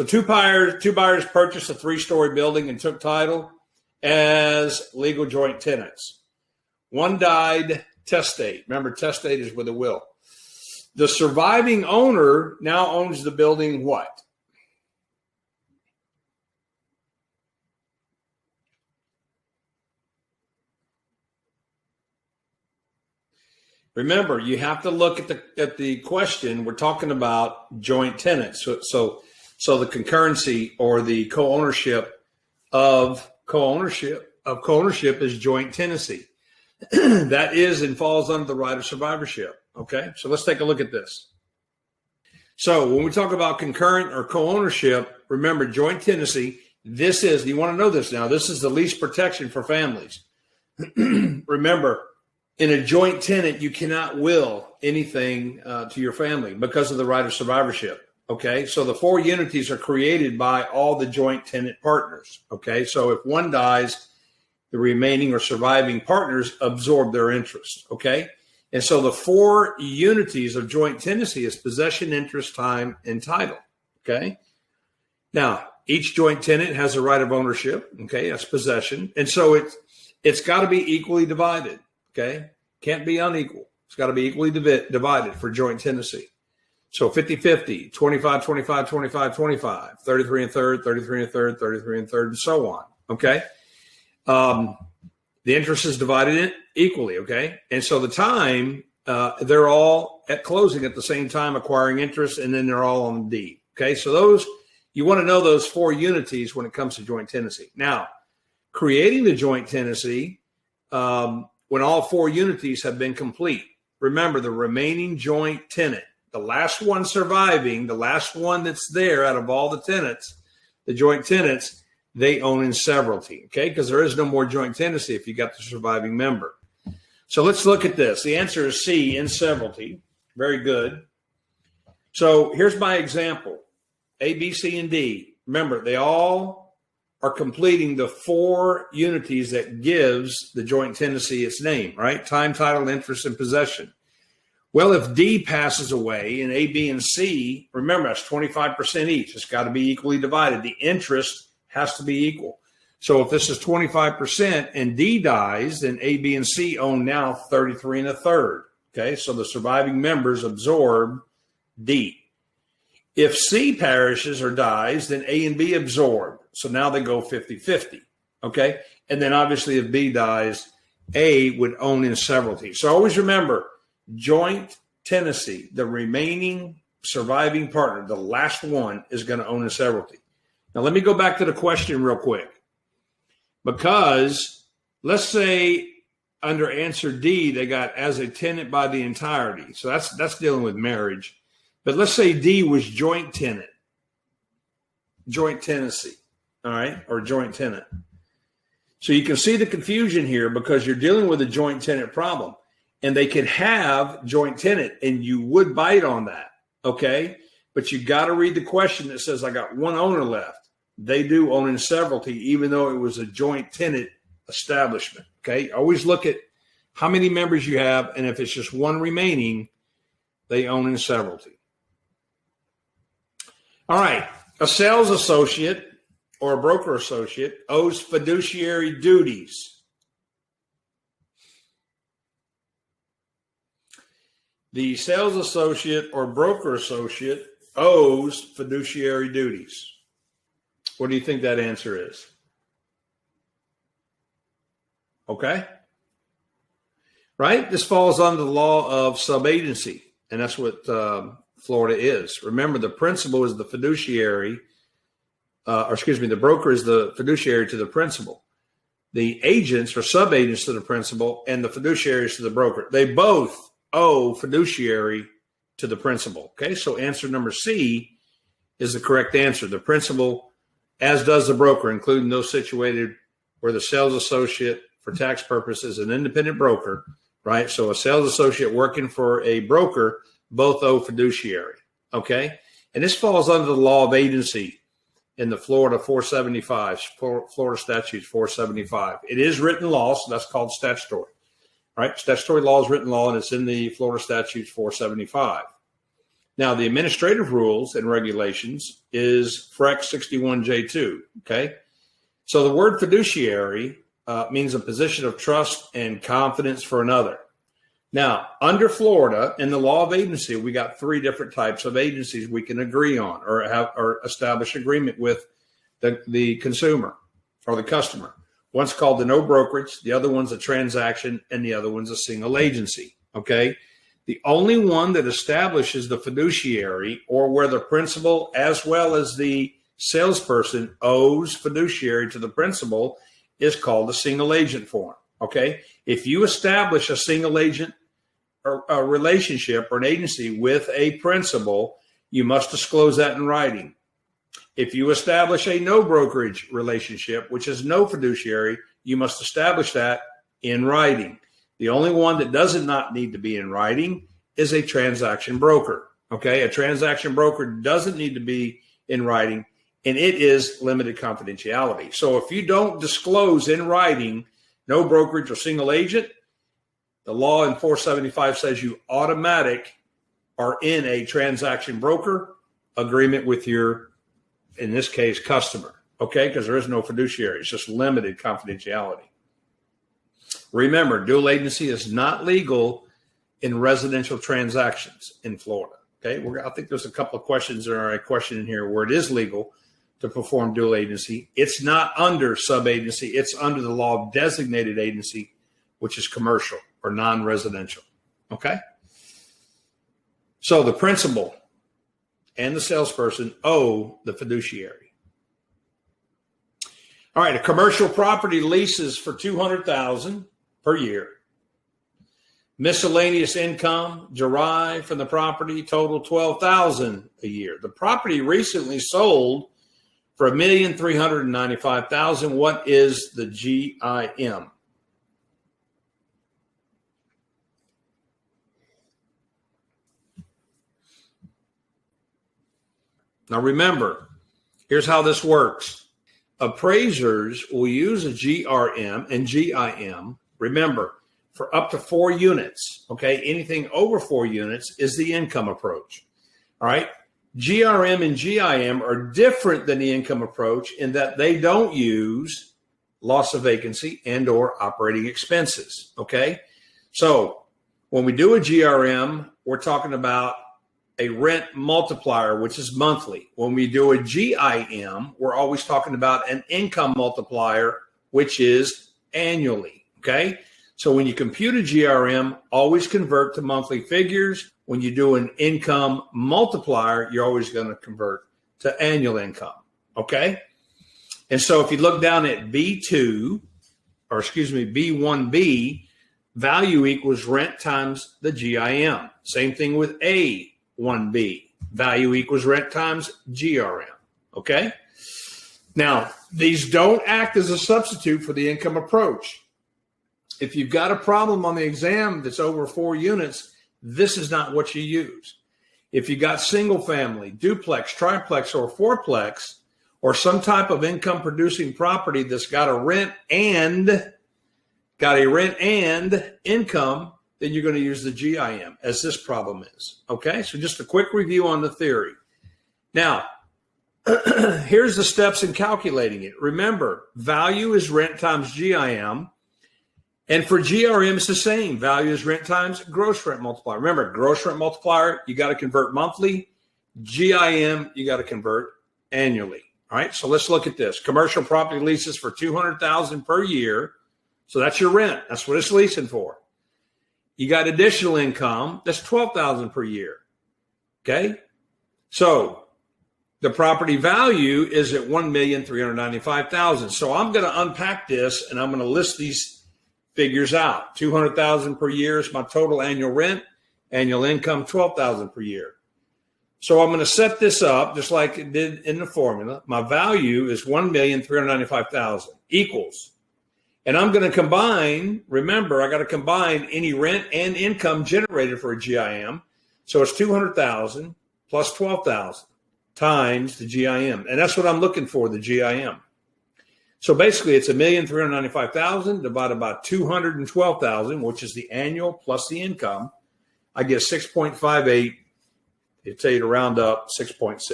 So two buyers purchased a 3-story building and took title as legal joint tenants. One died testate. Remember, testate is with a will. The surviving owner now owns the building what? Remember, you have to look at the question. We're talking about joint tenants. So the concurrency or the co-ownership of co-ownership is joint tenancy. That is and falls under the right of survivorship. Okay, so let's take a look at this. So when we talk about concurrent or co-ownership, remember joint tenancy. This is, you want to know this now, this is the least protection for families. Remember, in a joint tenant, you cannot will anything to your family because of the right of survivorship. Okay, so the 4 unities are created by all the joint tenant partners. Okay, so if one dies, the remaining or surviving partners absorb their interest. Okay, and so the 4 unities of joint tenancy is possession, interest, time, and title. Okay, now each joint tenant has a right of ownership. Okay, that's possession, and so it's got to be equally divided. Okay, can't be unequal. It's got to be equally divided for joint tenancy. So 50-50, 25-25, 25-25, 33 and third, 33 and third, 33 and third, and so on. Okay. The interest is divided equally. Okay. And so the time, they're all at closing at the same time acquiring interest, and then they're all on the deed. Okay. So those, you want to know those 4 unities when it comes to joint tenancy. Now, creating the joint tenancy, when all 4 unities have been complete, remember the remaining joint tenant, the last one surviving, the last one that's there out of all the tenants, the joint tenants, they own in severalty, okay? Because there is no more joint tenancy if you got the surviving member. So let's look at this. The answer is C, in severalty. Very good. So here's my example. A, B, C, and D. Remember, they all are completing the 4 unities that gives the joint tenancy its name, right? Time, title, interest, and possession. Well, if D passes away and A, B, and C, remember, that's 25% each. It's got to be equally divided. The interest has to be equal. So if this is 25% and D dies, then A, B, and C own now 33 and a third. Okay, so the surviving members absorb D. If C perishes or dies, then A and B absorb. So now they go 50-50. Okay, and then obviously if B dies, A would own in severalty. So always remember, joint tenancy, the remaining surviving partner, the last one, is going to own in severalty. Now, let me go back to the question real quick. Because let's say under answer D, they got as a tenant by the entirety. So that's dealing with marriage. But let's say D was joint tenant, joint tenancy, all right, or joint tenant. So you can see the confusion here because you're dealing with a joint tenant problem. And they could have joint tenant, and you would bite on that, okay? But you got to read the question that says, I got one owner left. They do own in severalty, even though it was a joint tenant establishment, okay? Always look at how many members you have, and if it's just one remaining, they own in severalty. All right, a sales associate or a broker associate owes fiduciary duties. The sales associate or broker associate owes fiduciary duties. What do you think that answer is? Okay. Right? This falls under the law of subagency, and that's what Florida is. Remember, the principal is the fiduciary, the broker is the fiduciary to the principal. The agents are subagents to the principal, and the fiduciaries to the broker. They both owe fiduciary to the principal. Okay, so answer number C is the correct answer. The principal, as does the broker, including those situated where the sales associate for tax purposes is an independent broker, right? So a sales associate working for a broker, both owe fiduciary. Okay, and this falls under the law of agency in the Florida 475, Florida statutes 475. It is written law, so that's called statutory. Right? Statutory law is written law, and it's in the Florida statutes 475. Now, the administrative rules and regulations is FREC 61J2, okay? So the word fiduciary means a position of trust and confidence for another. Now, under Florida, in the law of agency, we got 3 different types of agencies we can agree on or establish agreement with the consumer or the customer. One's called the no brokerage, the other one's a transaction, and the other one's a single agency, okay? The only one that establishes the fiduciary, or where the principal as well as the salesperson owes fiduciary to the principal, is called the single agent form, okay? If you establish a single agent or a relationship or an agency with a principal, you must disclose that in writing. If you establish a no brokerage relationship, which is no fiduciary, you must establish that in writing. The only one that does not need to be in writing is a transaction broker, okay? A transaction broker doesn't need to be in writing, and it is limited confidentiality. So if you don't disclose in writing no brokerage or single agent, the law in 475 says you automatic are in a transaction broker agreement with your, in this case, customer, okay? Because there is no fiduciary. It's just limited confidentiality. Remember, dual agency is not legal in residential transactions in Florida, okay? I think there's a couple of questions or a question in here where it is legal to perform dual agency. It's not under sub-agency. It's under the law of designated agency, which is commercial or non-residential, okay? So the principal and the salesperson owe the fiduciary. All right, a commercial property leases for $200,000 per year. Miscellaneous income derived from the property total $12,000 a year. The property recently sold for $1,395,000. What is the GIM? Now remember, here's how this works. Appraisers will use a GRM and GIM, remember, for up to 4 units, okay? Anything over 4 units is the income approach, all right? GRM and GIM are different than the income approach in that they don't use loss of vacancy and or operating expenses, okay? So when we do a GRM, we're talking about a rent multiplier, which is monthly. When we do a GIM, we're always talking about an income multiplier, which is annually, okay? So when you compute a GRM, always convert to monthly figures. When you do an income multiplier, you're always going to convert to annual income, okay? And so if you look down at B1B, value equals rent times the GIM. Same thing with A1B, value equals rent times GRM, okay? Now, these don't act as a substitute for the income approach. If you've got a problem on the exam that's over 4 units, this is not what you use. If you got single family, duplex, triplex, or fourplex, or some type of income producing property that's got a rent and income, then you're going to use the GIM, as this problem is. Okay, so just a quick review on the theory. Now, here's the steps in calculating it. Remember, value is rent times GIM. And for GRM, it's the same. Value is rent times gross rent multiplier. Remember, gross rent multiplier, you got to convert monthly. GIM, you got to convert annually. All right, so let's look at this. Commercial property leases for $200,000 per year. So that's your rent. That's what it's leasing for. You got additional income. That's $12,000 per year. Okay, so the property value is at $1,395,000. So I'm going to unpack this and I'm going to list these figures out. $200,000 per year is my total annual rent. Annual income, $12,000 per year. So I'm going to set this up just like it did in the formula. My value is $1,395,000 equals. And I'm going to combine, remember, I got to combine any rent and income generated for a GIM. So it's $200,000 plus $12,000 times the GIM. And that's what I'm looking for, the GIM. So basically it's $1,395,000 divided by $212,000, which is the annual plus the income. I get 6.58 They tell you to round up 6.6.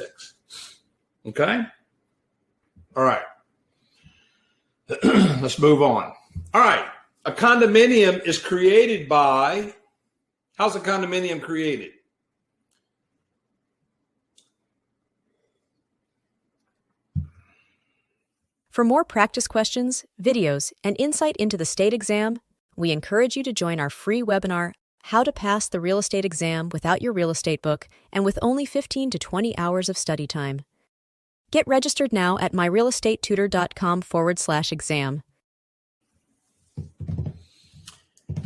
Okay? All right. Let's move on. All right. A condominium is created by, how's a condominium created? For more practice questions, videos, and insight into the state exam, we encourage you to join our free webinar, How to Pass the Real Estate Exam Without Your Real Estate Book and with only 15 to 20 hours of study time. Get registered now at myrealestatetutor.com/exam.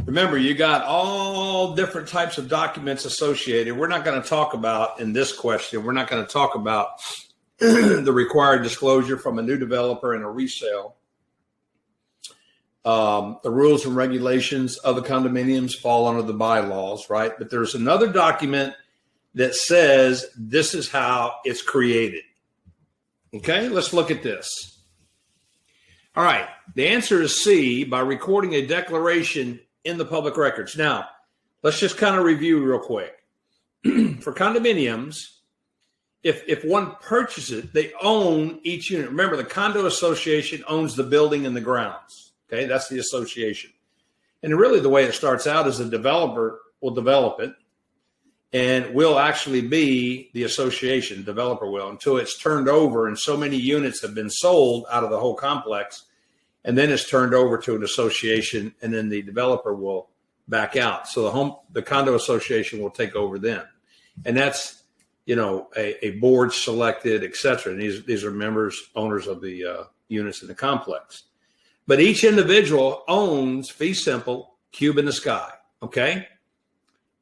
Remember, you got all different types of documents associated. We're not going to talk about, in this question, we're not going to talk about the required disclosure from a new developer and a resale. The rules and regulations of the condominiums fall under the bylaws, right? But there's another document that says this is how it's created. Okay, let's look at this. All right, the answer is C, by recording a declaration in the public records. Now, let's just kind of review real quick. For condominiums, if one purchases it, they own each unit. Remember, the condo association owns the building and the grounds. Okay, that's the association. And really the way it starts out is the developer will develop it and will actually be the association, developer will, until it's turned over and so many units have been sold out of the whole complex, and then it's turned over to an association, and then the developer will back out. So the condo association will take over then. And that's, a board selected, et cetera. And these are members, owners of the units in the complex. But each individual owns, fee simple, cube in the sky, okay?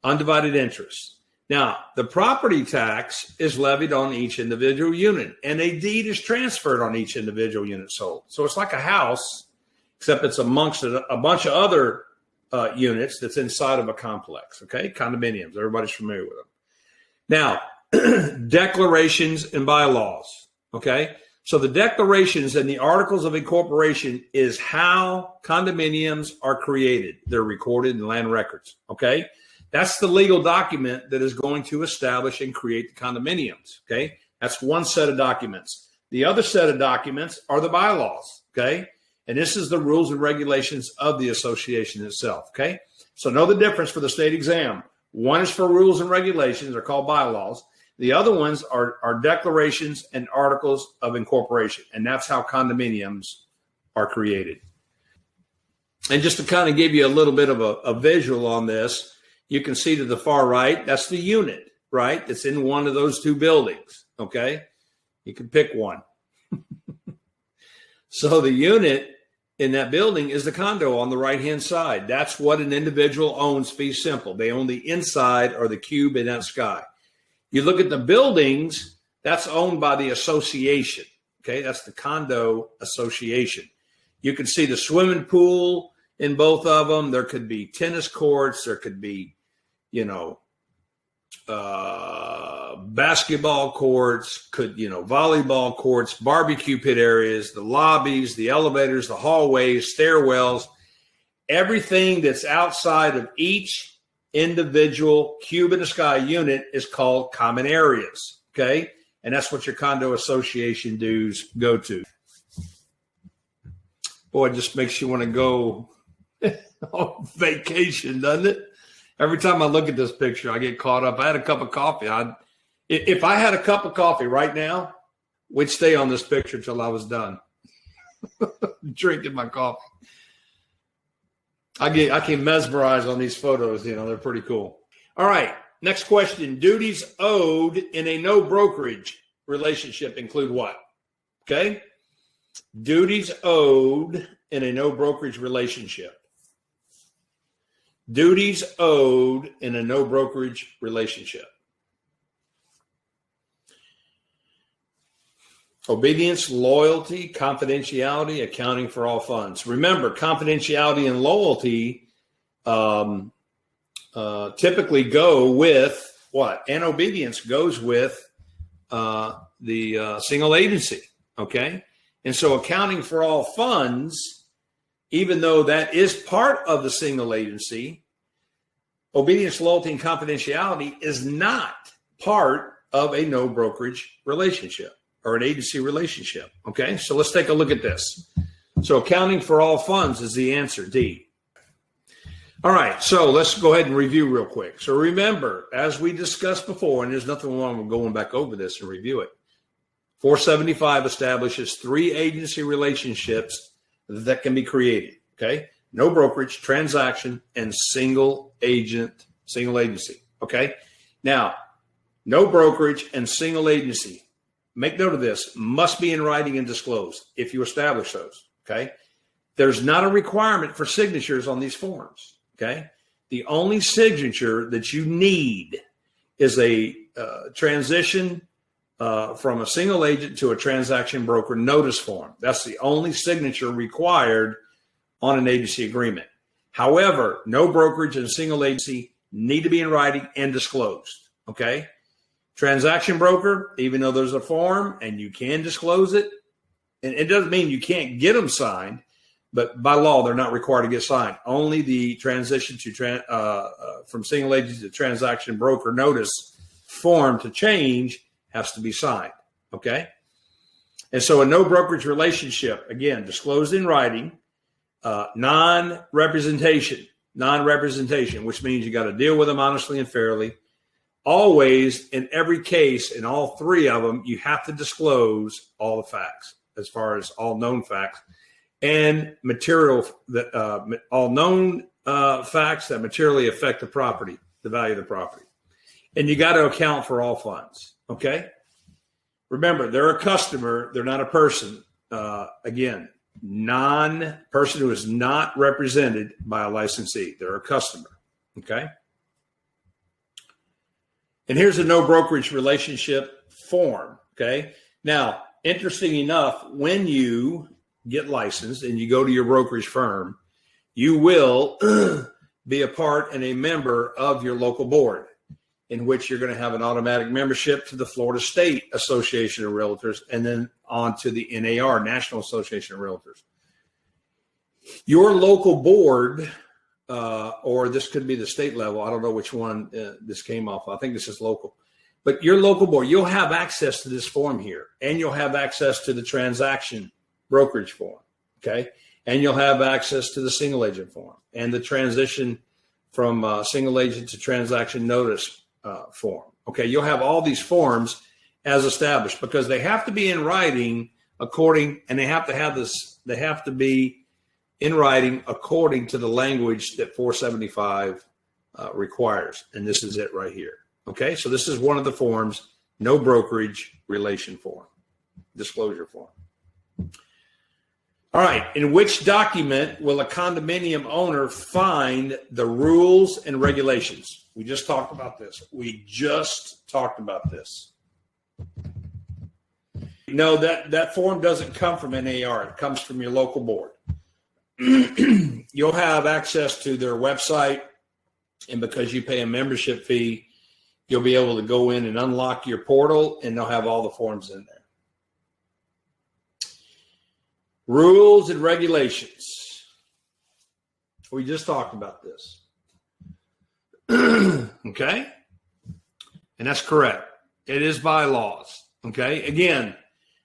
Undivided interest. Now, the property tax is levied on each individual unit, and a deed is transferred on each individual unit sold. So it's like a house, except it's amongst a bunch of other units that's inside of a complex, okay? Condominiums, everybody's familiar with them. Now, declarations and bylaws, okay? So the declarations and the articles of incorporation is how condominiums are created. They're recorded in land records, okay? That's the legal document that is going to establish and create the condominiums, okay? That's one set of documents. The other set of documents are the bylaws, okay? And this is the rules and regulations of the association itself, okay? So know the difference for the state exam. One is for rules and regulations, they're called bylaws. The other ones are declarations and articles of incorporation, and that's how condominiums are created. And just to kind of give you a little bit of a visual on this, you can see to the far right, that's the unit, right? It's in one of those two buildings, okay? You can pick one. So the unit in that building is the condo on the right-hand side. That's what an individual owns, fee simple. They own the inside or the cube in that sky. You look at the buildings, that's owned by the association, okay? That's the condo association. You can see the swimming pool in both of them. There could be tennis courts. There could be, basketball courts, volleyball courts, barbecue pit areas, the lobbies, the elevators, the hallways, stairwells, everything that's outside of each individual cube in the sky unit is called common areas, okay? And that's what your condo association dues go to. Boy, it just makes you want to go on vacation, doesn't it? Every time I look at this picture, I get caught up. I had a cup of coffee. If I had a cup of coffee right now, we'd stay on this picture till I was done drinking my coffee. I can mesmerize on these photos. They're pretty cool. All right. Next question. Duties owed in a no brokerage relationship include what? Okay. Duties owed in a no brokerage relationship. Duties owed in a no brokerage relationship. Obedience, loyalty, confidentiality, accounting for all funds. Remember, confidentiality and loyalty typically go with what? And obedience goes with the single agency, okay? And so accounting for all funds, even though that is part of the single agency, obedience, loyalty, and confidentiality is not part of a no brokerage relationship or an agency relationship. Okay, so let's take a look at this. So accounting for all funds is the answer, D. All right, so let's go ahead and review real quick. So remember, as we discussed before, and there's nothing wrong with going back over this and review it, 475 establishes 3 agency relationships that can be created, okay? No brokerage, transaction, and single agency, okay? Now, no brokerage and single agency, make note of this, must be in writing and disclosed if you establish those, okay? There's not a requirement for signatures on these forms, okay? The only signature that you need is a transition from a single agent to a transaction broker notice form. That's the only signature required on an agency agreement. However, no brokerage and single agency need to be in writing and disclosed, okay? Transaction broker, even though there's a form and you can disclose it, and it doesn't mean you can't get them signed, but by law, they're not required to get signed. Only the transition to from single agent to transaction broker notice form to change has to be signed, okay? And so a no brokerage relationship, again, disclosed in writing, non-representation, which means you got to deal with them honestly and fairly. Always, in every case, in all 3 of them, you have to disclose all the facts as far as all known facts and material that all known facts that materially affect the property, the value of the property. And you got to account for all funds. Okay. Remember, they're a customer. They're not a person. Again, non-person who is not represented by a licensee. They're a customer. Okay. And here's a no brokerage relationship form. Okay. Now, interesting enough, when you get licensed and you go to your brokerage firm, you will be a part and a member of your local board, in which you're going to have an automatic membership to the Florida State Association of Realtors and then on to the NAR, National Association of Realtors. Your local board, or this could be the state level, I don't know which one this came off. I think this is local. But your local board, you'll have access to this form here, and you'll have access to the transaction brokerage form, okay? And you'll have access to the single agent form and the transition from single agent to transaction notice form. Okay, you'll have all these forms as established because they have to be in writing and they have to be in writing according to the language that 475 requires. And this is it right here. Okay, so this is one of the forms, no brokerage relation form, disclosure form. All right, in which document will a condominium owner find the rules and regulations? We just talked about this. No, that form doesn't come from NAR. It comes from your local board. You'll have access to their website, and because you pay a membership fee, you'll be able to go in and unlock your portal, and they'll have all the forms in there. Rules and regulations. We just talked about this. Okay? And that's correct. It is bylaws. Okay? Again,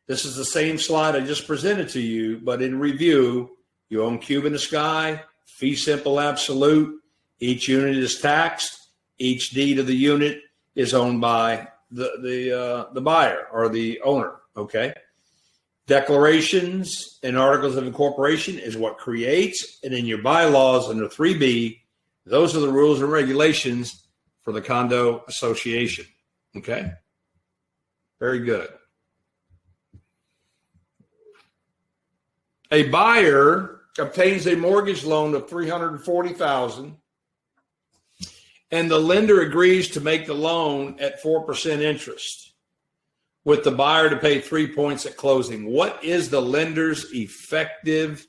this is the same slide I just presented to you, but in review, you own cube in the sky, fee simple absolute. Each unit is taxed. Each deed of the unit is owned by the buyer or the owner. Okay? Declarations and articles of incorporation is what creates, and in your bylaws under 3B, those are the rules and regulations for the condo association. Okay? Very good. A buyer obtains a mortgage loan of $340,000, and the lender agrees to make the loan at 4% interest, with the buyer to pay 3 points at closing. What is the lender's effective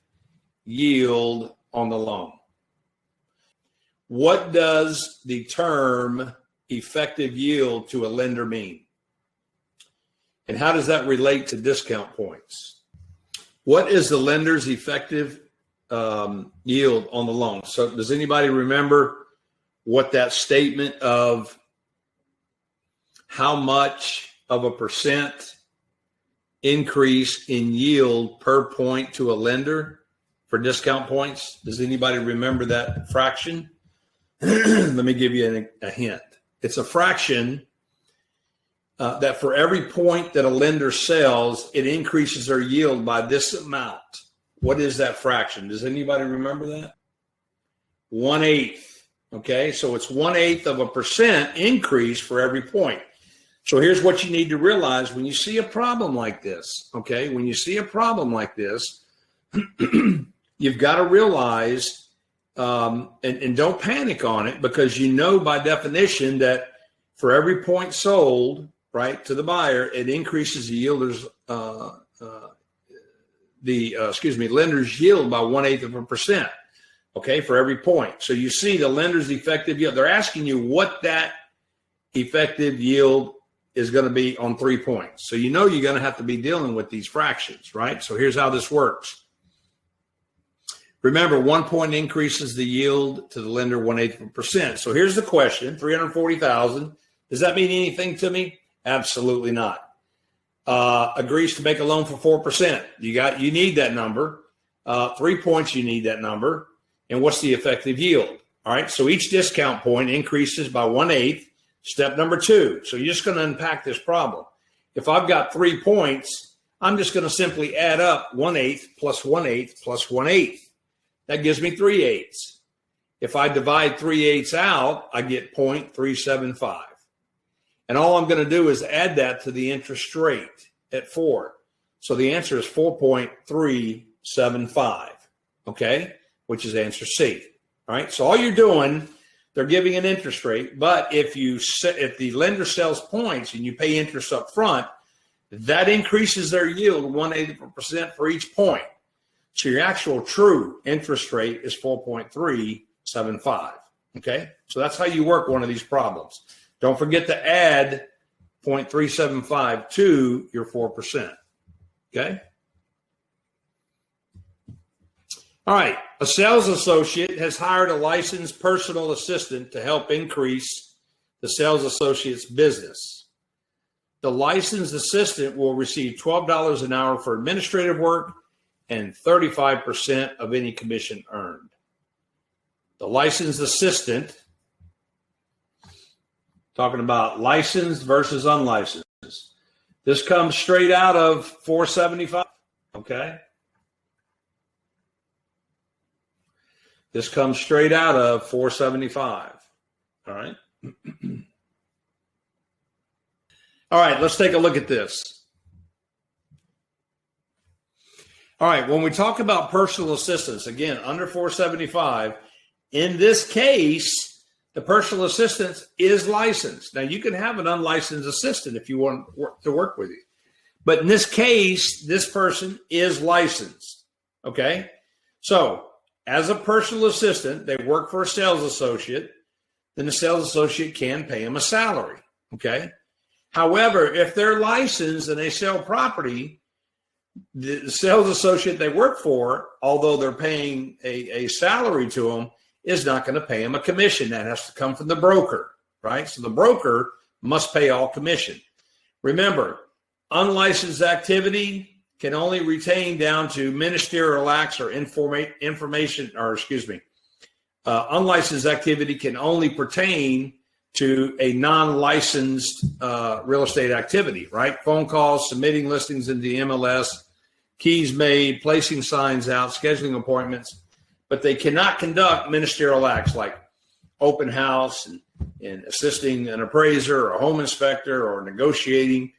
yield on the loan? What does the term effective yield to a lender mean? And how does that relate to discount points? What is the lender's effective yield on the loan? So does anybody remember what that statement of how much of a percent increase in yield per point to a lender for discount points? Does anybody remember that fraction? Let me give you a hint. It's a fraction that for every point that a lender sells, it increases their yield by this amount. What is that fraction? Does anybody remember that? 1/8. Okay, so it's 1/8 of a percent increase for every point. So here's what you need to realize when you see a problem like this. Okay, when you see a problem like this, you've got to realize, and don't panic on it, because you know by definition that for every point sold, right, to the buyer, it increases the yielder's lender's yield by 1/8 of a percent. Okay, for every point. So you see the lender's effective yield. They're asking you what that effective yield is going to be on 3 points. So you know you're going to have to be dealing with these fractions, right? So here's how this works. Remember, 1 point increases the yield to the lender 1/8 of a percent. So here's the question: 340,000. Does that mean anything to me? Absolutely not. Agrees to make a loan for 4%. You need that number. 3 points, you need that number. And what's the effective yield? All right, so each discount point increases by 1/8. Step number 2. So you're just going to unpack this problem. If I've got 3 points, I'm just going to simply add up 1/8 plus 1/8 plus 1/8. That gives me 3/8. If I divide 3/8 out, I get 0.375. And all I'm going to do is add that to the interest rate at 4. So the answer is 4.375, okay, which is answer C. All right, so all you're doing, they're giving an interest rate, but if the lender sells points and you pay interest up front, that increases their yield 1/8 of a percent for each point. So your actual true interest rate is 4.375, okay? So that's how you work one of these problems. Don't forget to add 0.375 to your 4%, okay? All right, a sales associate has hired a licensed personal assistant to help increase the sales associate's business. The licensed assistant will receive $12 an hour for administrative work and 35% of any commission earned. The licensed assistant, talking about licensed versus unlicensed. This comes straight out of 475, okay? This comes straight out of 475, all right? All right, let's take a look at this. All right, when we talk about personal assistants, again, under 475, in this case, the personal assistant is licensed. Now, you can have an unlicensed assistant if you want to work with you. But in this case, this person is licensed, okay? So, as a personal assistant, they work for a sales associate, then the sales associate can pay them a salary, okay? However, if they're licensed and they sell property, the sales associate they work for, although they're paying a salary to them, is not going to pay them a commission. That has to come from the broker, right? So the broker must pay all commission. Remember, unlicensed activity can only retain down to ministerial acts or unlicensed activity can only pertain to a non-licensed real estate activity, right? Phone calls, submitting listings into the MLS, keys made, placing signs out, scheduling appointments, but they cannot conduct ministerial acts like open house and assisting an appraiser or a home inspector or negotiating.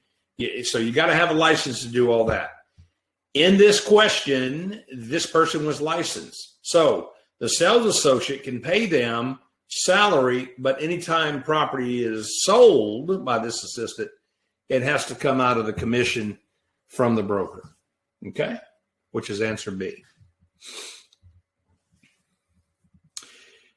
So you got to have a license to do all that. In this question, this person was licensed. So the sales associate can pay them salary, but anytime property is sold by this assistant, it has to come out of the commission from the broker, okay? Which is answer B.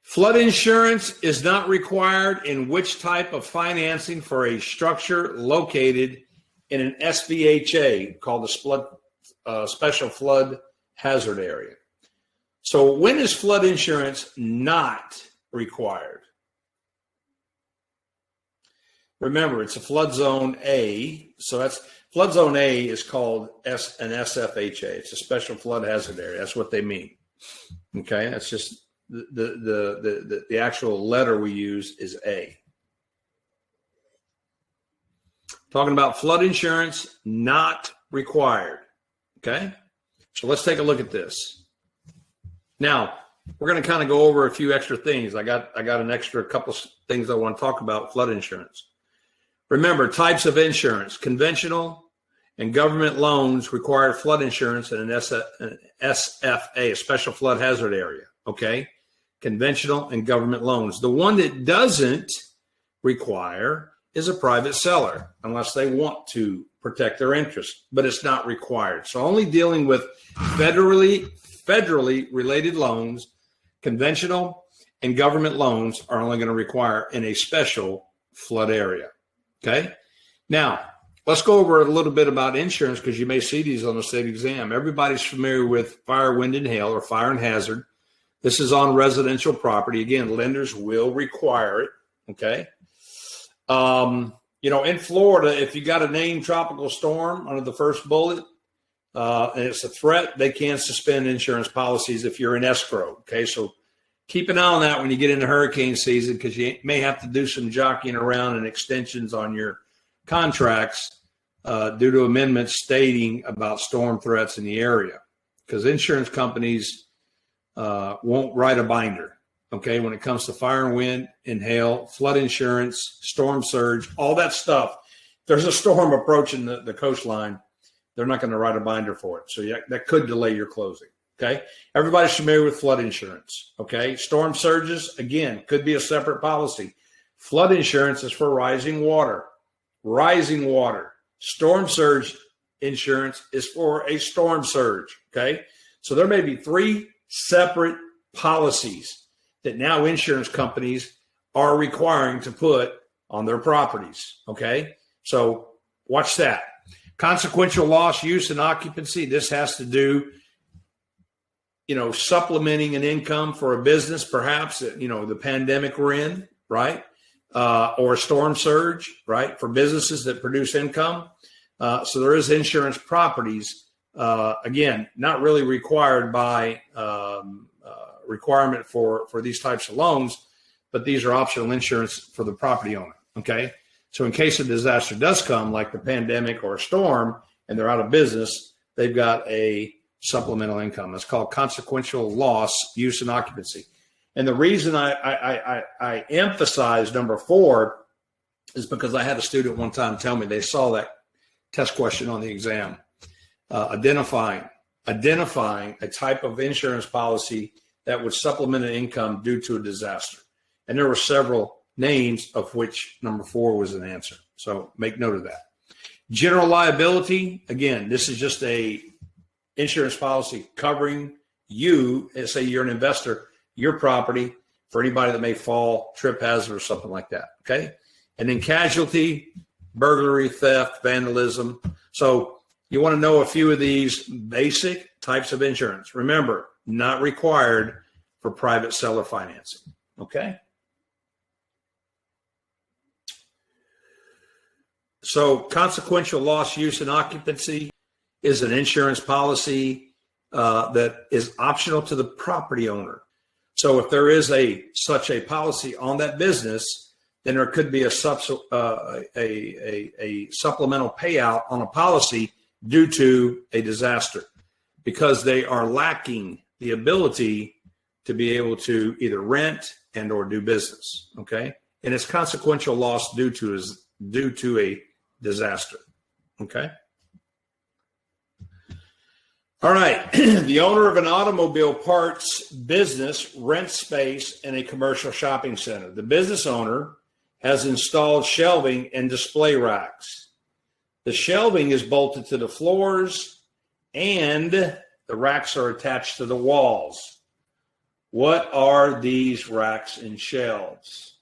Flood insurance is not required in which type of financing for a structure located in an SVHA called the Special Flood Hazard Area. So when is flood insurance not required? Remember, it's a flood zone A. So that's flood zone A is called an SFHA. It's a special flood hazard area. That's what they mean. Okay, that's just the actual letter we use is A. Talking about flood insurance, not required. Okay, so let's take a look at this. Now, we're going to kind of go over a few extra things. I got an extra couple things I want to talk about flood insurance. Remember, types of insurance: conventional and government loans require flood insurance in an SFA, a special flood hazard area. Okay, conventional and government loans. The one that doesn't require is a private seller, unless they want to protect their interest, but it's not required. So only dealing with federally related loans, conventional and government loans are only going to require in a special flood area. Okay. Now let's go over a little bit about insurance, because you may see these on the state exam. Everybody's familiar with fire, wind, and hail, or fire and hazard. This is on residential property. Again, lenders will require it. Okay. In Florida, if you got a named tropical storm under the first bullet, and it's a threat, they can suspend insurance policies if you're in escrow. Okay. So keep an eye on that when you get into hurricane season, because you may have to do some jockeying around and extensions on your contracts due to amendments stating about storm threats in the area, because insurance companies won't write a binder. Okay, when it comes to fire and wind and hail, flood insurance, storm surge, all that stuff. If there's a storm approaching the coastline, they're not going to write a binder for it. So that could delay your closing. Okay, everybody's familiar with flood insurance. Okay, storm surges, again, could be a separate policy. Flood insurance is for rising water. Rising water. Storm surge insurance is for a storm surge. Okay, so there may be 3 separate policies that now insurance companies are requiring to put on their properties. Okay, so watch that. Consequential loss, use, and occupancy. This has to do, supplementing an income for a business, perhaps, the pandemic we're in, right? Or a storm surge, right? For businesses that produce income. So there is insurance properties, again, not really required by requirement for these types of loans, but these are optional insurance for the property owner. Okay. So in case a disaster does come, like the pandemic or a storm, and they're out of business, they've got a supplemental income. It's called consequential loss, use, and occupancy. And the reason I emphasize number 4 is because I had a student one time tell me they saw that test question on the exam, identifying a type of insurance policy that would supplement an income due to a disaster. And there were several names, of which number 4 was an answer. So make note of that. General liability, again, this is just a insurance policy covering you, say you're an investor, your property, for anybody that may fall, trip hazard, or something like that. Okay. And then casualty, burglary, theft, vandalism. So you want to know a few of these basic types of insurance. Remember, not required for private seller financing. Okay. So consequential loss, use, and occupancy is an insurance policy that is optional to the property owner. So if there is such a policy on that business, then there could be a supplemental payout on a policy due to a disaster, because they are lacking the ability to be able to either rent and or do business. Okay. And it's consequential loss due to a disaster. Okay. All right. The owner of an automobile parts business rents space in a commercial shopping center. The business owner has installed shelving and display racks. The shelving is bolted to the floors and the racks are attached to the walls. What are these racks and shelves?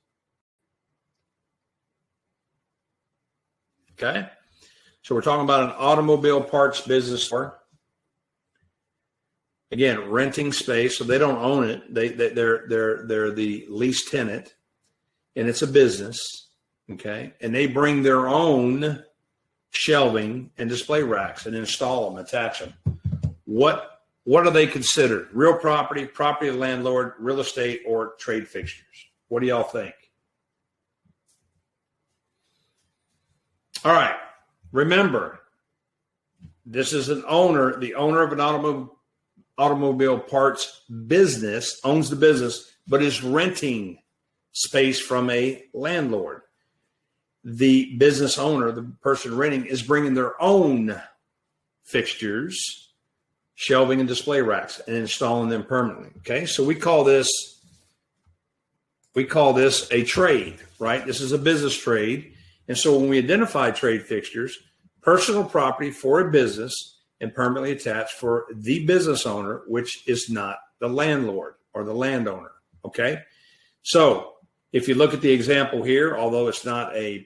Okay. So we're talking about an automobile parts business. Again, renting space, so they don't own it. They're the lease tenant, and it's a business. okay, and they bring their own shelving and display racks and install them, attach them, what are they considered? Real property, property of the landlord, real estate, or trade fixtures? What do y'all think? All right. Remember, this is the owner of an automobile parts business, owns the business, but is renting space from a landlord. The business owner, the person renting, is bringing their own fixtures, shelving and display racks, and installing them permanently. Okay, so we call this a trade, right? This is a business trade. And so when we identify trade fixtures, personal property for a business and permanently attached for the business owner, which is not the landlord or the landowner. Okay, so if you look at the example here, although it's not a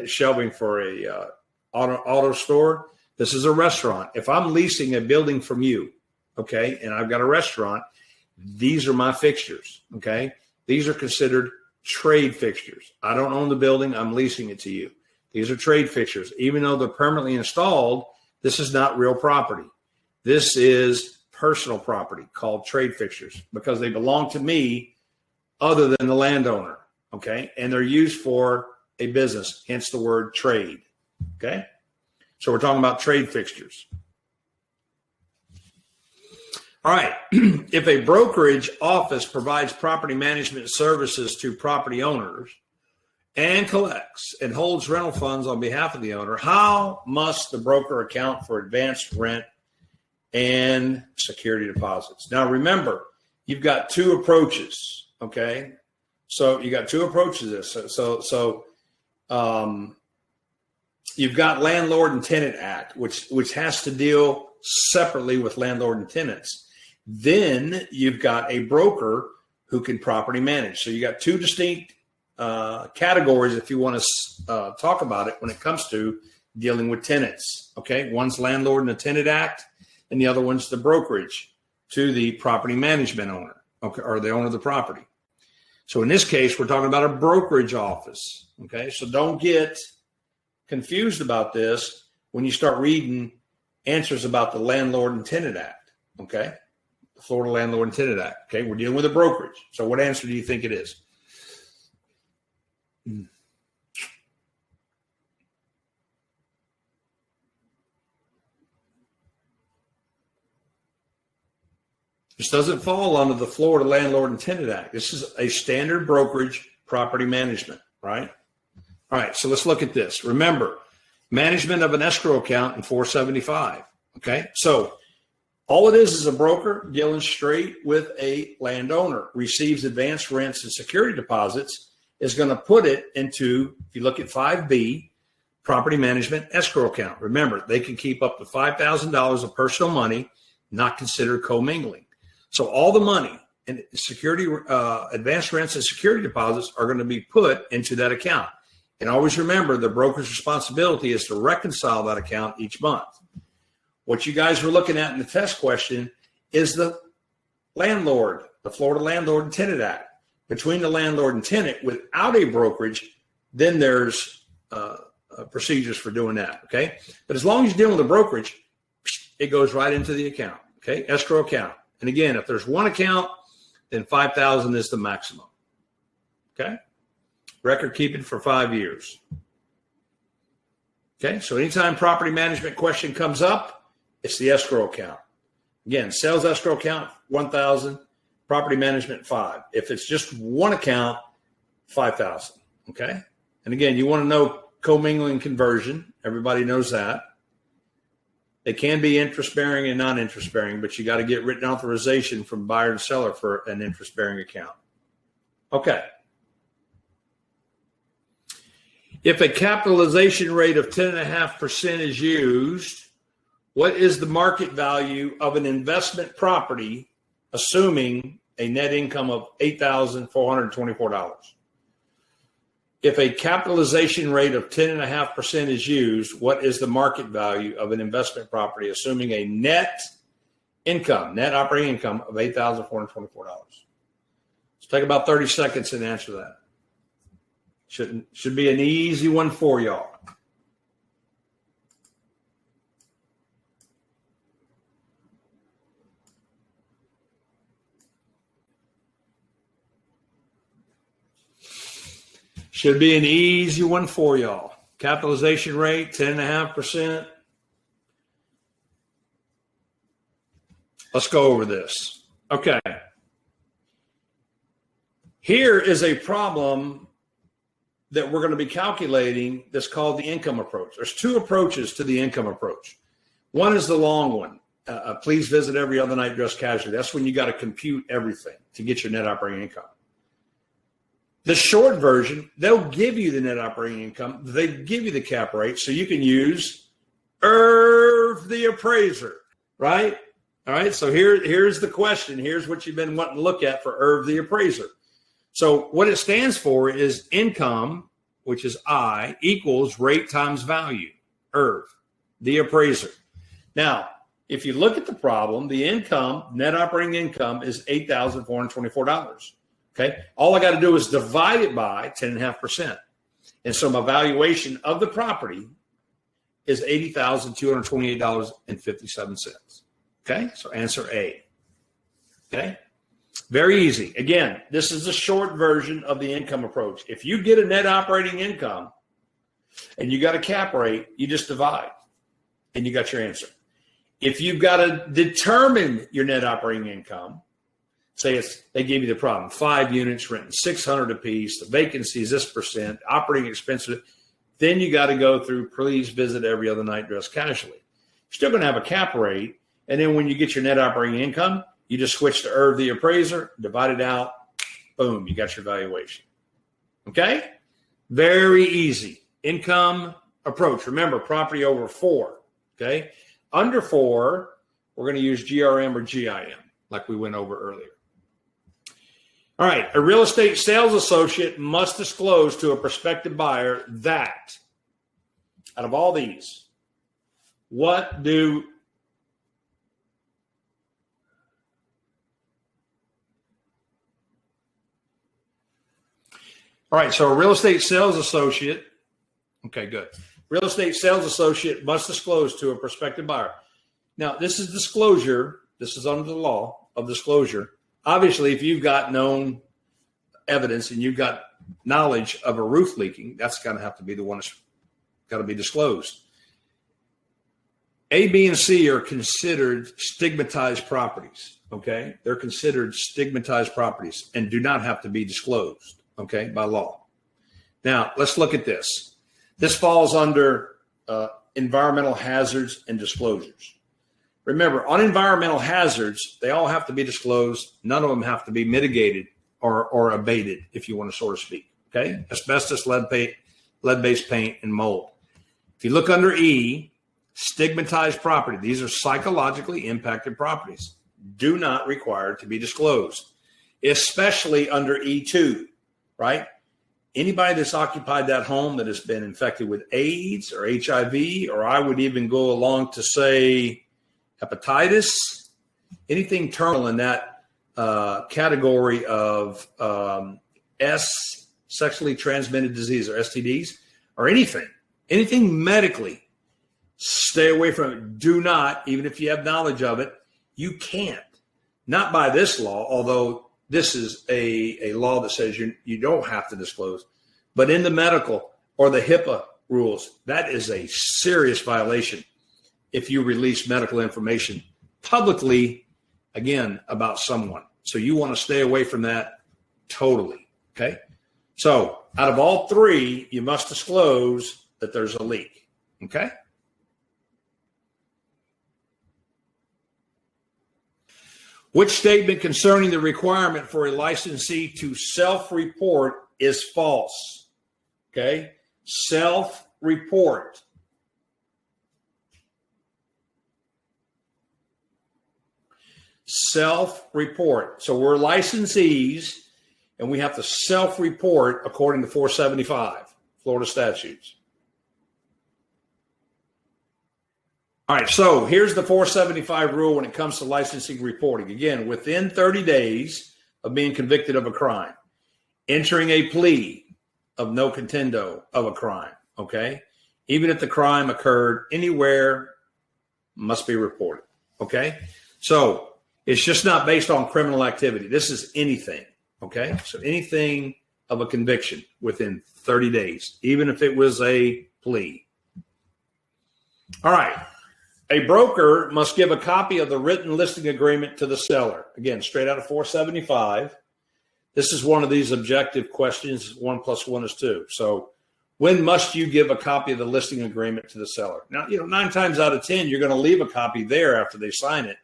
shelving for a auto store, this is a restaurant. If I'm leasing a building from you, okay, and I've got a restaurant, these are my fixtures, okay? These are considered trade fixtures. I don't own the building. I'm leasing it to you. These are trade fixtures. Even though they're permanently installed, this is not real property. This is personal property called trade fixtures because they belong to me other than the landowner, okay? And they're used for a business, hence the word trade, okay? So we're talking about trade fixtures. All right. If a brokerage office provides property management services to property owners and collects and holds rental funds on behalf of the owner, how must the broker account for advanced rent and security deposits? Now, remember, you've got two approaches, okay? So you got two approaches to this. So you've got Landlord and Tenant Act, which has to deal separately with landlord and tenants. Then you've got a broker who can property manage. So you got two distinct categories if you want to talk about it when it comes to dealing with tenants. Okay, one's Landlord and the Tenant Act, and the other one's the brokerage to the property management owner, okay, or the owner of the property. So in this case, we're talking about a brokerage office. Okay, so don't get confused about this when you start reading answers about the Landlord and Tenant Act. Okay, the Florida Landlord and Tenant Act. Okay, we're dealing with a brokerage. So what answer do you think it is? This doesn't fall under the Florida Landlord and Tenant Act. This is a standard brokerage property management, right? All right, so let's look at this. Remember, management of an escrow account in 475, okay? So all it is a broker dealing straight with a landowner, receives advanced rents and security deposits, is going to put it into, if you look at 5B, property management escrow account. Remember, they can keep up to $5,000 of personal money, not considered commingling. So all the money and security, advanced rents and security deposits are going to be put into that account. And always remember, the broker's responsibility is to reconcile that account each month. What you guys were looking at in the test question is the landlord, the Florida Landlord and Tenant Act. Between the landlord and tenant without a brokerage, then there's procedures for doing that, okay? But as long as you're dealing with a brokerage, it goes right into the account, okay? Escrow account. And again, if there's one account, then $5,000 is the maximum, okay? Record keeping for 5 years. Okay, so anytime property management question comes up, it's the escrow account. Again, sales escrow account, $1,000, property management, $5,000. If it's just one account, $5,000, okay? And again, you want to know commingling conversion. Everybody knows that. They can be interest-bearing and non-interest-bearing, but you got to get written authorization from buyer and seller for an interest-bearing account. Okay. If a capitalization rate of 10.5% is used, what is the market value of an investment property, assuming a net income of $8,424? If a capitalization rate of 10.5% is used, what is the market value of an investment property, assuming a net income, net operating income of $8,424? So take about 30 seconds and answer that. Should be an easy one for y'all. Should be an easy one for y'all. Capitalization rate, 10.5%. Let's go over this. Okay. Here is a problem that we're going to be calculating that's called the income approach. There's two approaches to the income approach. One is the long one. Please visit every other night dress casually. That's when you got to compute everything to get your net operating income. The short version, they'll give you the net operating income. They give you the cap rate, so you can use Irv the appraiser, right? All right, so here's the question. Here's what you've been wanting to look at for Irv the appraiser. So what it stands for is income, which is I, equals rate times value, Irv, the appraiser. Now, if you look at the problem, the income, net operating income, is $8,424. Okay, all I got to do is divide it by 10.5%. And so my valuation of the property is $80,228.57. Okay, so answer A. Okay, very easy. Again, this is the short version of the income approach. If you get a net operating income and you got a cap rate, you just divide and you got your answer. If you've got to determine your net operating income, say they gave you the problem, 5 units renting $600 a piece, the vacancy is this percent, operating expenses, then you got to go through, please visit every other night dress casually. You're still going to have a cap rate, and then when you get your net operating income, you just switch to Irv the appraiser, divide it out, boom, you got your valuation. Okay? Very easy. Income approach. Remember, property over 4. Okay? Under 4, we're going to use GRM or GIM, like we went over earlier. All right, a real estate sales associate must disclose to a prospective buyer that, out of all these, what do all right, so a real estate sales associate, okay, good. Real estate sales associate must disclose to a prospective buyer. Now, this is disclosure. This is under the law of disclosure. Obviously, if you've got known evidence and you've got knowledge of a roof leaking, that's going to have to be the one that's got to be disclosed. A, B, and C are considered stigmatized properties, okay? They're considered stigmatized properties and do not have to be disclosed, okay, by law. Now, let's look at this. This falls under environmental hazards and disclosures. Remember, on environmental hazards, they all have to be disclosed. None of them have to be mitigated or abated, if you want to so to speak. Okay? Asbestos, lead-based paint, and mold. If you look under E, stigmatized property, these are psychologically impacted properties. Do not require to be disclosed, especially under E2, right? Anybody that's occupied that home that has been infected with AIDS or HIV, or I would even go along to say hepatitis, anything terminal in that category of sexually transmitted disease or STDs or anything medically, stay away from it. Do not, even if you have knowledge of it, you can't. Not by this law, although this is a law that says you don't have to disclose, but in the medical or the HIPAA rules, that is a serious violation if you release medical information publicly, again, about someone. So you want to stay away from that totally, okay? So out of all 3, you must disclose that there's a leak, okay? Which statement concerning the requirement for a licensee to self-report is false? Okay, self-report. Self-report. So we're licensees and we have to self-report according to 475 Florida statutes. All right, so here's the 475 rule when it comes to licensing reporting. Again, within 30 days of being convicted of a crime, entering a plea, of no contendo of a crime, okay? Even if the crime occurred anywhere, must be reported, okay? So it's just not based on criminal activity. This is anything, okay? So anything of a conviction within 30 days, even if it was a plea. All right. A broker must give a copy of the written listing agreement to the seller. Again, straight out of 475. This is one of these objective questions. 1 + 1 is 2. So when must you give a copy of the listing agreement to the seller? Now, 9 times out of 10, you're going to leave a copy there after they sign it.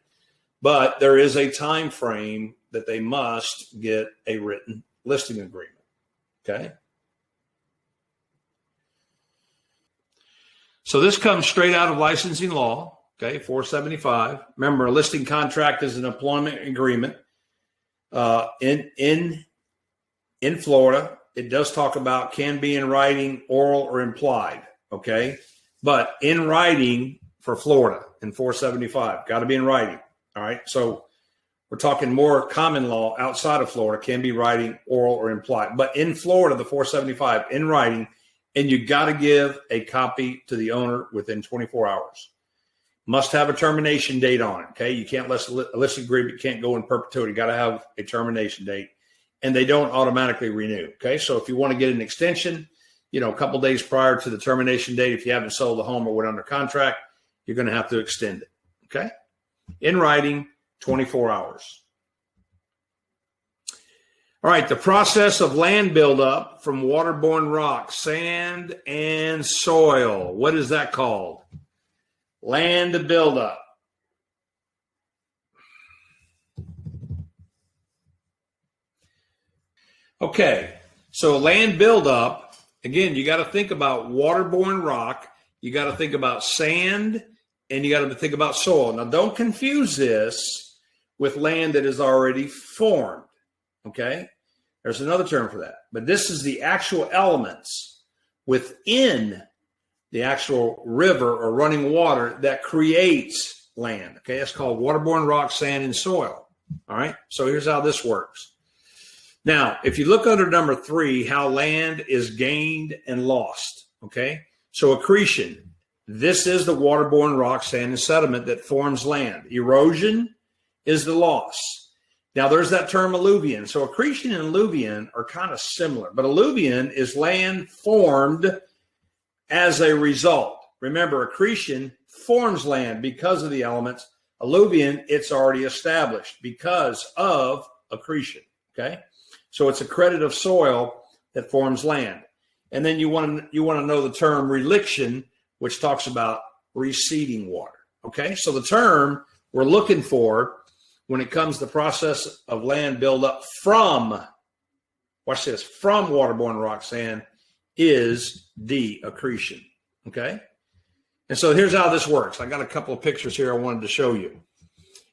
But there is a time frame that they must get a written listing agreement. Okay. So this comes straight out of licensing law. Okay, 475. Remember, a listing contract is an employment agreement. In Florida, it does talk about can be in writing, oral, or implied. Okay, but in writing for Florida in 475, got to be in writing. All right, so we're talking more common law outside of Florida, can be writing, oral, or implied. But in Florida, the 475 in writing, and you got to give a copy to the owner within 24 hours. Must have a termination date on it. Okay, you can't let a listing agreement can't go in perpetuity. Got to have a termination date, and they don't automatically renew. Okay, so if you want to get an extension, a couple days prior to the termination date, if you haven't sold the home or went under contract, you're going to have to extend it. Okay, in writing, 24 hours. All right, the process of land buildup from waterborne rock, sand, and soil. What is that called? Land buildup. Okay, so land buildup, again, you got to think about waterborne rock, you got to think about sand, and you got to think about soil. Now, don't confuse this with land that is already formed, okay? There's another term for that. But this is the actual elements within the actual river or running water that creates land. Okay, that's called waterborne rock, sand, and soil. All right, so here's how this works. Now, if you look under number 3, how land is gained and lost. Okay, so accretion. This is the waterborne rock, sand, and sediment that forms land. Erosion is the loss. Now, there's that term alluvion. So accretion and alluvion are kind of similar, but alluvion is land formed as a result. Remember, accretion forms land because of the elements. Alluvion, it's already established because of accretion, okay? So it's a credit of soil that forms land. And then you want to know the term reliction, which talks about receding water, okay? So the term we're looking for when it comes to the process of land buildup from, watch this, from waterborne rock, sand, is the accretion, okay? And so here's how this works. I got a couple of pictures here I wanted to show you.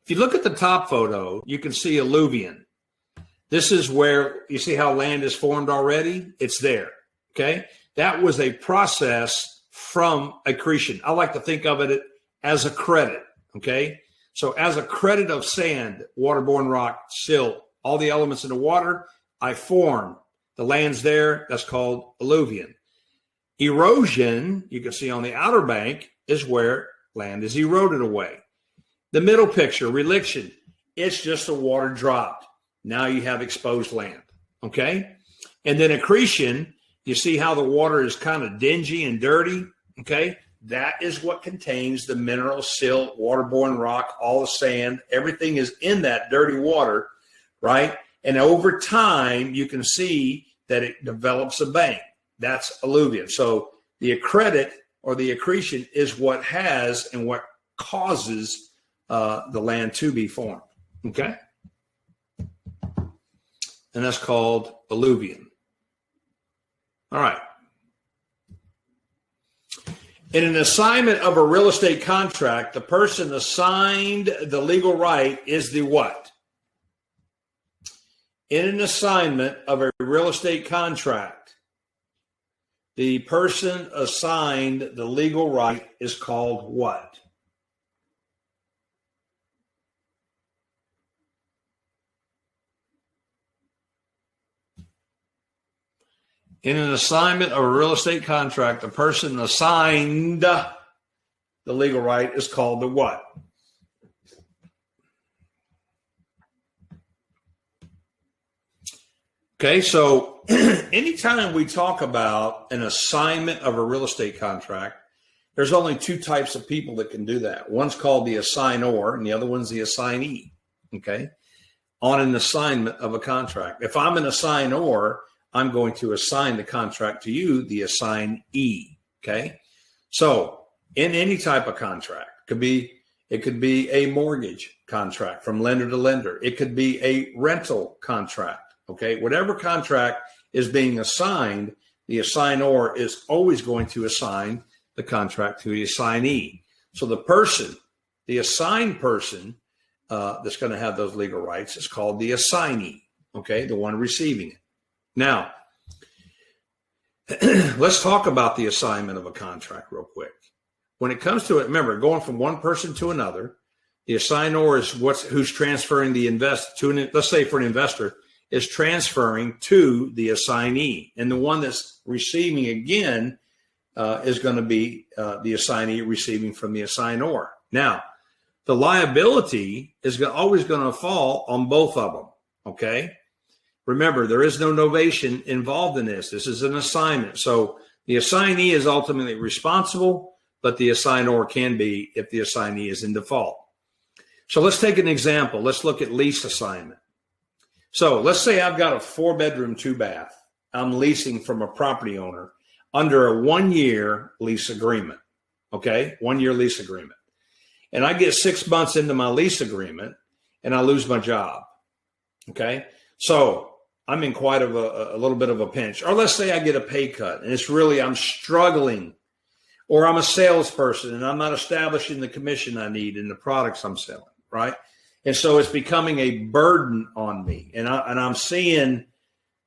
If you look at the top photo, you can see alluvion. This is where you see how land is formed already. It's there, okay? That was a process from accretion. I like to think of it as a credit, okay? So as a credit of sand, waterborne rock, silt, all the elements in the water, I form. The land's there, that's called alluvion. Erosion, you can see on the outer bank, is where land is eroded away. The middle picture, reliction, it's just the water dropped. Now you have exposed land, okay? And then accretion, you see how the water is kind of dingy and dirty, okay? That is what contains the mineral, silt, waterborne rock, all the sand, everything is in that dirty water, right? And over time, you can see that it develops a bank. That's alluvion. So the accredit or the accretion is what has and what causes the land to be formed. Okay? And that's called alluvion. All right. In an assignment of a real estate contract, the person assigned the legal right is the what? In an assignment of a real estate contract, the person assigned the legal right is called what? In an assignment of a real estate contract, the person assigned the legal right is called the what? Okay, so anytime we talk about an assignment of a real estate contract, there's only two types of people that can do that. One's called the assignor, and the other one's the assignee. Okay, on an assignment of a contract. If I'm an assignor, I'm going to assign the contract to you, the assignee. Okay, so in any type of contract, it could be a mortgage contract from lender to lender. It could be a rental contract. Okay, whatever contract is being assigned, the assignor is always going to assign the contract to the assignee. So the person, the assigned person that's going to have those legal rights is called the assignee. Okay, the one receiving it. Now, let's talk about the assignment of a contract real quick. When it comes to it, remember, going from one person to another, the assignor is who's transferring the let's say for an investor, is transferring to the assignee. And the one that's receiving again is going to be the assignee receiving from the assignor. Now, the liability is always going to fall on both of them, okay? Remember, there is no novation involved in this. This is an assignment. So the assignee is ultimately responsible, but the assignor can be if the assignee is in default. So let's take an example. Let's look at lease assignment. So let's say I've got a 4-bedroom, 2-bath. I'm leasing from a property owner under a 1-year lease agreement, okay? 1-year lease agreement. And I get 6 months into my lease agreement and I lose my job, okay? So I'm in quite a little bit of a pinch. Or let's say I get a pay cut and I'm struggling, or I'm a salesperson and I'm not establishing the commission I need in the products I'm selling, right? And so it's becoming a burden on me, and I'm seeing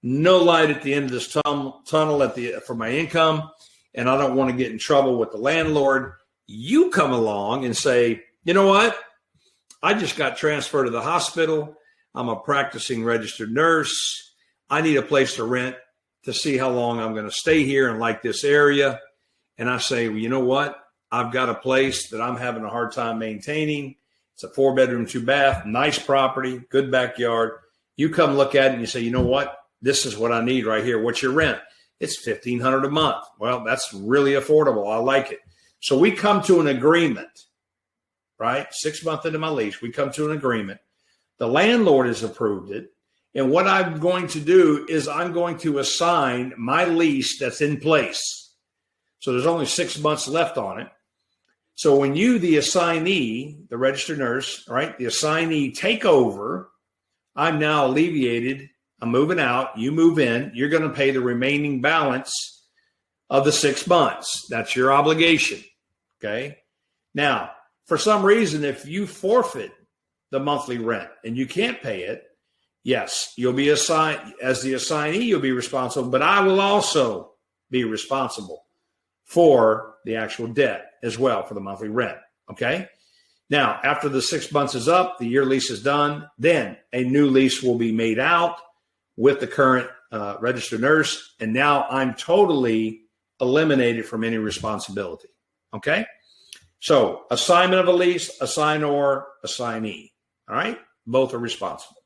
no light at the end of this tunnel for my income, and I don't want to get in trouble with the landlord. You come along and say, you know what? I just got transferred to the hospital. I'm a practicing registered nurse. I need a place to rent to see how long I'm going to stay here and like this area. And I say, well, you know what? I've got a place that I'm having a hard time maintaining. It's a 4-bedroom, 2-bath, nice property, good backyard. You come look at it and you say, you know what? This is what I need right here. What's your rent? It's $1,500 a month. Well, that's really affordable. I like it. So we come to an agreement, right? 6 months into my lease, we come to an agreement. The landlord has approved it. And what I'm going to do is I'm going to assign my lease that's in place. So there's only 6 months left on it. So when you, the assignee, the registered nurse, right, the assignee take over, I'm now alleviated. I'm moving out. You move in. You're going to pay the remaining balance of the 6 months. That's your obligation. Okay. Now, for some reason, if you forfeit the monthly rent and you can't pay it, yes, you'll be assigned as the assignee. You'll be responsible, but I will also be responsible for the actual debt as well for the monthly rent. Okay. Now, after the 6 months is up, the year lease is done, then a new lease will be made out with the current registered nurse. And now I'm totally eliminated from any responsibility. Okay. So assignment of a lease, assignor, assignee. All right. Both are responsible.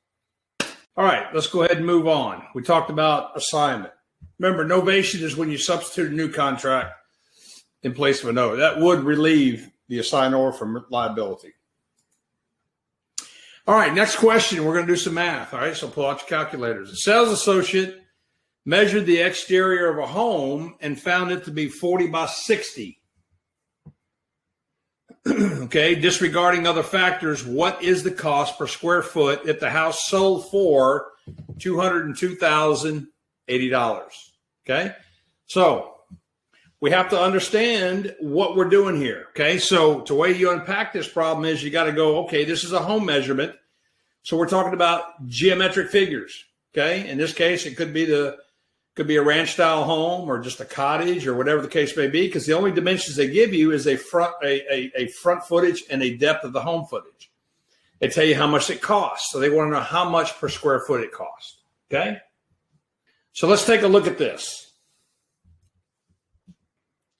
All right. Let's go ahead and move on. We talked about assignment. Remember, novation is when you substitute a new contract in place of a note. That would relieve the assignor from liability. All right, next question. We're going to do some math. All right, so pull out your calculators. A sales associate measured the exterior of a home and found it to be 40 by 60. Okay, disregarding other factors, what is the cost per square foot if the house sold for $202,080? Okay, so we have to understand what we're doing here. Okay, so the way you unpack this problem is you got to go, okay, this is a home measurement. So we're talking about geometric figures. Okay, in this case, it could be a ranch style home or just a cottage or whatever the case may be, because the only dimensions they give you is a front footage and a depth of the home footage. They tell you how much it costs. So they want to know how much per square foot it costs. Okay, so let's take a look at this.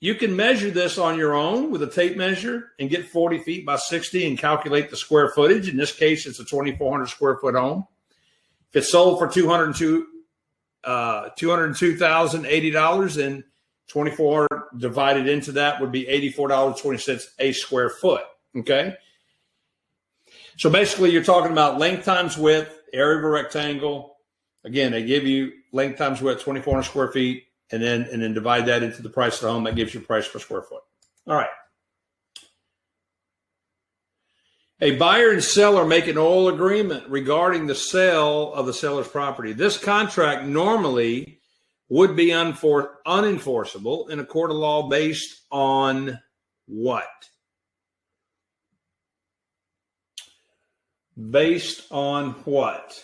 You can measure this on your own with a tape measure and get 40 feet by 60 and calculate the square footage. In this case, it's a 2,400 square foot home. If it's sold for $202,080, then 24 divided into that would be $84.20 a square foot. Okay. So basically you're talking about length times width, area of a rectangle. Again, they give you length times width, 2,400 square feet, and then divide that into the price of the home. That gives you price per square foot. All right. A buyer and seller make an oral agreement regarding the sale of the seller's property. This contract normally would be unenforceable in a court of law based on what? Based on what?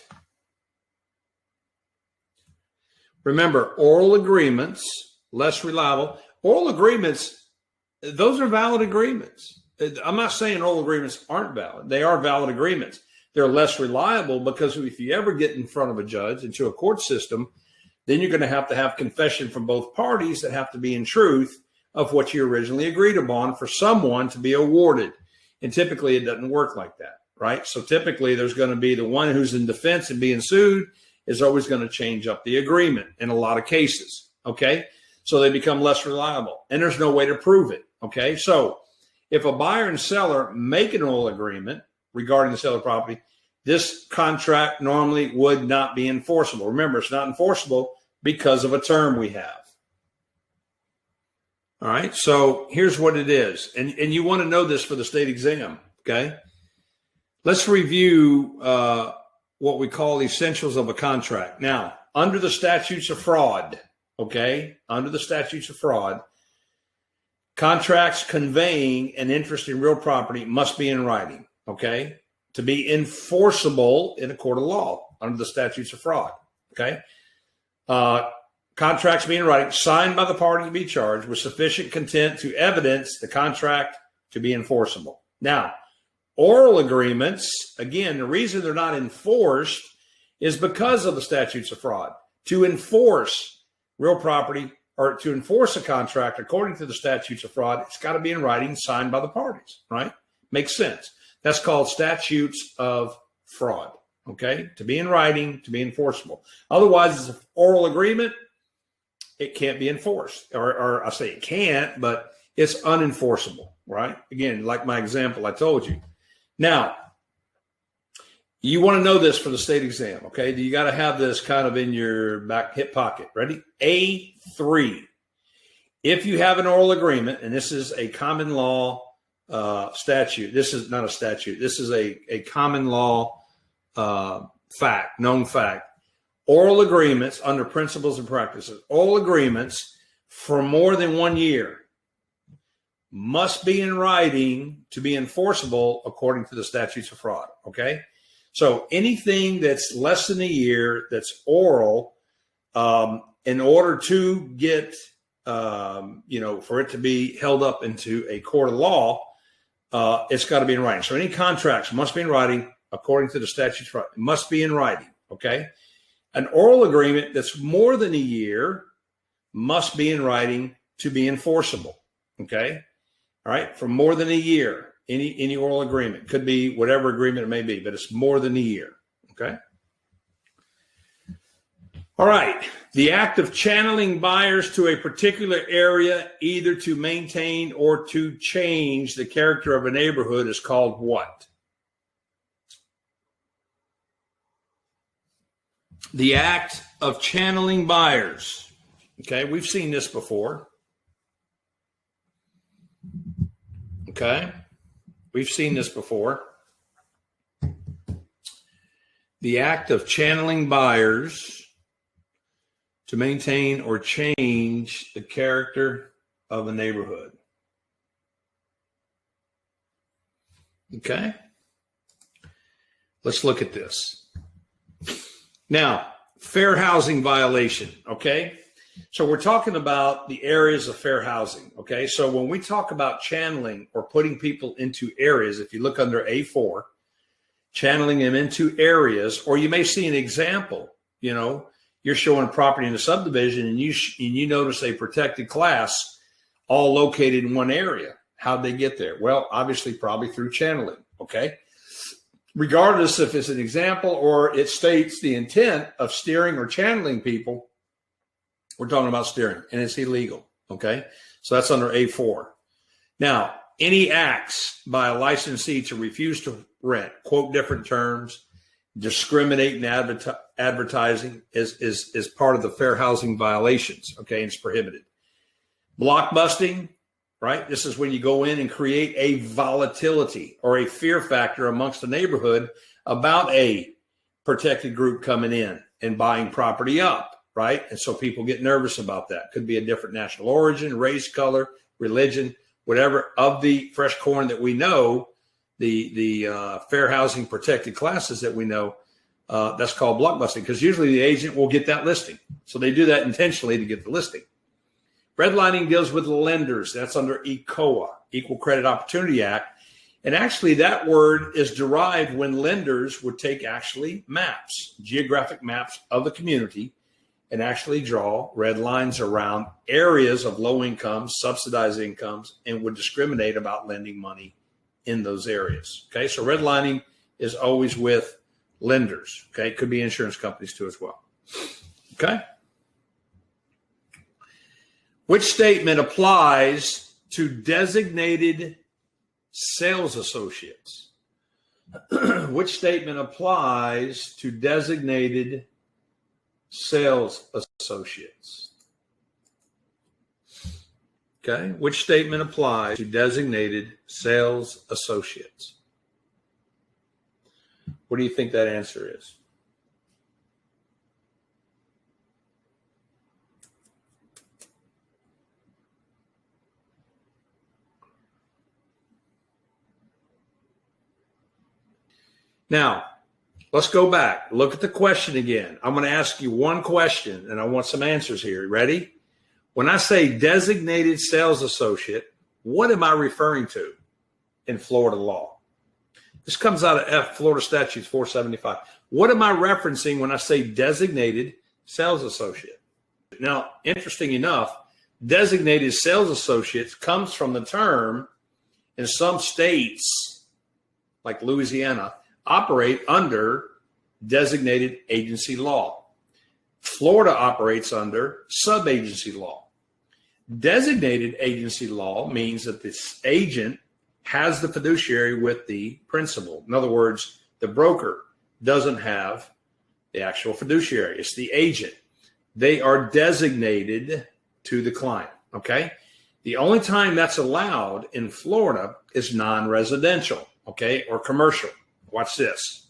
Remember, oral agreements, less reliable. Oral agreements, those are valid agreements. I'm not saying oral agreements aren't valid. They are valid agreements. They're less reliable because if you ever get in front of a judge into a court system, then you're going to have confession from both parties that have to be in truth of what you originally agreed upon for someone to be awarded. And typically it doesn't work like that, right? So typically there's going to be the one who's in defense and being sued is always going to change up the agreement in a lot of cases, okay? So they become less reliable and there's no way to prove it, okay? So if a buyer and seller make an oral agreement regarding the sale of property, this contract normally would not be enforceable. Remember, it's not enforceable because of a term we have. All right, so here's what it is. And you want to know this for the state exam, okay? Let's review what we call essentials of a contract. Now, under the statutes of fraud, okay, under the statutes of fraud, contracts conveying an interest in real property must be in writing, okay, to be enforceable in a court of law under the statutes of fraud, okay? Contracts being in writing, signed by the party to be charged with sufficient content to evidence the contract to be enforceable. Now, oral agreements, again, the reason they're not enforced is because of the statutes of fraud. To enforce real property or to enforce a contract according to the statutes of fraud, it's got to be in writing, signed by the parties, right? Makes sense. That's called statutes of fraud, okay? To be in writing, to be enforceable. Otherwise, it's an oral agreement. It can't be enforced. Or I say it can't, but it's unenforceable, right? Again, like my example I told you. Now, you want to know this for the state exam, okay? You got to have this kind of in your back hip pocket. Ready? A3. If you have an oral agreement, and this is a common law statute. This is not a statute. This is a common law fact, known fact. Oral agreements under principles and practices. Oral agreements for more than 1 year must be in writing to be enforceable according to the statutes of fraud, okay? So anything that's less than a year that's oral, in order to get, for it to be held up into a court of law, it's got to be in writing. So any contracts must be in writing according to the statutes of fraud. It must be in writing, okay? An oral agreement that's more than a year must be in writing to be enforceable, okay? All right, for more than a year, any oral agreement. Could be whatever agreement it may be, but it's more than a year, okay? All right, the act of channeling buyers to a particular area, either to maintain or to change the character of a neighborhood, is called what? The act of channeling buyers. Okay, we've seen this before. Okay, we've seen this before. The act of channeling buyers to maintain or change the character of a neighborhood. Okay, let's look at this. Now, fair housing violation, okay? So we're talking about the areas of fair housing, okay? So when we talk about channeling or putting people into areas, if you look under A4, channeling them into areas, or you may see an example, you're showing property in a subdivision and you notice a protected class all located in one area. How'd they get there? Well, obviously, probably through channeling, okay? Regardless if it's an example or it states the intent of steering or channeling people, we're talking about steering, and it's illegal, okay? So that's under A4. Now, any acts by a licensee to refuse to rent, quote different terms, discriminate in advertising is part of the fair housing violations, okay? And it's prohibited. Blockbusting, right? This is when you go in and create a volatility or a fear factor amongst the neighborhood about a protected group coming in and buying property up, right? And so people get nervous about that. Could be a different national origin, race, color, religion, whatever of the fresh corn that we know, the fair housing protected classes that we know, that's called blockbusting, because usually the agent will get that listing. So they do that intentionally to get the listing. Redlining deals with lenders. That's under ECOA, Equal Credit Opportunity Act. And actually that word is derived when lenders would take actually maps, geographic maps of the community, and actually draw red lines around areas of low incomes, subsidized incomes, and would discriminate about lending money in those areas. Okay, so redlining is always with lenders. Okay, it could be insurance companies too as well. Okay. Which statement applies to designated sales associates? Which statement applies to designated sales associates? Okay, which statement applies to designated sales associates? What do you think that answer is? Now, let's go back. Look at the question again. I'm going to ask you one question, and I want some answers here. Ready? When I say designated sales associate, what am I referring to in Florida law? This comes out of Florida Statutes 475. What am I referencing when I say designated sales associate? Now, interesting enough, designated sales associates comes from the term in some states, like Louisiana, operate under designated agency law. Florida operates under sub-agency law. Designated agency law means that this agent has the fiduciary with the principal. In other words, the broker doesn't have the actual fiduciary. It's the agent. They are designated to the client, okay? The only time that's allowed in Florida is non-residential, okay, or commercial. Watch this.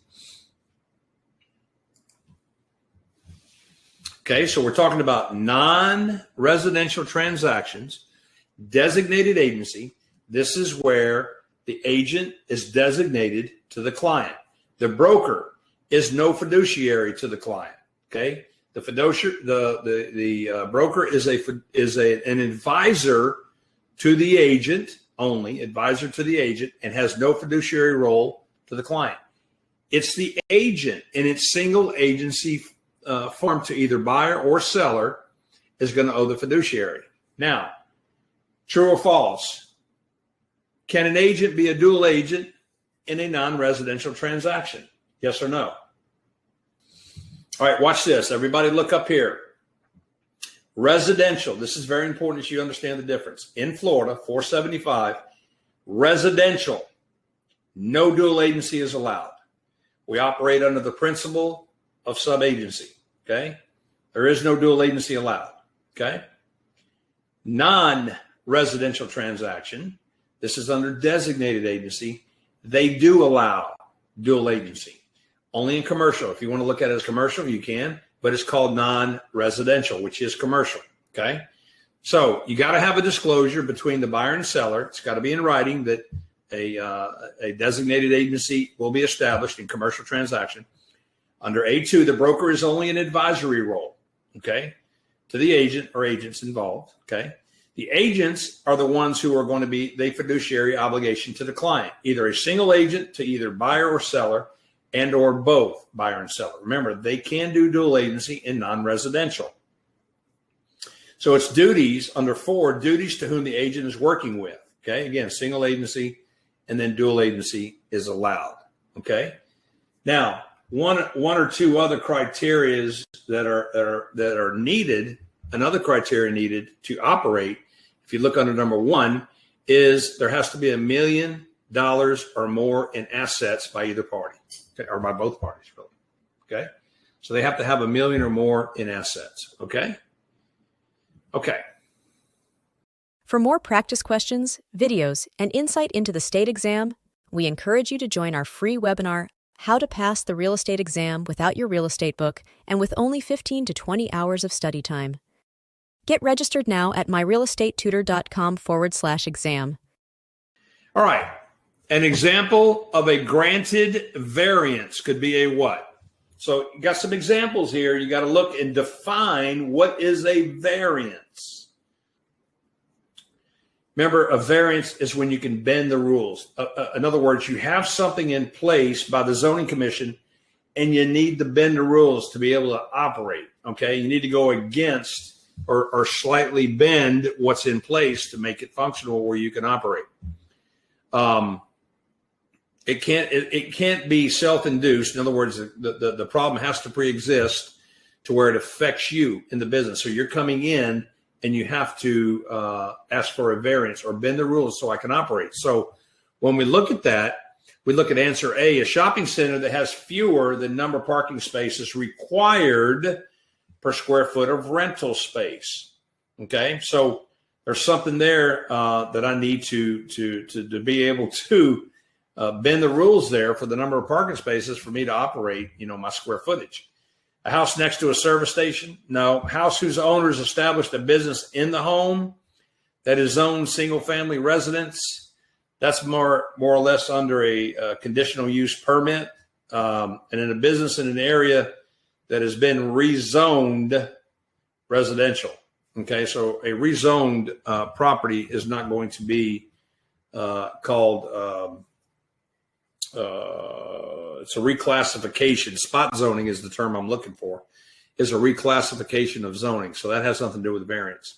Okay, so we're talking about non-residential transactions, designated agency. This is where the agent is designated to the client. The broker is no fiduciary to the client. Okay, the fiduciary, the broker is an advisor to the agent only, advisor to the agent, and has no fiduciary role to the client. It's the agent in its single agency form to either buyer or seller is going to owe the fiduciary. Now, true or false? Can an agent be a dual agent in a non-residential transaction? Yes or no? All right, watch this. Everybody look up here. Residential. This is very important that you understand the difference. In Florida, 475, residential, no dual agency is allowed. We operate under the principle of sub-agency, okay? There is no dual agency allowed, okay? Non-residential transaction, this is under designated agency. They do allow dual agency. Only in commercial. If you want to look at it as commercial, you can, but it's called non-residential, which is commercial, okay? So you got to have a disclosure between the buyer and seller. It's got to be in writing that a designated agency will be established in commercial transaction. Under A2, the broker is only an advisory role, okay, to the agent or agents involved, okay? The agents are the ones who are going to be the fiduciary obligation to the client, either a single agent to either buyer or seller and or both buyer and seller. Remember, they can do dual agency in non-residential. So it's duties under 4, duties to whom the agent is working with. Okay. Again, single agency and then dual agency is allowed. Okay. Now, one or two other criterias that are needed, another criteria needed to operate, if you look under number 1, is there has to be $1 million or more in assets by either party, okay, or by both parties, really. Okay. So they have to have $1 million or more in assets. Okay. Okay. For more practice questions, videos, and insight into the state exam, we encourage you to join our free webinar, How to Pass the Real Estate Exam Without Your Real Estate Book and with only 15 to 20 hours of study time. Get registered now at myrealestatetutor.com/exam. All right. An example of a granted variance could be a what? So you got some examples here. You got to look and define what is a variance. Remember, a variance is when you can bend the rules. In other words, you have something in place by the zoning commission and you need to bend the rules to be able to operate. Okay. You need to go against or slightly bend what's in place to make it functional where you can operate. It can't be self-induced. In other words, the problem has to pre-exist to where it affects you in the business. So you're coming in and you have to ask for a variance or bend the rules so I can operate. So when we look at that, we look at answer A, a shopping center that has fewer than number of parking spaces required per square foot of rental space. Okay, so there's something there that I need to be able to bend the rules there for the number of parking spaces for me to operate, my square footage. A house next to a service station? No. House whose owners established a business in the home that is zoned single family residence? That's more or less under a conditional use permit. And in a business in an area that has been rezoned residential. Okay, so a rezoned property is not going to be called, it's a reclassification. Spot zoning is the term I'm looking for, is a reclassification of zoning. So that has nothing to do with variance.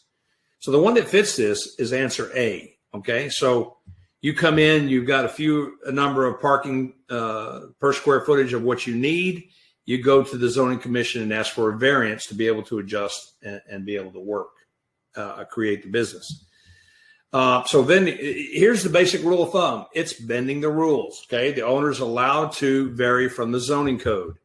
So the one that fits this is answer A. Okay, so you come in, you've got a number of parking per square footage of what you need. You go to the zoning commission and ask for a variance to be able to adjust and be able to work, create the business. So then here's the basic rule of thumb. It's bending the rules. Okay. The owner's allowed to vary from the zoning code.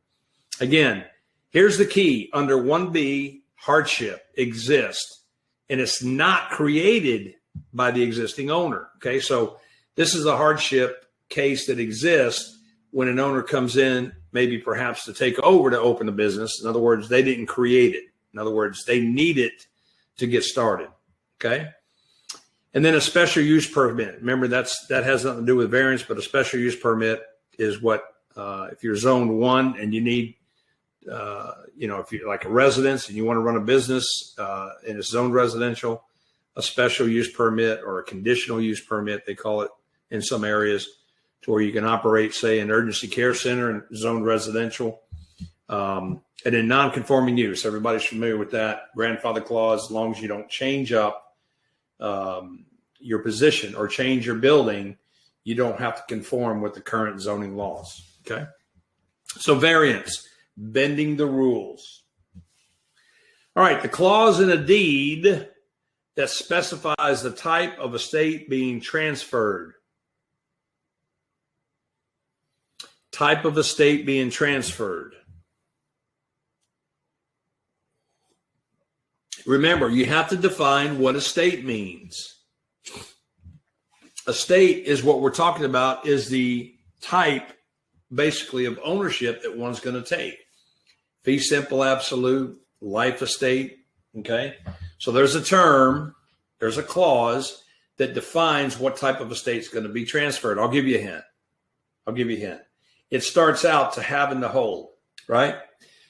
Again, here's the key. Under 1B, hardship exists and it's not created by the existing owner. Okay. So this is a hardship case that exists when an owner comes in, maybe perhaps to take over to open a business. In other words, they didn't create it. In other words, they need it to get started. Okay. And then a special use permit. Remember, that has nothing to do with variance, but a special use permit is what, if you're zone 1 and you need, if you're like a residence and you want to run a business and it's zoned residential, a special use permit or a conditional use permit, they call it in some areas, to where you can operate, say, an urgency care center and zoned residential. And in non-conforming use, everybody's familiar with that grandfather clause. As long as you don't change up your position or change your building, you don't have to conform with the current zoning laws. Okay. So variance, bending the rules. All right. The clause in a deed that specifies the type of estate being transferred. Type of estate being transferred. Remember, you have to define what estate means. Estate is what we're talking about, is the type, basically, of ownership that one's going to take. Fee simple, absolute, life estate. Okay. So there's a term, there's a clause that defines what type of estate is going to be transferred. I'll give you a hint. It starts out to have and to hold, right?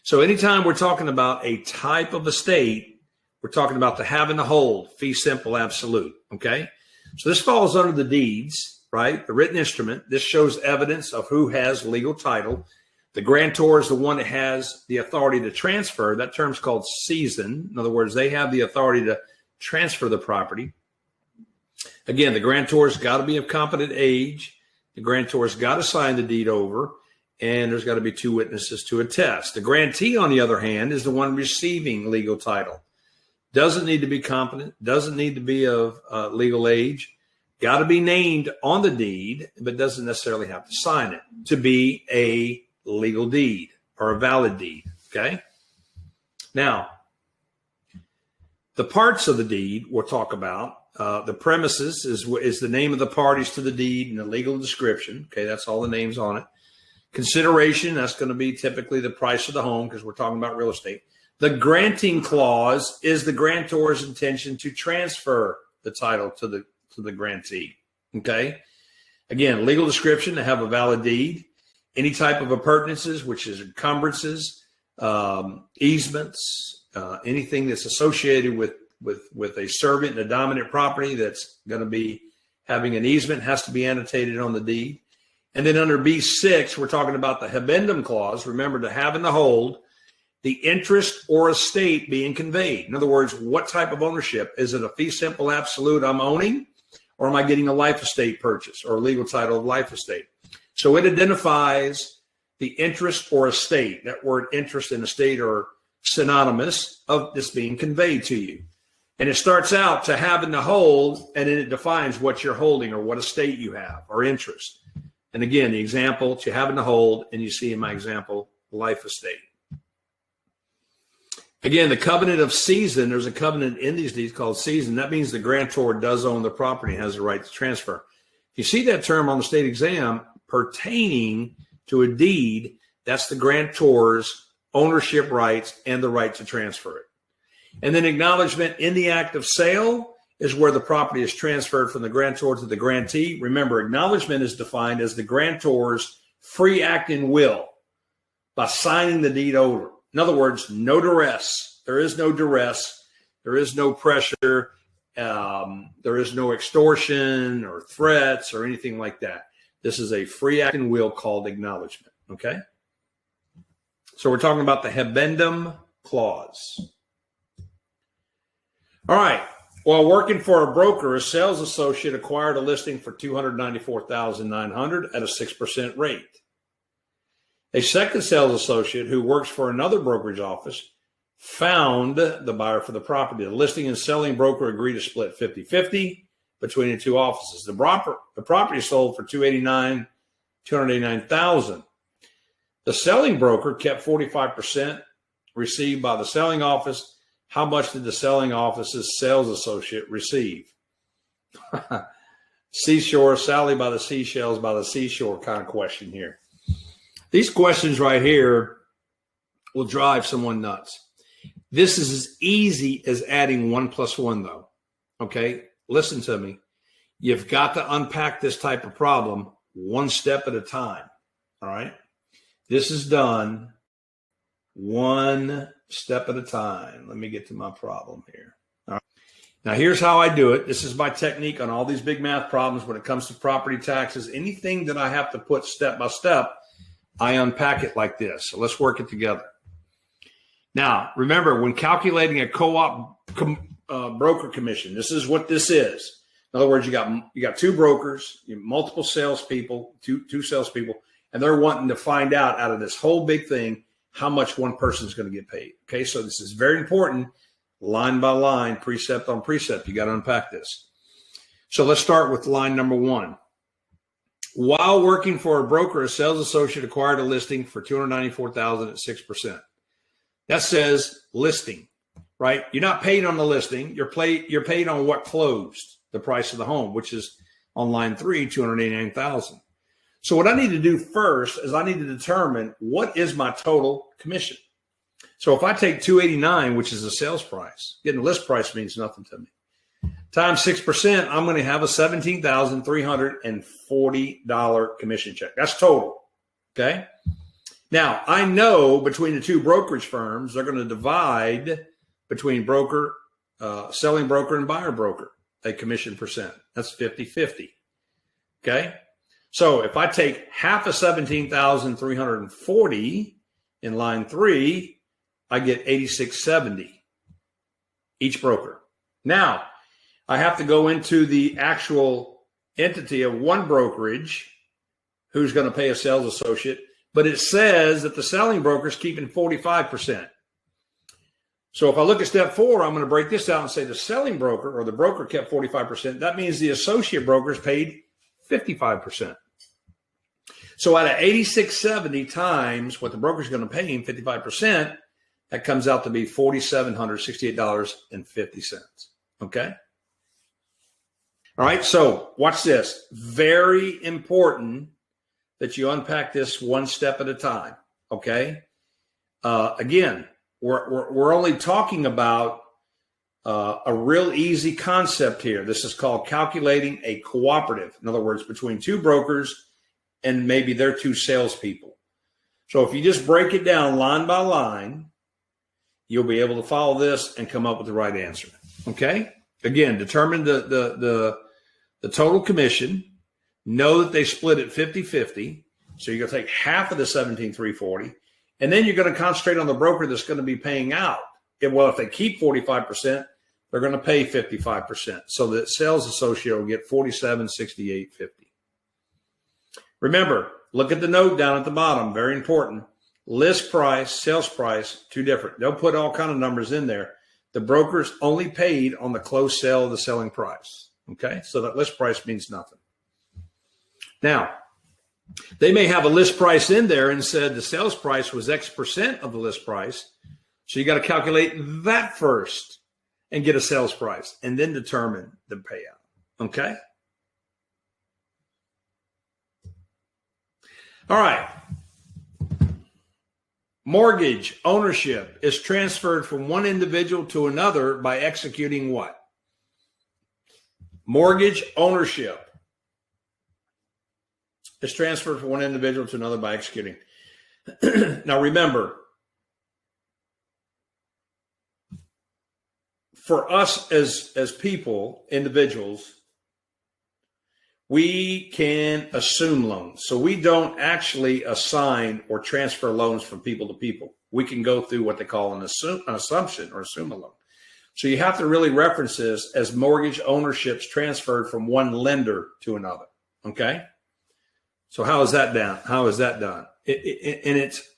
So anytime we're talking about a type of estate, we're talking about the have and the hold, fee simple, absolute. Okay. So this falls under the deeds, right? The written instrument. This shows evidence of who has legal title. The grantor is the one that has the authority to transfer. That term's called season. In other words, they have the authority to transfer the property. Again, the grantor's got to be of competent age. The grantor's got to sign the deed over, and there's got to be 2 witnesses to attest. The grantee, on the other hand, is the one receiving legal title. Doesn't need to be competent, doesn't need to be of legal age, got to be named on the deed, but doesn't necessarily have to sign it to be a legal deed or a valid deed, okay? Now, the parts of the deed we'll talk about. The premises is the name of the parties to the deed and the legal description. Okay, that's all the names on it. Consideration, that's going to be typically the price of the home because we're talking about real estate. The granting clause is the grantor's intention to transfer the title to the grantee. Okay, again, legal description to have a valid deed. Any type of appurtenances, which is encumbrances, easements, anything that's associated with a servant and a dominant property that's going to be having an easement has to be annotated on the deed. And then under B6, we're talking about the habendum clause. Remember, to have and to hold, the interest or estate being conveyed. In other words, what type of ownership? Is it a fee simple absolute I'm owning, or am I getting a life estate purchase or a legal title of life estate? So it identifies the interest or estate. That word interest and estate are synonymous of this being conveyed to you. And it starts out to have and to hold, and then it defines what you're holding or what estate you have or interest. And again, the example to have and to hold, and you see in my example, life estate. Again, the covenant of season, there's a covenant in these deeds called season. That means the grantor does own the property and has the right to transfer. If you see that term on the state exam, pertaining to a deed, that's the grantor's ownership rights and the right to transfer it. And then acknowledgement in the act of sale is where the property is transferred from the grantor to the grantee. Remember, acknowledgement is defined as the grantor's free act and will by signing the deed over. In other words, no duress. There is no duress. There is no pressure. There is no extortion or threats or anything like that. This is a free act and will called acknowledgement, okay? So we're talking about the habendum clause. All right. While working for a broker, a sales associate acquired a listing for $294,900 at a 6% rate. A second sales associate who works for another brokerage office found the buyer for the property. The listing and selling broker agreed to split 50-50 between the 2 offices. The property sold for $289,000. The selling broker kept 45% received by the selling office. How much did the selling office's sales associate receive? Seashore, Sally by the seashells by the seashore kind of question here. These questions right here will drive someone nuts. This is as easy as adding 1 + 1, though. Okay, listen to me. You've got to unpack this type of problem one step at a time. All right, this is done one step at a time. Let me get to my problem here. All right. Now, here's how I do it. This is my technique on all these big math problems when it comes to property taxes. Anything that I have to put step by step, I unpack it like this. So let's work it together. Now, remember, when calculating a co-op broker commission, this is what this is. In other words, you got 2 brokers, multiple salespeople, two salespeople, and they're wanting to find out of this whole big thing how much one person is going to get paid. Okay, so this is very important, line by line, precept on precept. You got to unpack this. So let's start with line number 1. While working for a broker, a sales associate acquired a listing for $294,000 at 6%. That says listing, right? You're not paid on the listing. You're paid on what closed, the price of the home, which is on line 3, $289,000. So what I need to do first is I need to determine what is my total commission. So if I take $289,000, which is the sales price, getting the list price means nothing to me, times 6%, I'm going to have a $17,340 commission check. That's total, okay? Now, I know between the 2 brokerage firms, they're going to divide between broker, selling broker and buyer broker, a commission percent. That's 50-50, okay? So if I take half of 17,340 in line 3, I get 8670 each broker. Now, I have to go into the actual entity of one brokerage who's going to pay a sales associate, but it says that the selling broker is keeping 45%. So if I look at step 4, I'm going to break this out and say the selling broker or the broker kept 45%. That means the associate broker is paid 55%. So out of 8670 times what the broker is going to pay him, 55%, that comes out to be $4,768.50. Okay. All right. So watch this. Very important that you unpack this one step at a time. Okay. Again, we're only talking about a real easy concept here. This is called calculating a cooperative. In other words, between two brokers and maybe their two salespeople. So if you just break it down line by line, you'll be able to follow this and come up with the right answer. Okay. Again, determine the total commission. Know that they split it 50-50. So you're going to take half of the 17,340, and then you're going to concentrate on the broker that's going to be paying out. If they keep 45%, they're going to pay 55%. So the sales associate will get $47,6850. Remember, look at the note down at the bottom. Very important. List price, sales price, two different. They'll put all kind of numbers in there. The broker's only paid on the closed sale of the selling price. Okay, so that list price means nothing. Now, they may have a list price in there and said the sales price was X% of the list price. So you got to calculate that first and get a sales price and then determine the payout. Okay. All right. Mortgage ownership is transferred from one individual to another by executing what? Mortgage ownership is transferred from one individual to another by executing. Now remember, for us as people, individuals, we can assume loans. So we don't actually assign or transfer loans from people to people. We can go through what they call an assumption or assume a loan. So you have to really reference this as mortgage ownerships transferred from one lender to another. Okay. So how is that done? How is that done?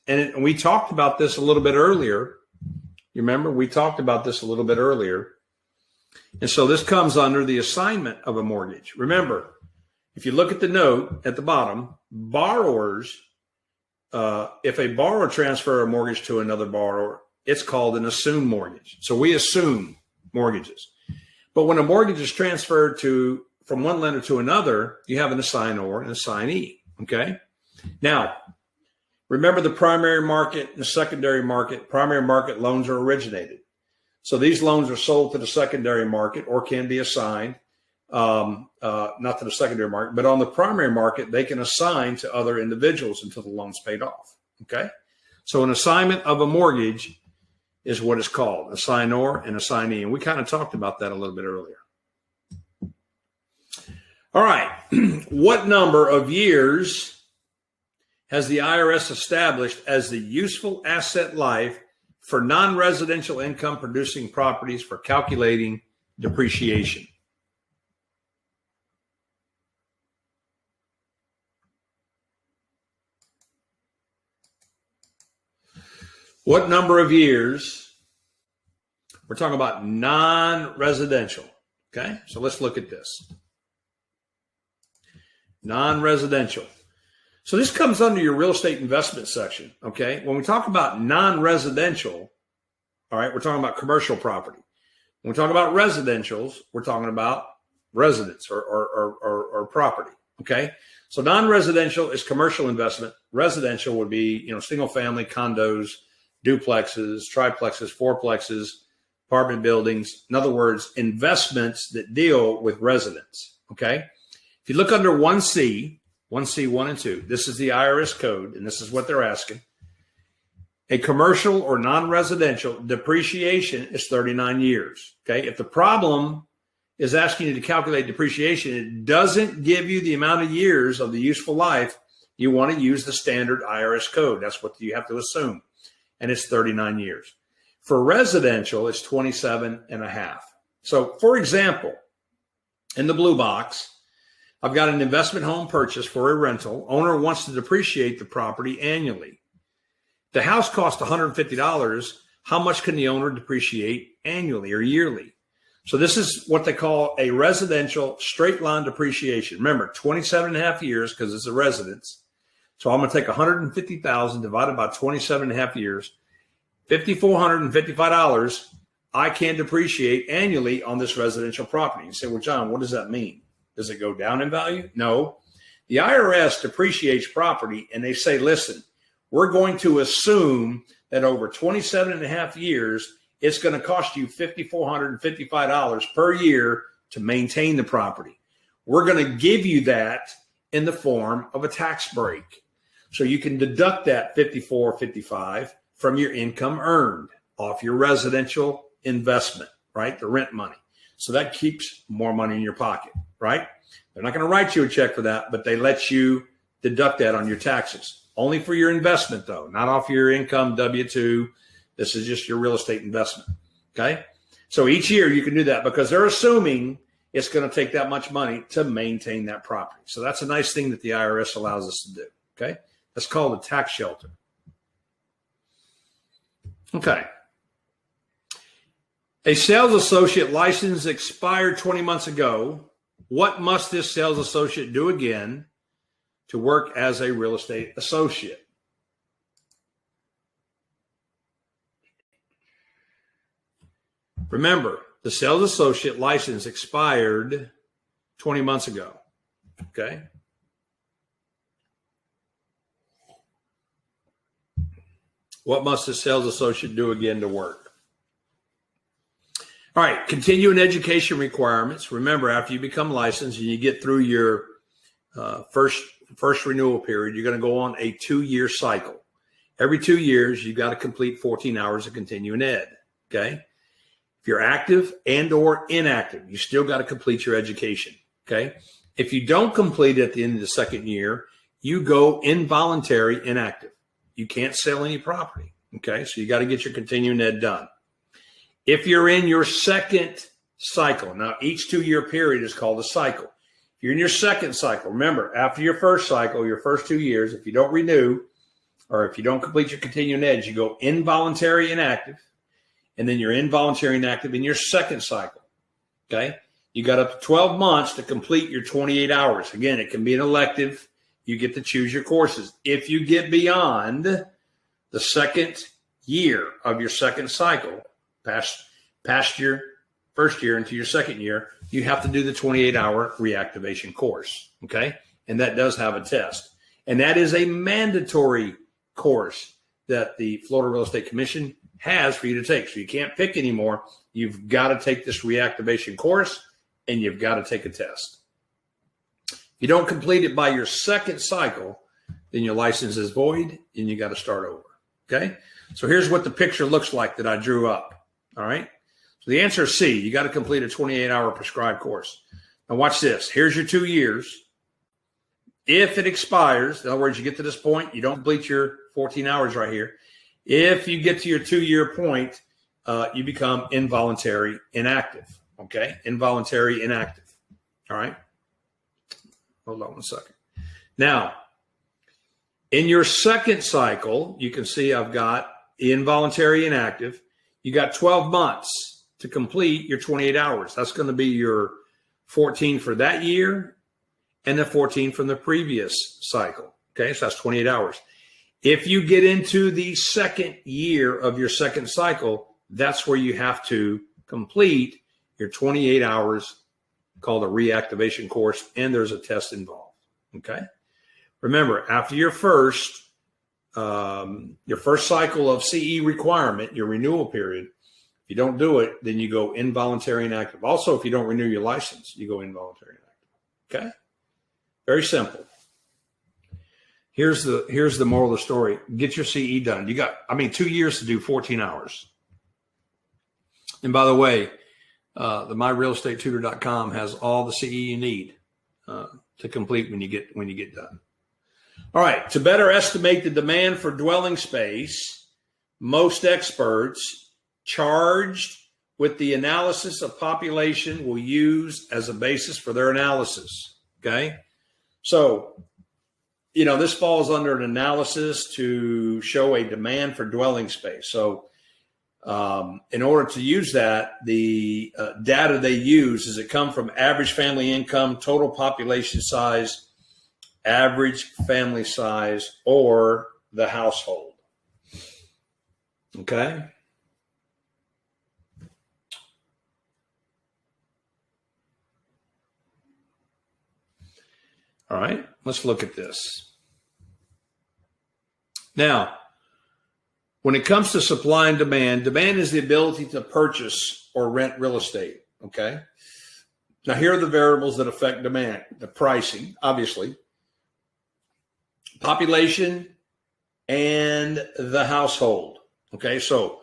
And we talked about this a little bit earlier. You remember we talked about this a little bit earlier. And so this comes under the assignment of a mortgage. Remember, if you look at the note at the bottom, borrowers, if a borrower transfers a mortgage to another borrower, it's called an assumed mortgage. So we assume mortgages. But when a mortgage is transferred from one lender to another, you have an assignor and assignee. Okay. Now, remember the primary market and the secondary market. Primary market loans are originated. So these loans are sold to the secondary market or can be assigned. Not to the secondary market, but on the primary market, they can assign to other individuals until the loan's paid off. Okay. So an assignment of a mortgage is what it's called, assignor and assignee. And we kind of talked about that a little bit earlier. All right. What number of years has the IRS established as the useful asset life for non-residential income producing properties for calculating depreciation? What number of years? We're talking about non-residential. Okay, so let's look at this. Non-residential. So this comes under your real estate investment section. Okay, when we talk about non-residential, all right, we're talking about commercial property. When we talk about residentials, we're talking about residence or property. Okay, so non-residential is commercial investment. Residential would be, single family condos, duplexes, triplexes, fourplexes, apartment buildings. In other words, investments that deal with residents. Okay. If you look under 1C, 1 and 2, this is the IRS code, and this is what they're asking. A commercial or non-residential depreciation is 39 years. Okay. If the problem is asking you to calculate depreciation, it doesn't give you the amount of years of the useful life. You want to use the standard IRS code. That's what you have to assume. And it's 39 years. For residential, it's 27 and a half. So, for example, in the blue box, I've got an investment home purchase for a rental. Owner wants to depreciate the property annually. The house cost $150. How much can the owner depreciate annually or yearly? So this is what they call a residential straight line depreciation. Remember, 27 and a half years because it's a residence. So I'm going to take $150,000 divided by 27 and a half years, $5,455. I can depreciate annually on this residential property. You say, well, John, what does that mean? Does it go down in value? No. The IRS depreciates property and they say, listen, we're going to assume that over 27 and a half years, it's going to cost you $5,455 per year to maintain the property. We're going to give you that in the form of a tax break. So you can deduct that $5,455 from your income earned off your residential investment, right? The rent money. So that keeps more money in your pocket, right? They're not going to write you a check for that, but they let you deduct that on your taxes. Only for your investment, though, not off your income W-2. This is just your real estate investment, okay? So each year you can do that because they're assuming it's going to take that much money to maintain that property. So that's a nice thing that the IRS allows us to do, okay? That's called a tax shelter. Okay. A sales associate license expired 20 months ago. What must this sales associate do again to work as a real estate associate? Remember, the sales associate license expired 20 months ago, okay? What must the sales associate do again to work? All right, continuing education requirements. Remember, after you become licensed and you get through your first renewal period, you're going to go on a 2-year cycle. Every 2 years, you've got to complete 14 hours of continuing ed, okay? If you're active and or inactive, you still got to complete your education, okay? If you don't complete it at the end of the second year, you go involuntary inactive. You can't sell any property, okay? So you got to get your continuing ed done. If you're in your second cycle, now each 2-year period is called a cycle. If you're in your second cycle, remember, after your first cycle, your first 2 years, if you don't renew or if you don't complete your continuing ed, you go involuntary inactive. And then you're involuntary inactive in your second cycle, okay? You got up to 12 months to complete your 28 hours. Again, it can be an elective. You get to choose your courses. If you get beyond the second year of your second cycle, past your first year into your second year, you have to do the 28-hour reactivation course, okay? And that does have a test. And that is a mandatory course that the Florida Real Estate Commission has for you to take. So you can't pick anymore. You've got to take this reactivation course and you've got to take a test. If you don't complete it by your second cycle, then your license is void and you got to start over. Okay. So here's what the picture looks like that I drew up. All right. So the answer is C. You got to complete a 28-hour prescribed course. Now watch this. Here's your 2 years. If it expires, in other words, you get to this point, you don't complete your 14 hours right here. If you get to your 2-year point, you become involuntary inactive, okay? Involuntary inactive, all right? Hold on one second. Now, in your second cycle, you can see I've got involuntary inactive. You got 12 months to complete your 28 hours. That's going to be your 14 for that year and the 14 from the previous cycle, okay? So that's 28 hours. If you get into the second year of your second cycle, that's where you have to complete your 28 hours called a reactivation course, and there's a test involved, okay? Remember, after your first cycle of CE requirement, your renewal period, if you don't do it, then you go involuntary inactive. Also, if you don't renew your license, you go involuntary inactive, okay? Very simple. Here's the moral of the story. Get your CE done. You got, 2 years to do 14 hours. And by the way, the myrealestatetutor.com has all the CE you need to complete when you get done. All right, to better estimate the demand for dwelling space, most experts charged with the analysis of population will use as a basis for their analysis. Okay, so this falls under an analysis to show a demand for dwelling space. So in order to use that, the data they use, does it come from average family income, total population size, average family size, or the household? Okay. All right, let's look at this. Now, when it comes to supply and demand is the ability to purchase or rent real estate, okay? Now, here are the variables that affect demand. The pricing, obviously, population, and the household, okay? So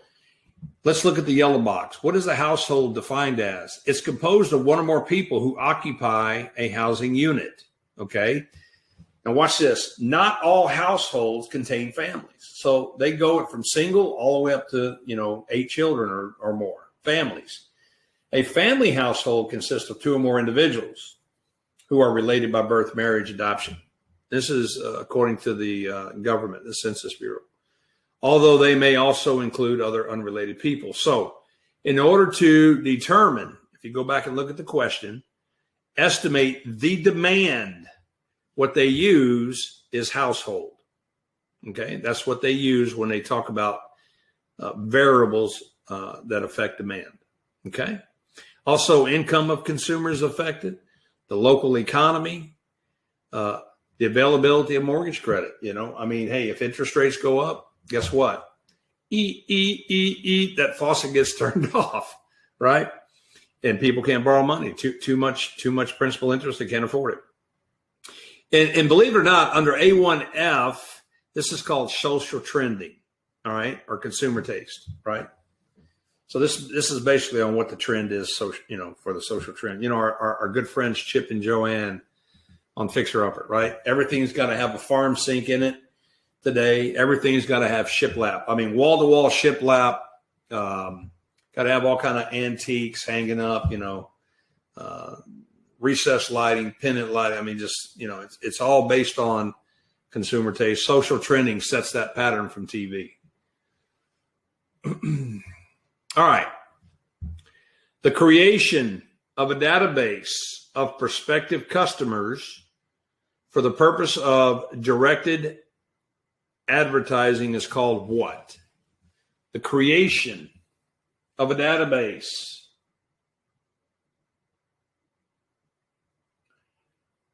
let's look at the yellow box. What is the household defined as? It's composed of one or more people who occupy a housing unit, okay? Now watch this. Not all households contain families. So they go from single all the way up to, 8 children or more families. A family household consists of 2 or more individuals who are related by birth, marriage, adoption. This is according to the government, the Census Bureau, although they may also include other unrelated people. So in order to determine, if you go back and look at the question, estimate the demand, what they use is household. Okay, that's what they use when they talk about variables that affect demand. Okay, also income of consumers affected, the local economy, the availability of mortgage credit. Hey, if interest rates go up, guess what? That faucet gets turned off, right? And people can't borrow money. Too much principal interest, they can't afford it. And believe it or not, under A1F, this is called social trending, all right, or consumer taste, right? So this is basically on what the trend is, so for the social trend. Our good friends Chip and Joanne on Fixer Upper, right? Everything's got to have a farm sink in it today. Everything's got to have shiplap. Wall-to-wall shiplap. Got to have all kind of antiques hanging up, recessed lighting, pendant lighting. It's all based on consumer taste. Social trending sets that pattern from TV. All right. The creation of a database of prospective customers for the purpose of directed advertising is called what? The creation of a database.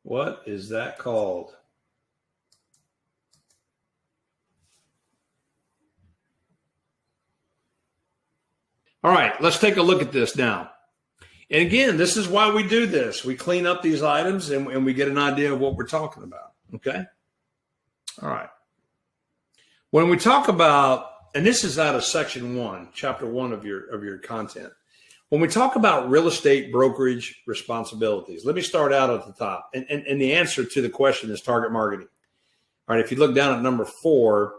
What is that called? All right, let's take a look at this now. And again, this is why we do this. We clean up these items and we get an idea of what we're talking about, okay? All right. When we talk about, and this is out of section 1, chapter 1 of your content. When we talk about real estate brokerage responsibilities, let me start out at the top. And the answer to the question is target marketing. All right, if you look down at number 4,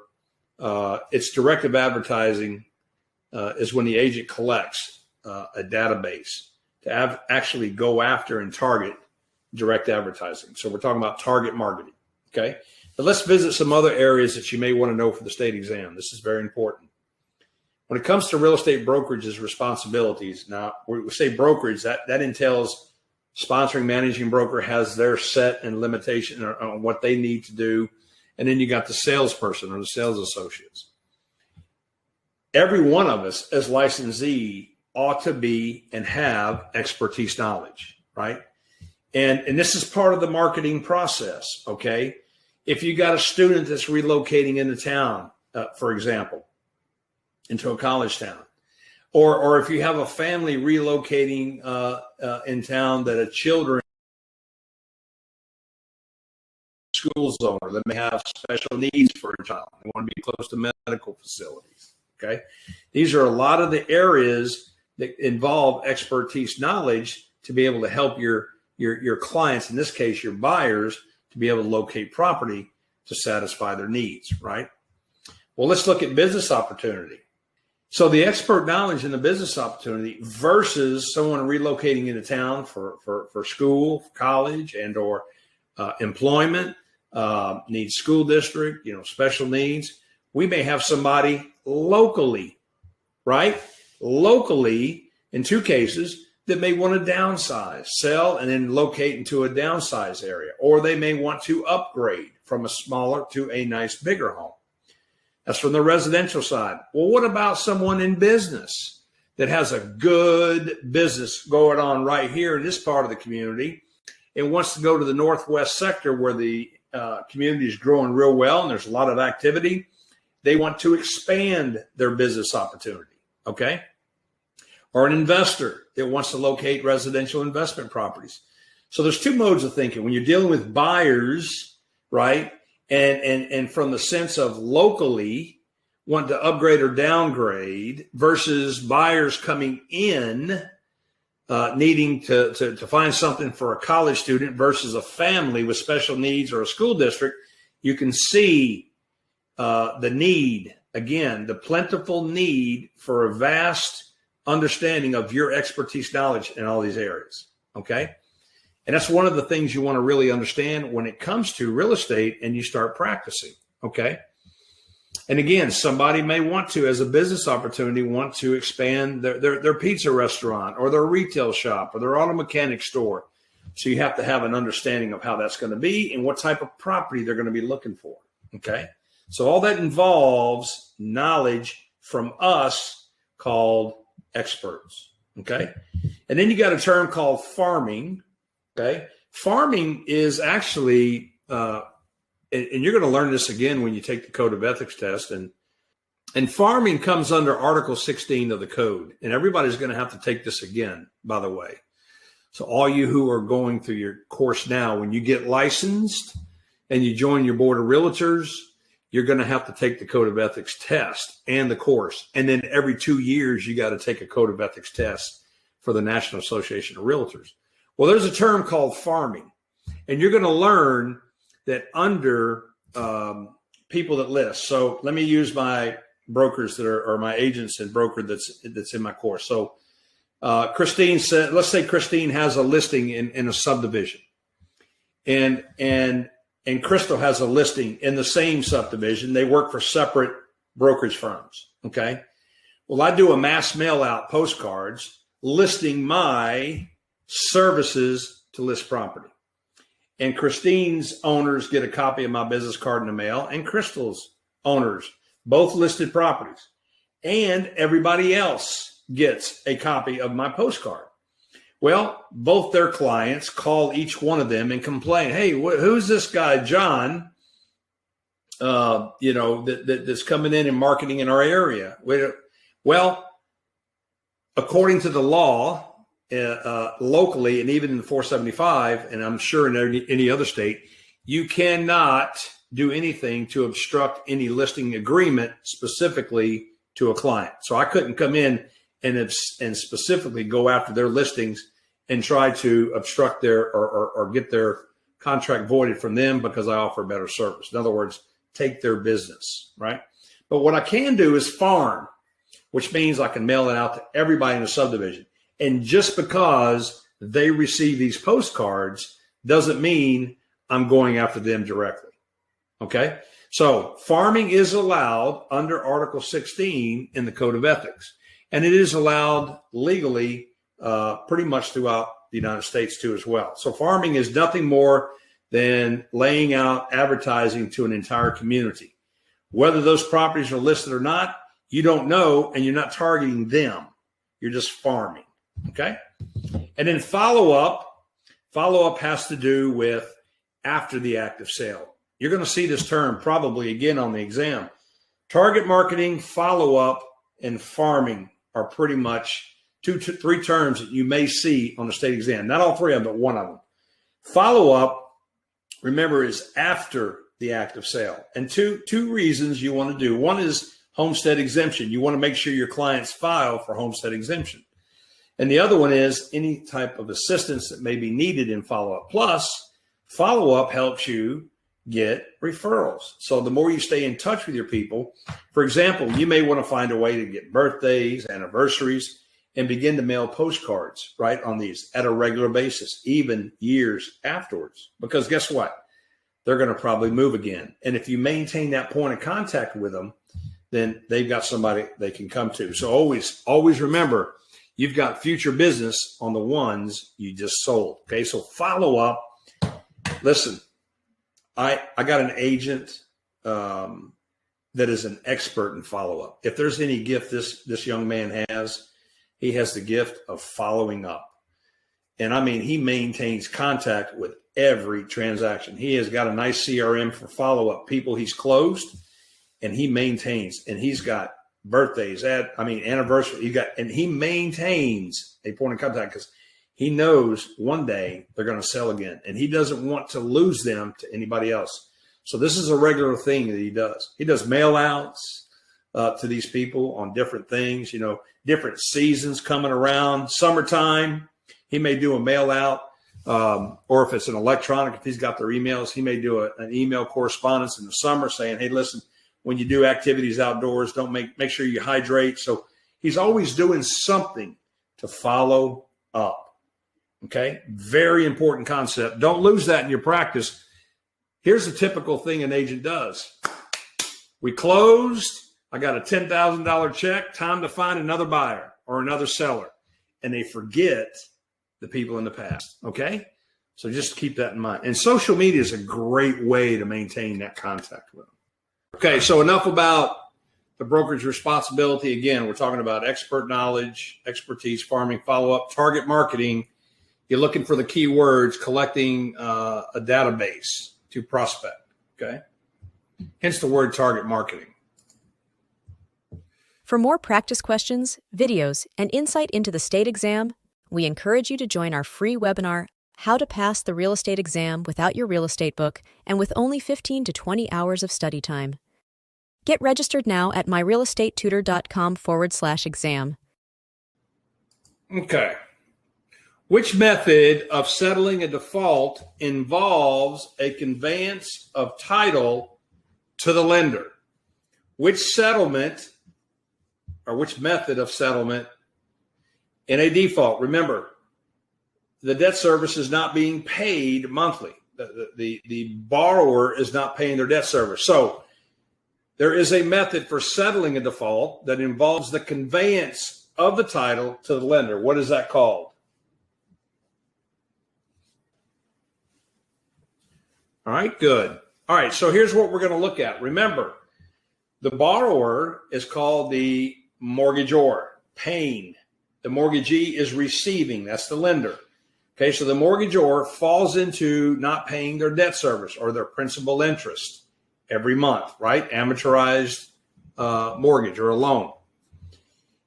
it's directive advertising is when the agent collects a database to actually go after and target direct advertising. So we're talking about target marketing, okay? But let's visit some other areas that you may want to know for the state exam. This is very important. When it comes to real estate brokerage's responsibilities, now we say brokerage, that entails sponsoring, managing broker has their set and limitation on what they need to do. And then you got the salesperson or the sales associates. Every one of us as licensee ought to be and have expertise knowledge, right? And this is part of the marketing process, okay? If you got a student that's relocating into town, for example, into a college town, or if you have a family relocating in town that a children school zone, or they may have special needs for a child, they want to be close to medical facilities, okay? These are a lot of the areas that involve expertise knowledge to be able to help your clients, in this case, your buyers, to be able to locate property to satisfy their needs, right? Well, let's look at business opportunity. So the expert knowledge in the business opportunity versus someone relocating into town for school, for college, and or employment, needs school district, special needs. We may have somebody locally, right? Locally, in two cases, that may want to downsize, sell, and then locate into a downsize area. Or they may want to upgrade from a smaller to a nice, bigger home. That's from the residential side. Well, what about someone in business that has a good business going on right here in this part of the community and wants to go to the northwest sector where the community is growing real well and there's a lot of activity? They want to expand their business opportunity, okay? Or an investor that wants to locate residential investment properties. So there's two modes of thinking. When you're dealing with buyers, right, and from the sense of locally want to upgrade or downgrade versus buyers coming in needing to find something for a college student versus a family with special needs or a school district, you can see the need, again, the plentiful need for a vast understanding of your expertise knowledge in all these areas, okay? And that's one of the things you want to really understand when it comes to real estate and you start practicing, okay? And again, somebody may want to, as a business opportunity, want to expand their pizza restaurant or their retail shop or their auto mechanic store. So you have to have an understanding of how that's going to be and what type of property they're going to be looking for, okay? So all that involves knowledge from us called experts, okay? And then you got a term called farming, okay? Farming is actually, and you're going to learn this again when you take the Code of Ethics test, and farming comes under Article 16 of the Code, and everybody's going to have to take this again, by the way. So all you who are going through your course now, when you get licensed and you join your board of realtors, you're going to have to take the Code of Ethics test and the course. And then every 2 years, you got to take a Code of Ethics test for the National Association of Realtors. Well, there's a term called farming. And you're going to learn that under people that list. So let me use my brokers that are, or my agents and broker that's in my course. So Christine said, let's say Christine has a listing in a subdivision. And Crystal has a listing in the same subdivision. They work for separate brokerage firms, okay? Well, I do a mass mail out postcards listing my services to list property. And Christine's owners get a copy of my business card in the mail, and Crystal's owners, both listed properties. And everybody else gets a copy of my postcard. Well, both their clients call each one of them and complain, hey, who's this guy, John, that's coming in and marketing in our area? Well, according to the law, locally, and even in the 475, and I'm sure in any other state, you cannot do anything to obstruct any listing agreement specifically to a client. So I couldn't come in and specifically go after their listings and try to obstruct their or get their contract voided from them because I offer better service. In other words, take their business, right? But what I can do is farm, which means I can mail it out to everybody in the subdivision. And just because they receive these postcards doesn't mean I'm going after them directly, okay? So farming is allowed under Article 16 in the Code of Ethics. And it is allowed legally pretty much throughout the United States too as well. So farming is nothing more than laying out advertising to an entire community. Whether those properties are listed or not, you don't know, and you're not targeting them. You're just farming, okay? And then follow-up has to do with after the act of sale. You're going to see this term probably again on the exam. Target marketing, follow-up, and farming are pretty much three terms that you may see on the state exam. Not all three of them, but one of them. Follow-up, remember, is after the act of sale. And two reasons you want to do. One is homestead exemption. You want to make sure your clients file for homestead exemption. And the other one is any type of assistance that may be needed in follow-up. Plus, follow-up helps you get referrals. So the more you stay in touch with your people, for example, you may want to find a way to get birthdays, anniversaries, and begin to mail postcards, right, on these at a regular basis, even years afterwards. Because guess what? They're going to probably move again. And if you maintain that point of contact with them, then they've got somebody they can come to. So always remember, you've got future business on the ones you just sold. Okay, so follow up. Listen, I got an agent that is an expert in follow up. If there's any gift this young man has, he has the gift of following up. And I mean, he maintains contact with every transaction. He has got a nice CRM for follow up people he's closed, and he maintains, and he's got birthdays, anniversary. He maintains a point of contact because he knows one day they're going to sell again, and he doesn't want to lose them to anybody else. So this is a regular thing that he does. He does mail outs to these people on different things, different seasons coming around. Summertime, he may do a mail out, or if it's an electronic, if he's got their emails, he may do an email correspondence in the summer saying, hey, listen, when you do activities outdoors, don't make sure you hydrate. So he's always doing something to follow up. Okay. Very important concept. Don't lose that in your practice. Here's a typical thing an agent does. We closed. I got a $10,000 check. Time to find another buyer or another seller. And they forget the people in the past. Okay. So just keep that in mind. And social media is a great way to maintain that contact with them. Okay, so enough about the brokerage responsibility. Again, we're talking about expert knowledge, expertise, farming, follow-up, target marketing. You're looking for the keywords, collecting a database to prospect, okay? Hence the word target marketing. For more practice questions, videos, and insight into the state exam, we encourage you to join our free webinar, How to Pass the Real Estate Exam Without Your Real Estate Book and with only 15 to 20 hours of study time. Get registered now at myrealestatetutor.com/exam. Okay. Which method of settling a default involves a conveyance of title to the lender? Which settlement or which method of settlement in a default? Remember, the debt service is not being paid monthly. The borrower is not paying their debt service. So there is a method for settling a default that involves the conveyance of the title to the lender. What is that called? All right, good. All right, so here's what we're going to look at. Remember, the borrower is called the mortgagor, paying. The mortgagee is receiving. That's the lender. Okay, so the mortgagor falls into not paying their debt service or their principal interest every month, right? Amortized mortgage or a loan.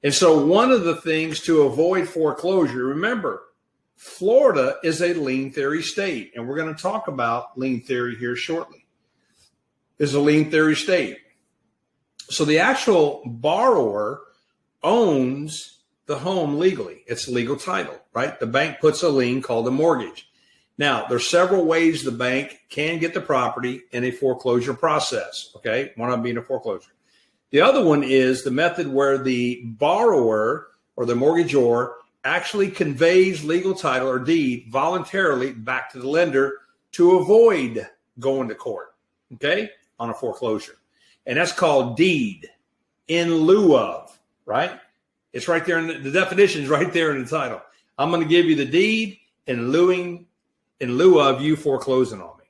And so one of the things to avoid foreclosure, remember, Florida is a lien theory state, and we're going to talk about lien theory here shortly. Is a lien theory state. So the actual borrower owns the home legally. It's legal title, right? The bank puts a lien called a mortgage. Now, there's several ways the bank can get the property in a foreclosure process, okay? One of them being a foreclosure. The other one is the method where the borrower or the mortgagor actually conveys legal title or deed voluntarily back to the lender to avoid going to court, okay, on a foreclosure. And that's called deed in lieu of, right? It's right there in the definition is right there in the title. I'm going to give you the deed in lieu of you foreclosing on me.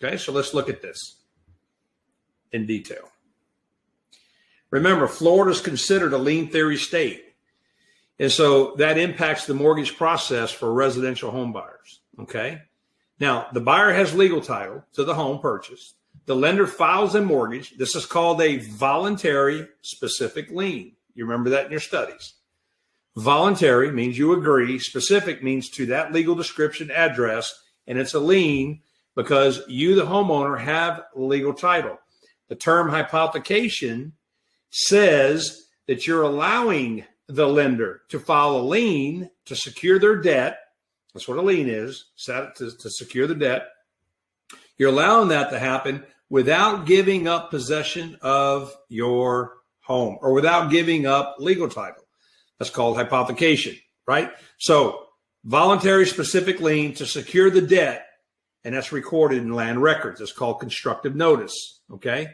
Okay, so let's look at this in detail. Remember, Florida is considered a lien theory state. And so that impacts the mortgage process for residential home buyers. Okay. Now, the buyer has legal title to the home purchased. The lender files a mortgage. This is called a voluntary specific lien. You remember that in your studies. Voluntary means you agree. Specific means to that legal description address. And it's a lien because you, the homeowner, have legal title. The term hypothecation says that you're allowing the lender to file a lien to secure their debt. That's what a lien is, to secure the debt. You're allowing that to happen without giving up possession of your home or without giving up legal title. That's called hypothecation, right? So voluntary specific lien to secure the debt, and that's recorded in land records. It's called constructive notice, okay?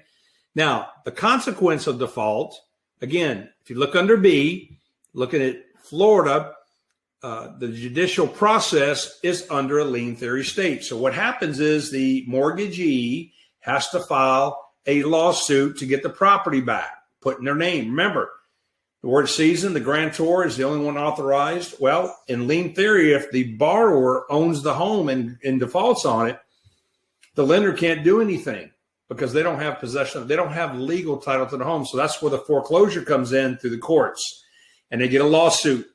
Now, the consequence of default, again, if you look under B, looking at Florida, the judicial process is under a lien theory state. So what happens is the mortgagee has to file a lawsuit to get the property back, put in their name. Remember, the word season, the grantor is the only one authorized. Well, in lien theory, if the borrower owns the home and defaults on it, the lender can't do anything because they don't have possession. They don't have legal title to the home. So that's where the foreclosure comes in through the courts. And they get a lawsuit,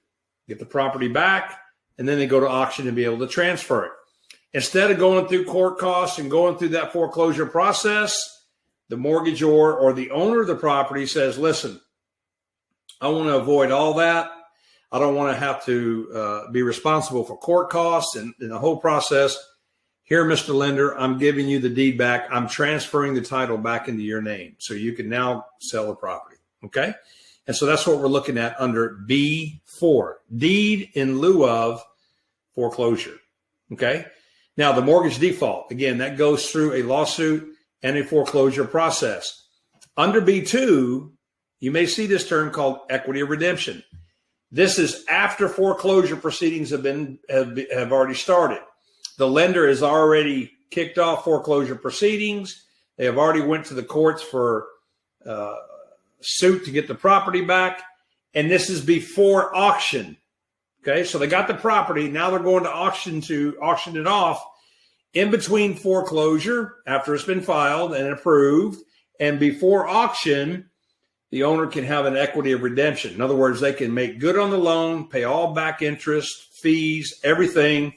get the property back, and then they go to auction and be able to transfer it. Instead of going through court costs and going through that foreclosure process, the mortgagor or the owner of the property says, listen, I want to avoid all that. I don't want to have to be responsible for court costs and the whole process. Here, Mr. Lender, I'm giving you the deed back. I'm transferring the title back into your name so you can now sell the property, okay? And so that's what we're looking at under B4, deed in lieu of foreclosure, okay? Now, the mortgage default, again, that goes through a lawsuit and a foreclosure process. Under B2, you may see this term called equity of redemption. This is after foreclosure proceedings have already started. The lender has already kicked off foreclosure proceedings. They have already went to the courts for suit to get the property back. And this is before auction. Okay, so they got the property. Now they're going to auction it off in between foreclosure after it's been filed and approved. And before auction, the owner can have an equity of redemption. In other words, they can make good on the loan, pay all back interest, fees, everything,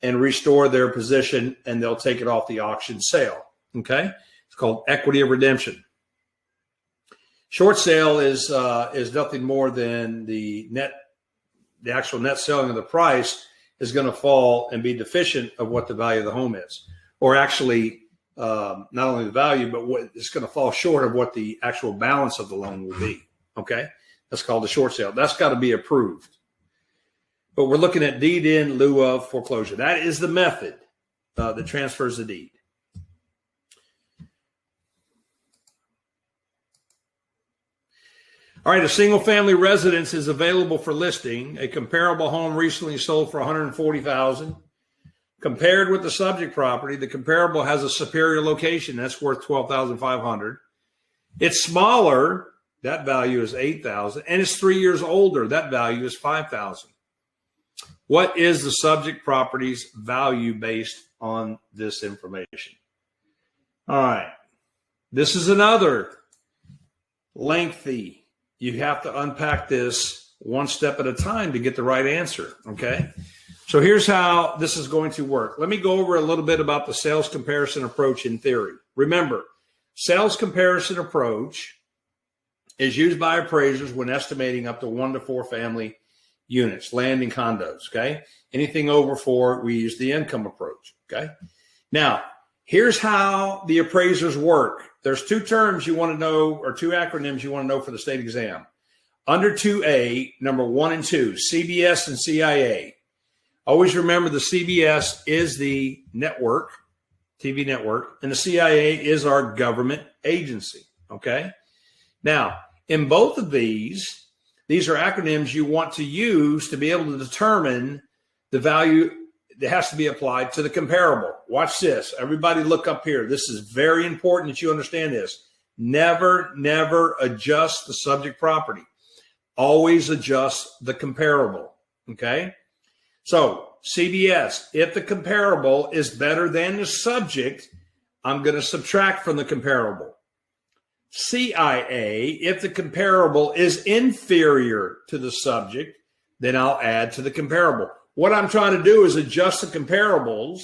and restore their position, and they'll take it off the auction sale. Okay, it's called equity of redemption. Short sale is nothing more than the actual net selling of the price is going to fall and be deficient of what the value of the home is, or actually not only the value, but what it's going to fall short of what the actual balance of the loan will be. Okay, that's called the short sale. That's got to be approved. But we're looking at deed in lieu of foreclosure. That is the method that transfers the deed. All right, a single-family residence is available for listing. A comparable home recently sold for $140,000. Compared with the subject property, the comparable has a superior location. That's worth $12,500. It's smaller. That value is $8,000. And it's 3 years older. That value is $5,000. What is the subject property's value based on this information? All right. This is another lengthy. You have to unpack this one step at a time to get the right answer, okay? So here's how this is going to work. Let me go over a little bit about the sales comparison approach in theory. Remember, sales comparison approach is used by appraisers when estimating up to 1 to 4 family units, land and condos, okay? Anything over 4, we use the income approach, okay? Now, here's how the appraisers work. There's 2 terms you want to know, or 2 acronyms you want to know for the state exam. Under 2A, number 1 and 2, CBS and CIA. Always remember the CBS is the network, TV network, and the CIA is our government agency, okay? Now, in both of these are acronyms you want to use to be able to determine the value that has to be applied to the comparable. Watch this. Everybody look up here. This is very important that you understand this. Never adjust the subject property. Always adjust the comparable, okay? So CBS, if the comparable is better than the subject, I'm going to subtract from the comparable. CIA, if the comparable is inferior to the subject, then I'll add to the comparable. What I'm trying to do is adjust the comparables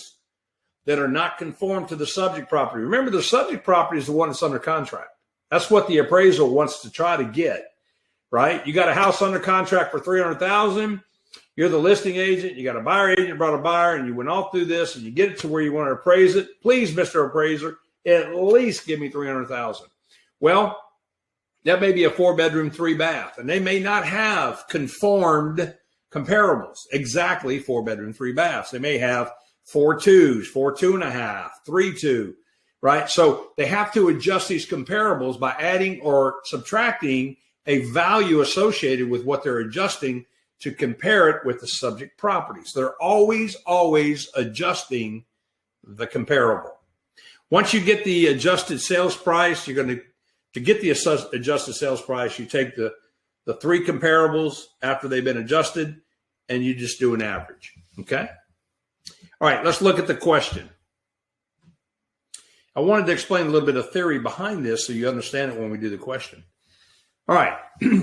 that are not conform to the subject property. Remember, the subject property is the one that's under contract. That's what the appraisal wants to try to get. right? You got a house under contract for $300,000. You're the listing agent. You got a buyer agent, brought a buyer, and you went all through this, and you get it to where you want to appraise it. Please, Mr. Appraiser, at least give me $300,000. Well, that may be a 4-bedroom, 3-bath, and they may not have conformed comparables, exactly 4-bedroom, 3 baths. They may have 4 2s, 4 2.5, 3 2, right? So they have to adjust these comparables by adding or subtracting a value associated with what they're adjusting to compare it with the subject property. So they're always adjusting the comparable. Once you get the adjusted sales price, you're going to get the adjusted sales price, you take the 3 comparables after they've been adjusted, and you just do an average, okay? All right, let's look at the question. I wanted to explain a little bit of theory behind this so you understand it when we do the question. All right,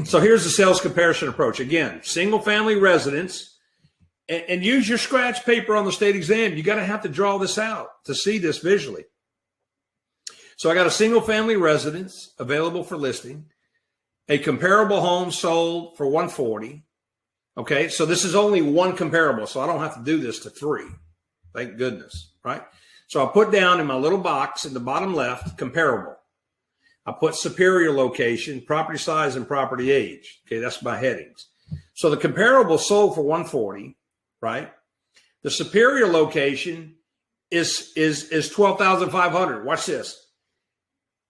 so here's the sales comparison approach. Again, single-family residence, and use your scratch paper on the state exam. You got to have to draw this out to see this visually. So I got a single-family residence available for listing, a comparable home sold for $140,000. Okay, so this is only one comparable, so I don't have to do this to 3. Thank goodness, right? So I'll put down in my little box in the bottom left, comparable. I put superior location, property size, and property age. Okay, that's my headings. So the comparable sold for $140,000, right? The superior location is $12,500. Watch this.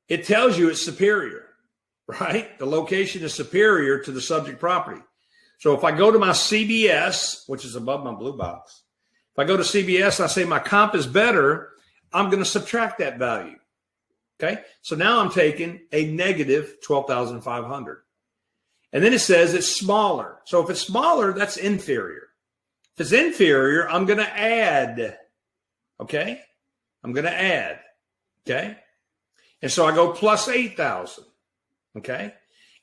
It tells you it's superior, right? The location is superior to the subject property. So if I go to my CBS, which is above my blue box, if I go to CBS and I say my comp is better, I'm going to subtract that value. Okay, so now I'm taking a negative $12,500. And then it says it's smaller. So if it's smaller, that's inferior. If it's inferior, I'm going to add. Okay, I'm going to add. Okay, and so I go plus 8,000. Okay,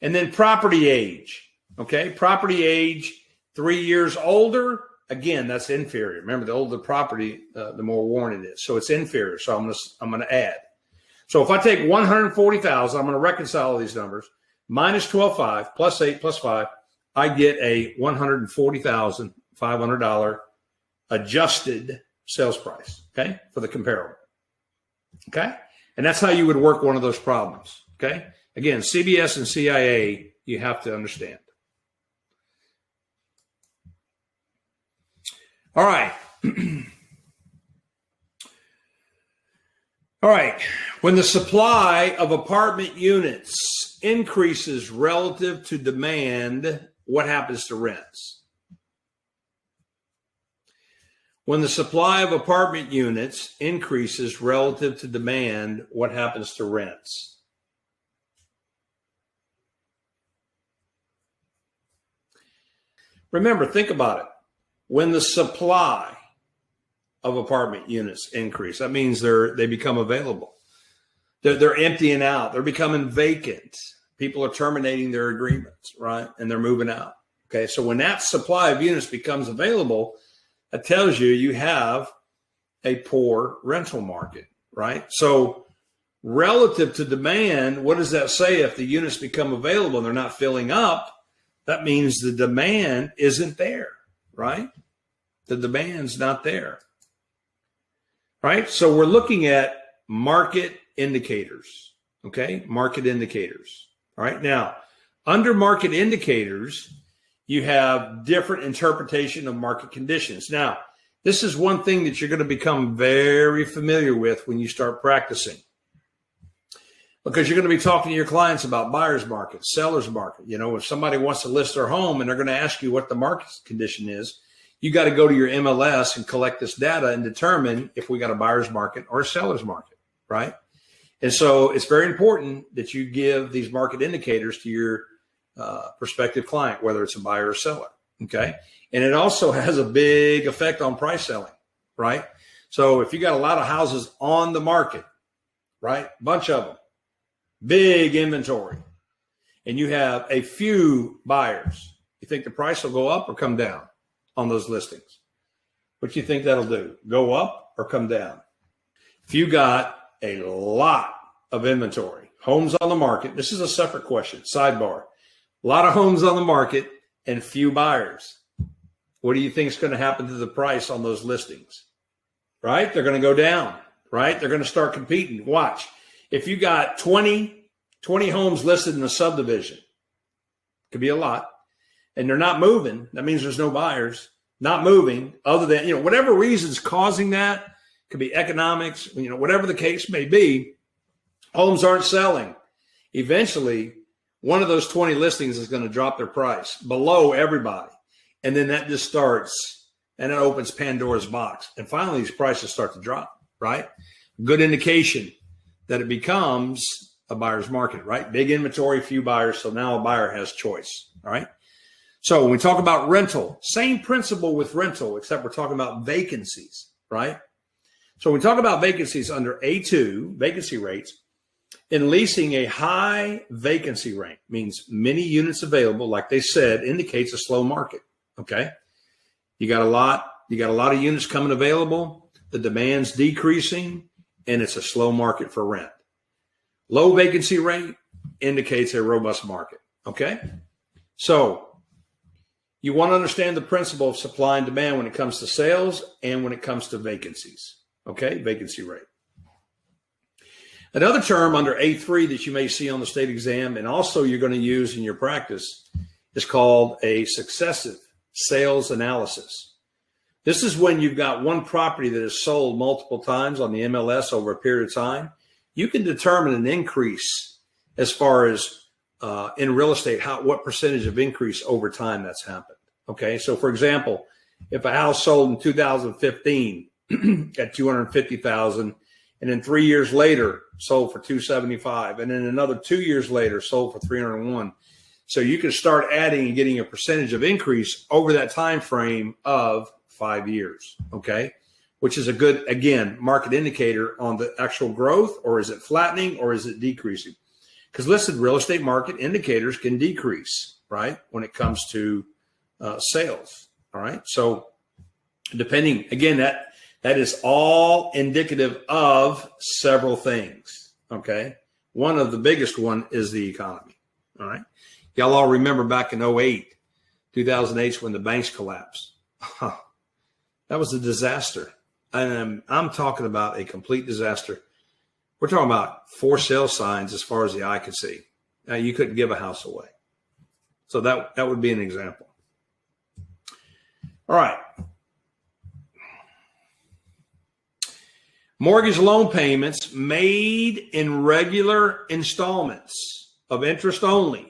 and then property age. Okay, property age 3 years older. Again, that's inferior. Remember, the older the property, the more worn it is. So it's inferior. So I'm going to add. So if I take 140,000, I'm going to reconcile these numbers, minus 12.5, plus 8, plus 5, I get a $140,500 adjusted sales price, okay, for the comparable, okay? And that's how you would work one of those problems, okay? Again, CBS and CIA, you have to understand. All right. All right. When the supply of apartment units increases relative to demand, what happens to rents? When the supply of apartment units increases relative to demand, what happens to rents? Remember, think about it. When the supply of apartment units increase, that means they become available. They're emptying out. They're becoming vacant. People are terminating their agreements, right? And they're moving out. Okay, so when that supply of units becomes available, that tells you have a poor rental market, right? So relative to demand, what does that say? If the units become available and they're not filling up, that means the demand isn't there, right? The demand's not there, right? So we're looking at market indicators, okay? Market indicators, all right? Now, under market indicators, you have different interpretation of market conditions. Now, this is one thing that you're going to become very familiar with when you start practicing, because you're going to be talking to your clients about buyer's market, seller's market. You know, if somebody wants to list their home and they're going to ask you what the market condition is, you got to go to your MLS and collect this data and determine if we got a buyer's market or a seller's market, right? And so it's very important that you give these market indicators to your prospective client, whether it's a buyer or seller, okay? And it also has a big effect on price selling, right? So if you got a lot of houses on the market, right, bunch of them, big inventory, and you have a few buyers, you think the price will go up or come down on those listings? What do you think that'll do? Go up or come down? If you got a lot of inventory, homes on the market, this is a separate question, sidebar. A lot of homes on the market and few buyers. What do you think is going to happen to the price on those listings? Right? They're going to go down, right? They're going to start competing. Watch. If you got 20 homes listed in a subdivision, could be a lot, and they're not moving, that means there's no buyers, not moving, other than, whatever reason's causing that, could be economics, whatever the case may be, homes aren't selling. Eventually, one of those 20 listings is going to drop their price below everybody. And then that just starts, and it opens Pandora's box. And finally, these prices start to drop, right? Good indication that it becomes a buyer's market, right? Big inventory, few buyers. So now a buyer has choice, all right? So when we talk about rental, same principle with rental, except we're talking about vacancies, right? So when we talk about vacancies under A2, vacancy rates, in leasing, a high vacancy rate means many units available, like they said, indicates a slow market. Okay. You got a lot of units coming available, the demand's decreasing, and it's a slow market for rent. Low vacancy rate indicates a robust market. Okay. So you want to understand the principle of supply and demand when it comes to sales and when it comes to vacancies. Okay. Vacancy rate. Another term under A3 that you may see on the state exam, and also you're going to use in your practice, is called a successive sales analysis. This is when you've got one property that is sold multiple times on the MLS over a period of time. You can determine an increase as far as in real estate, what percentage of increase over time that's happened. Okay, so for example, if a house sold in 2015 at $250,000, and then 3 years later sold for $275,000, and then another 2 years later sold for $301,000. So you can start adding and getting a percentage of increase over that time frame of 5 years, okay? Which is a good, again, market indicator on the actual growth, or is it flattening, or is it decreasing? Because listen, real estate market indicators can decrease, right, when it comes to sales, all right? So depending, again, that is all indicative of several things, okay? One of the biggest one is the economy, all right? Y'all all remember back in 2008 when the banks collapsed. That was a disaster. And I'm talking about a complete disaster. We're talking about for sale signs as far as the eye could see. Now, you couldn't give a house away. So that would be an example. All right. Mortgage loan payments made in regular installments of interest only,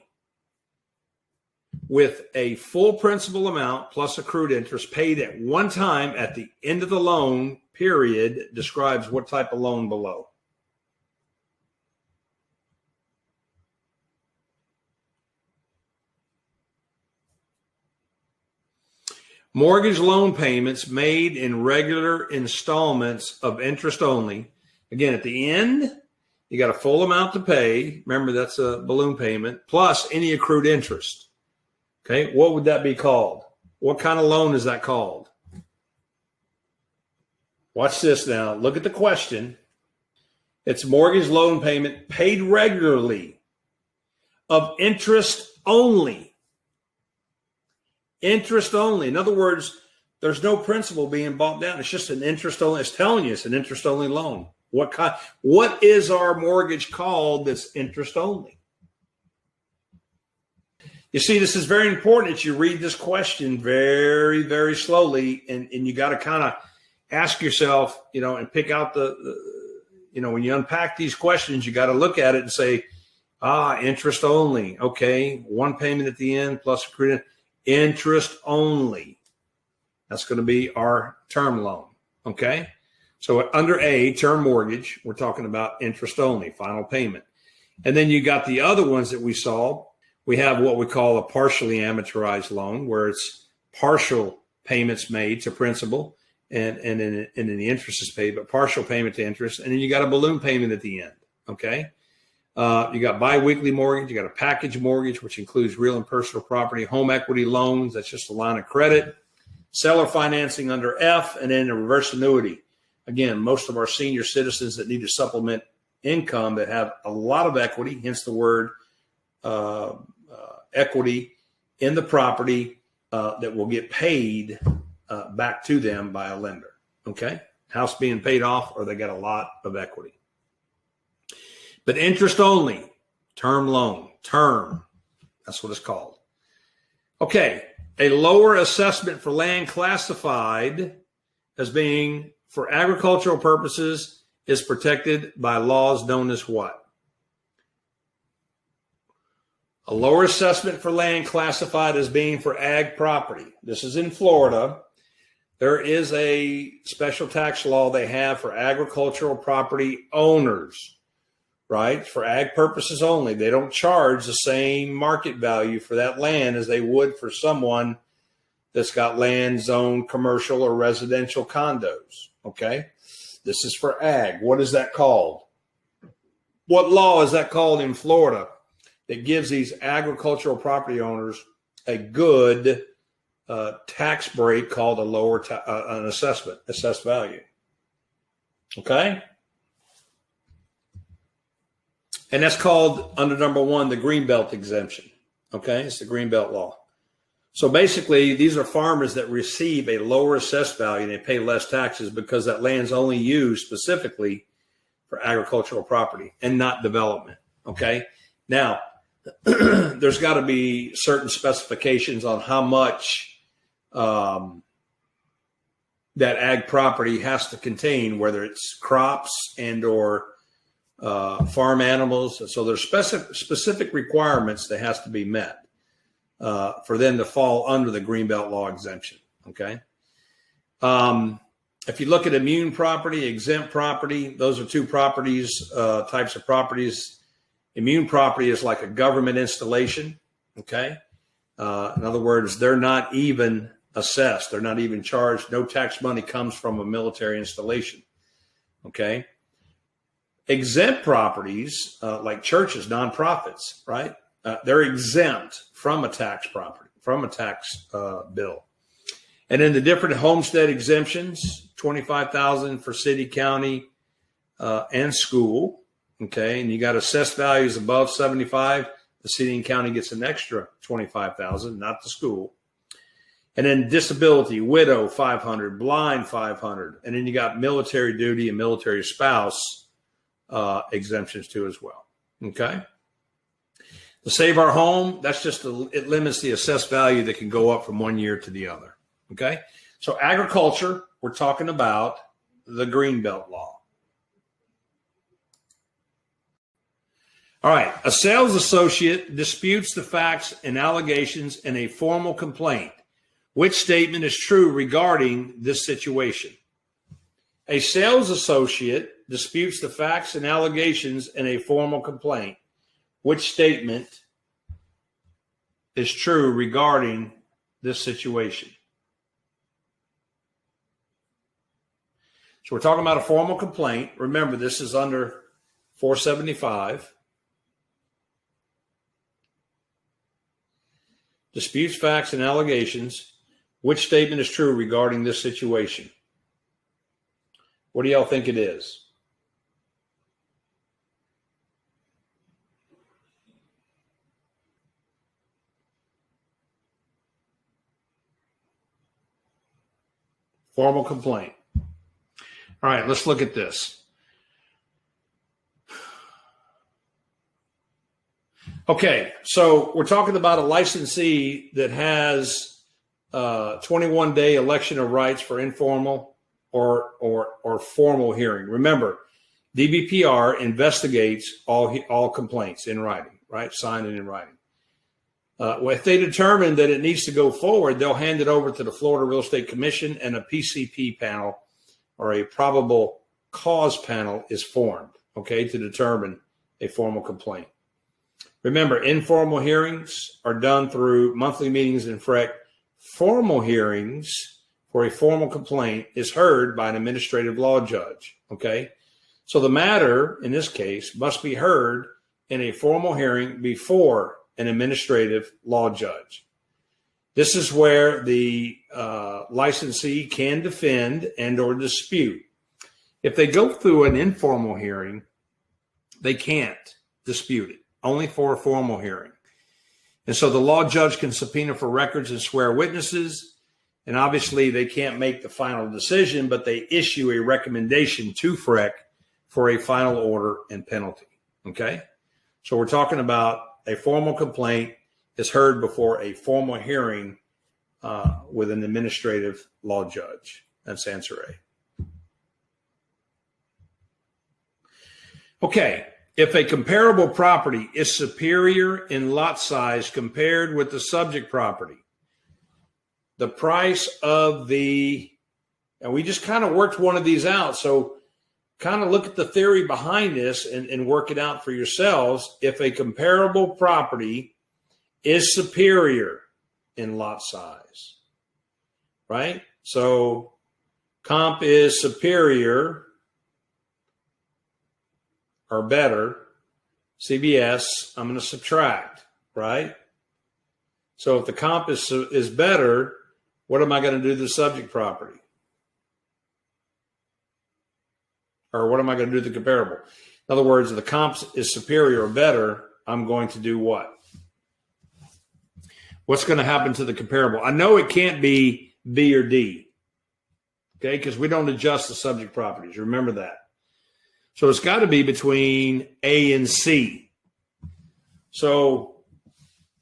with a full principal amount plus accrued interest paid at one time at the end of the loan period, describes what type of loan below? Mortgage loan payments made in regular installments of interest only. Again, at the end, you got a full amount to pay. Remember, that's a balloon payment, plus any accrued interest. Okay, what would that be called? What kind of loan is that called? Watch this now. Look at the question. It's mortgage loan payment paid regularly of interest only. Interest only. In other words, there's no principal being bought down. It's just an interest only. It's telling you it's an interest only loan. What is our mortgage called that's interest only? You see, this is very important that you read this question very, very slowly, and you got to kind of ask yourself, and pick out when you unpack these questions, you got to look at it and say, interest only. Okay, one payment at the end plus accrued interest only. That's going to be our term loan. Okay. So under A, term mortgage, we're talking about interest only, final payment. And then you got the other ones that we saw. We have what we call a partially amortized loan, where it's partial payments made to principal and then the interest is paid, but partial payment to interest. And then you got a balloon payment at the end. Okay. You got biweekly mortgage, you got a package mortgage, which includes real and personal property, home equity loans, that's just a line of credit, seller financing under F, and then a reverse annuity. Again, most of our senior citizens that need to supplement income that have a lot of equity, hence the word equity in the property that will get paid back to them by a lender. Okay, house being paid off, or they got a lot of equity. But interest only, term loan, term, that's what it's called. Okay, a lower assessment for land classified as being for agricultural purposes is protected by laws known as what? A lower assessment for land classified as being for ag property. This is in Florida. There is a special tax law they have for agricultural property owners, right? For ag purposes only. They don't charge the same market value for that land as they would for someone that's got land zoned commercial or residential condos, okay? This is for ag. What is that called? What law is that called in Florida that gives these agricultural property owners a good tax break called a lower an assessed value? Okay? And that's called, under number one, the Greenbelt exemption. Okay? It's the Greenbelt law. So basically, these are farmers that receive a lower assessed value and they pay less taxes because that land's only used specifically for agricultural property and not development. Okay? Now, there's got to be certain specifications on how much that ag property has to contain, whether it's crops and or farm animals. So there's specific requirements that has to be met for them to fall under the Greenbelt law exemption. Okay. If you look at immune property, exempt property, those are two properties, types of properties. Immune property is like a government installation. Okay. In other words, they're not even assessed. They're not even charged. No tax money comes from a military installation. Okay. Exempt properties, like churches, nonprofits, right? They're exempt from a tax property, from a tax bill. And then the different homestead exemptions, $25,000 for city, county, and school. Okay. And you got assessed values above 75. The city and county gets an extra $25,000, not the school. And then disability, widow, $500, blind, $500. And then you got military duty and military spouse exemptions too as well. Okay. To save our home, that's just it limits the assessed value that can go up from one year to the other. Okay. So agriculture, we're talking about the Greenbelt law. All right. A sales associate disputes the facts and allegations in a formal complaint. Which statement is true regarding this situation? A sales associate disputes the facts and allegations in a formal complaint. Which statement is true regarding this situation? So we're talking about a formal complaint. Remember, this is under 475. Disputes facts and allegations. Which statement is true regarding this situation? What do y'all think it is? Formal complaint. All right, let's look at this. Okay, so we're talking about a licensee that has 21-day election of rights for informal or formal hearing. Remember, DBPR investigates all complaints in writing, right? Signed and in writing. If they determine that it needs to go forward, they'll hand it over to the Florida Real Estate Commission, and a PCP panel or a probable cause panel is formed, okay, to determine a formal complaint. Remember, informal hearings are done through monthly meetings in FREC. Formal hearings for a formal complaint is heard by an administrative law judge, okay? So the matter, in this case, must be heard in a formal hearing before an administrative law judge. This is where the licensee can defend and or dispute. If they go through an informal hearing, they can't dispute it, only for a formal hearing. And so the law judge can subpoena for records and swear witnesses. And obviously they can't make the final decision, but they issue a recommendation to FREC for a final order and penalty. Okay. So we're talking about a formal complaint is heard before a formal hearing with an administrative law judge. That's answer A. Okay. If a comparable property is superior in lot size compared with the subject property, the price of and we just kind of worked one of these out. So kind of look at the theory behind this and work it out for yourselves. If a comparable property is superior in lot size, right? So comp is superior or better, CBS, I'm going to subtract, right? So if the comp is better, what am I going to do to the subject property? Or what am I going to do to the comparable? In other words, if the comp is superior or better, I'm going to do what? What's going to happen to the comparable? I know it can't be B or D, okay, because we don't adjust the subject properties. Remember that. So it's got to be between A and C. So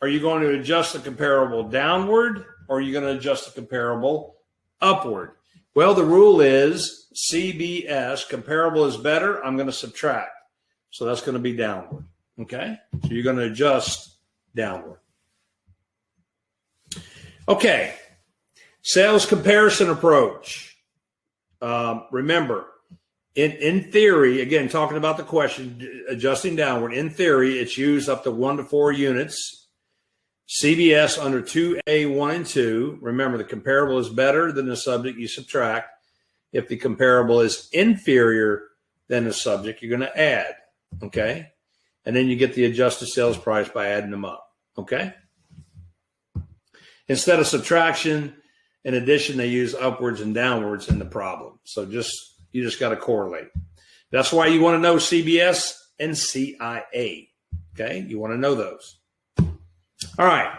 are you going to adjust the comparable downward, or are you going to adjust the comparable upward? Well, the rule is CBS, comparable is better, I'm going to subtract. So that's going to be downward, okay? So you're going to adjust downward. Okay, sales comparison approach. Remember, in theory, again, talking about the question, adjusting downward, in theory, it's used up to 1 to 4 units. CBS under 2A, 1 and 2. Remember, the comparable is better than the subject, you subtract. If the comparable is inferior than the subject, you're going to add, okay? And then you get the adjusted sales price by adding them up, okay? Instead of subtraction and addition, they use upwards and downwards in the problem. So you just got to correlate. That's why you want to know CBS and CIA, okay? You want to know those. All right.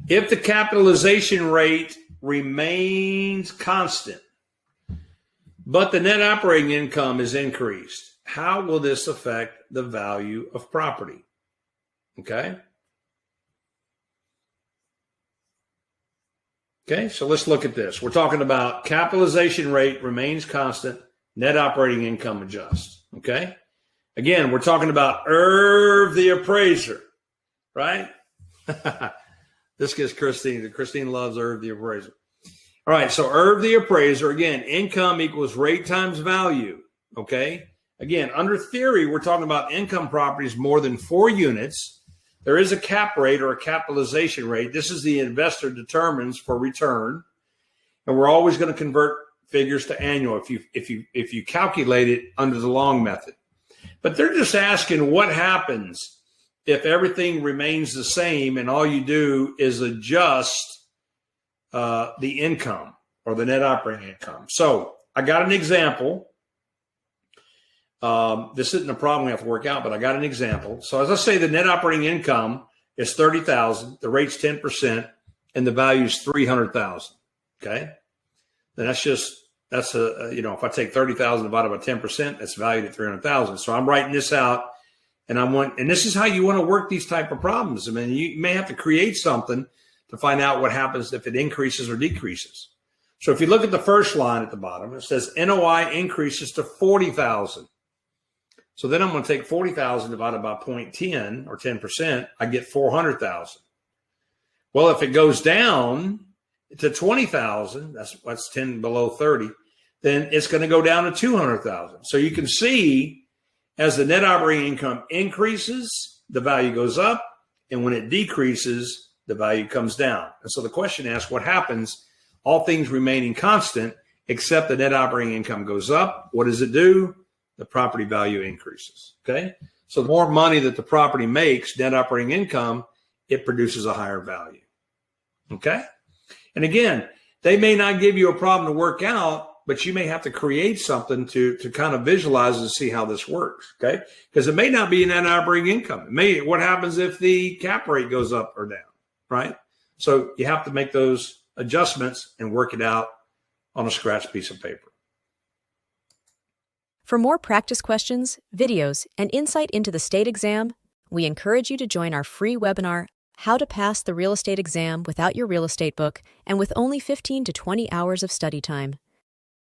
If the capitalization rate remains constant, but the net operating income is increased, how will this affect the value of property? Okay. Okay, so let's look at this. We're talking about capitalization rate remains constant, net operating income adjusts. Okay. Again, we're talking about Irv the appraiser, right? This gets Christine. Christine loves Irv the appraiser. All right, so Irv the appraiser, again, income equals rate times value, okay? Again, under theory, we're talking about income properties more than 4 units. There is a cap rate or a capitalization rate. This is the investor determines for return, and we're always going to convert figures to annual if you calculate it under the long method. But they're just asking what happens if everything remains the same and all you do is adjust the income or the net operating income. So I got an example. This isn't a problem we have to work out, but I got an example. So as I say, the net operating income is $30,000, the rate's 10%, and the value is $300,000. Okay, then that's if I take 30,000 divided by 10%, that's valued at 300,000. So I'm writing this out, and this is how you want to work these type of problems. I mean, you may have to create something to find out what happens if it increases or decreases. So if you look at the first line at the bottom, it says NOI increases to 40,000. So then I'm going to take 40,000 divided by 0.10 or 10%, I get 400,000. Well, if it goes down to 20,000, that's 10 below 30, then it's going to go down to 200,000. So you can see as the net operating income increases, the value goes up, and when it decreases, the value comes down. And so the question asks, what happens, all things remaining constant, except the net operating income goes up? What does it do? The property value increases, okay? So the more money that the property makes, net operating income, it produces a higher value, okay? And again, they may not give you a problem to work out, but you may have to create something to kind of visualize and see how this works, okay? Because it may not be net operating income. What happens if the cap rate goes up or down? right? So you have to make those adjustments and work it out on a scratch piece of paper. For more practice questions, videos, and insight into the state exam, we encourage you to join our free webinar, How to Pass the Real Estate Exam Without Your Real Estate Book and with only 15 to 20 hours of study time.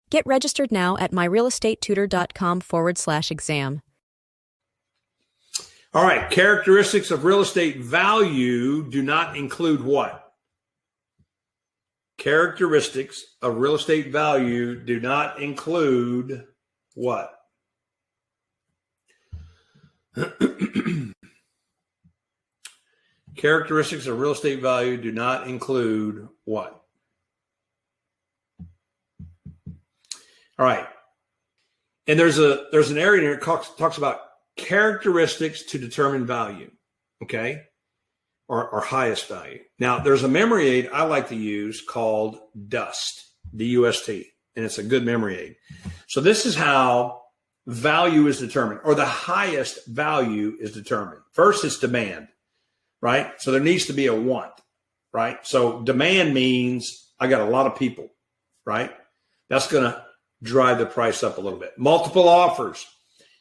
Get registered now at myrealestatetutor.com/exam. All right, characteristics of real estate value do not include what? Characteristics of real estate value do not include what? Characteristics of real estate value do not include what? All right. And there's an area here that talks about characteristics to determine value, okay? Or highest value. Now, there's a memory aid I like to use called DUST, D-U-S-T, and it's a good memory aid. So this is how value is determined, or the highest value is determined. First, it's demand, right? So there needs to be a want, right? So demand means I got a lot of people, right? That's going to drive the price up a little bit. Multiple offers.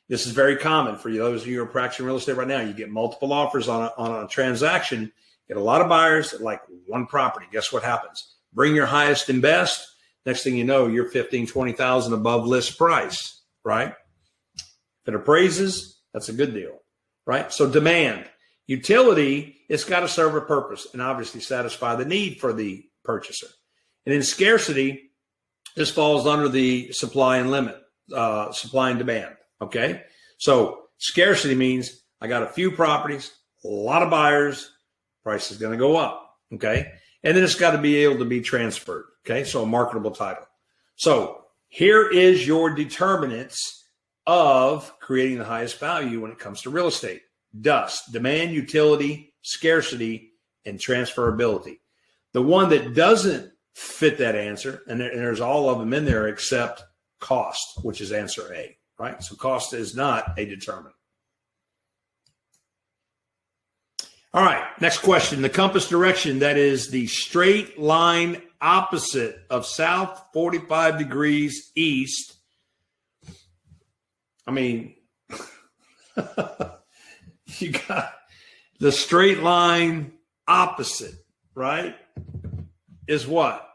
This is very common for those of you who are practicing real estate right now. You get multiple offers on a transaction, get a lot of buyers that like one property. Guess what happens? Bring your highest and best. Next thing you know, you're 15, 20,000 above list price, right? If it appraises, that's a good deal, right? So demand. Utility, it's got to serve a purpose and obviously satisfy the need for the purchaser. And in scarcity, this falls under the supply and demand. Okay. So scarcity means I got a few properties, a lot of buyers, price is going to go up. Okay. And then it's got to be able to be transferred. Okay. So a marketable title. So here is your determinants of creating the highest value when it comes to real estate. DUST, demand, utility, scarcity, and transferability. The one that doesn't fit that answer, and there's all of them in there except cost, which is answer A. Right? So cost is not a determinant. All right, next question. The compass direction, that is the straight line opposite of south 45 degrees east. I mean, you got the straight line opposite, right? Is what?